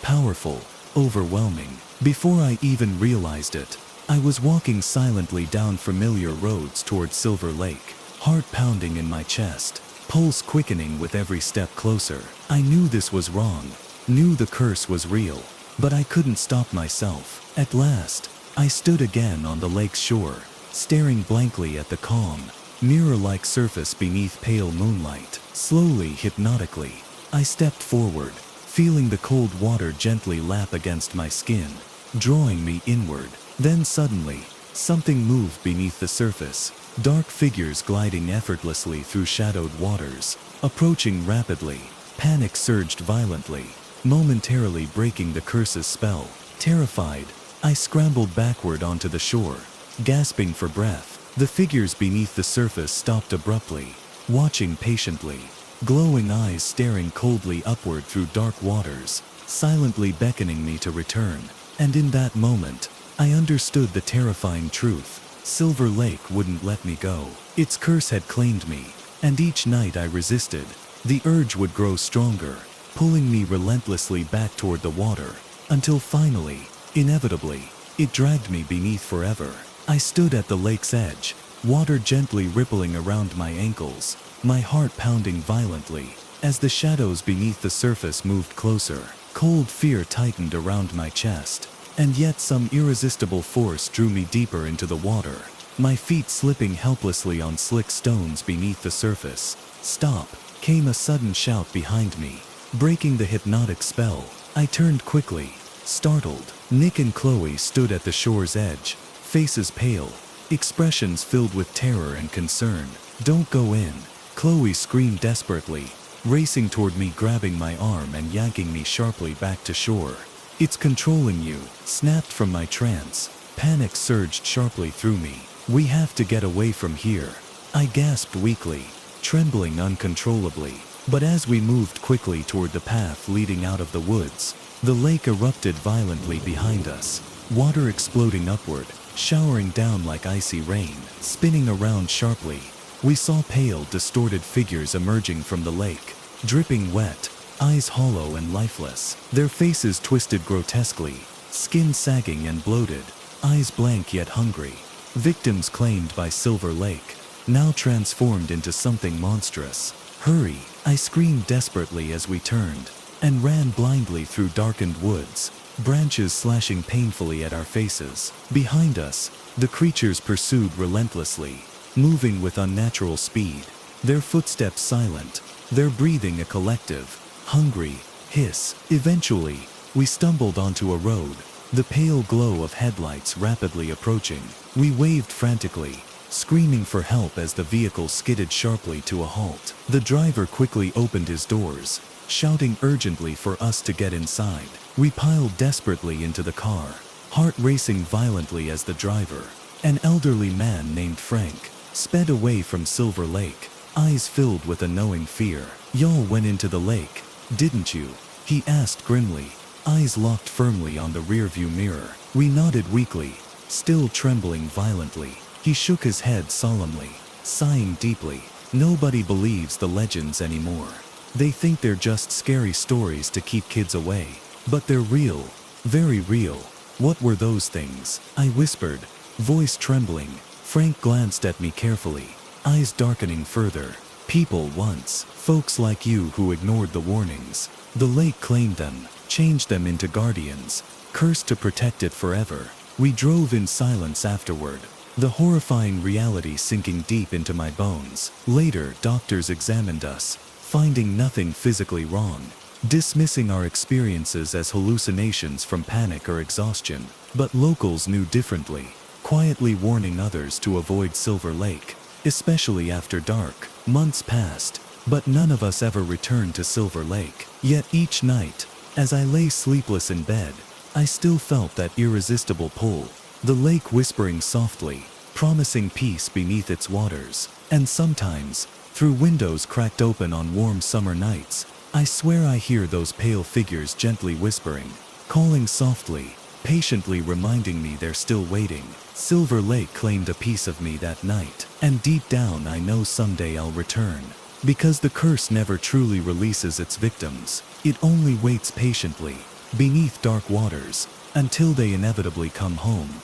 powerful, overwhelming. Before I even realized it, I was walking silently down familiar roads toward Silver Lake, heart pounding in my chest, pulse quickening with every step closer. I knew this was wrong, knew the curse was real, but I couldn't stop myself. At last, I stood again on the lake's shore, staring blankly at the calm, mirror-like surface beneath pale moonlight. Slowly, hypnotically, I stepped forward, feeling the cold water gently lap against my skin, drawing me inward. Then suddenly, something moved beneath the surface, dark figures gliding effortlessly through shadowed waters, approaching rapidly. Panic surged violently, momentarily breaking the curse's spell. Terrified, I scrambled backward onto the shore, gasping for breath. The figures beneath the surface stopped abruptly, watching patiently, glowing eyes staring coldly upward through dark waters, silently beckoning me to return. And in that moment, I understood the terrifying truth. Silver Lake wouldn't let me go. Its curse had claimed me, and each night I resisted, the urge would grow stronger, pulling me relentlessly back toward the water, until finally, inevitably, it dragged me beneath forever. I stood at the lake's edge, water gently rippling around my ankles, my heart pounding violently. As the shadows beneath the surface moved closer, cold fear tightened around my chest, and yet some irresistible force drew me deeper into the water, my feet slipping helplessly on slick stones beneath the surface. "Stop!" came a sudden shout behind me, breaking the hypnotic spell. I turned quickly, startled. Nick and Chloe stood at the shore's edge, faces pale, expressions filled with terror and concern. "Don't go in!" Chloe screamed desperately, racing toward me, grabbing my arm and yanking me sharply back to shore. "It's controlling you," snapped from my trance. Panic surged sharply through me. "We have to get away from here," I gasped weakly, trembling uncontrollably. But as we moved quickly toward the path leading out of the woods, the lake erupted violently behind us, water exploding upward, showering down like icy rain. Spinning around sharply, we saw pale, distorted figures emerging from the lake, dripping wet, eyes hollow and lifeless, their faces twisted grotesquely, skin sagging and bloated, eyes blank yet hungry. Victims claimed by Silver Lake, now transformed into something monstrous. "Hurry!" I screamed desperately as we turned, and ran blindly through darkened woods, branches slashing painfully at our faces. Behind us, the creatures pursued relentlessly, moving with unnatural speed, their footsteps silent, their breathing a collective, hungry hiss. Eventually, we stumbled onto a road, the pale glow of headlights rapidly approaching. We waved frantically, screaming for help as the vehicle skidded sharply to a halt. The driver quickly opened his doors, shouting urgently for us to get inside. We piled desperately into the car, heart racing violently as the driver, an elderly man named Frank, sped away from Silver Lake, eyes filled with a knowing fear. "Y'all went into the lake, didn't you?" he asked grimly, eyes locked firmly on the rearview mirror. We nodded weakly, still trembling violently. He shook his head solemnly, sighing deeply. "Nobody believes the legends anymore. They think they're just scary stories to keep kids away. But they're real, very real." "What were those things?" I whispered, voice trembling. Frank glanced at me carefully, eyes darkening further. "People once, folks like you who ignored the warnings. The lake claimed them, changed them into guardians, cursed to protect it forever." We drove in silence afterward, the horrifying reality sinking deep into my bones. Later, doctors examined us, finding nothing physically wrong, dismissing our experiences as hallucinations from panic or exhaustion. But locals knew differently, quietly warning others to avoid Silver Lake, especially after dark. Months passed, but none of us ever returned to Silver Lake. Yet each night, as I lay sleepless in bed, I still felt that irresistible pull, the lake whispering softly, promising peace beneath its waters. And sometimes, through windows cracked open on warm summer nights, I swear I hear those pale figures gently whispering, calling softly, patiently reminding me they're still waiting. Silver Lake claimed a piece of me that night, and deep down I know someday I'll return. Because the curse never truly releases its victims, it only waits patiently, beneath dark waters, until they inevitably come home.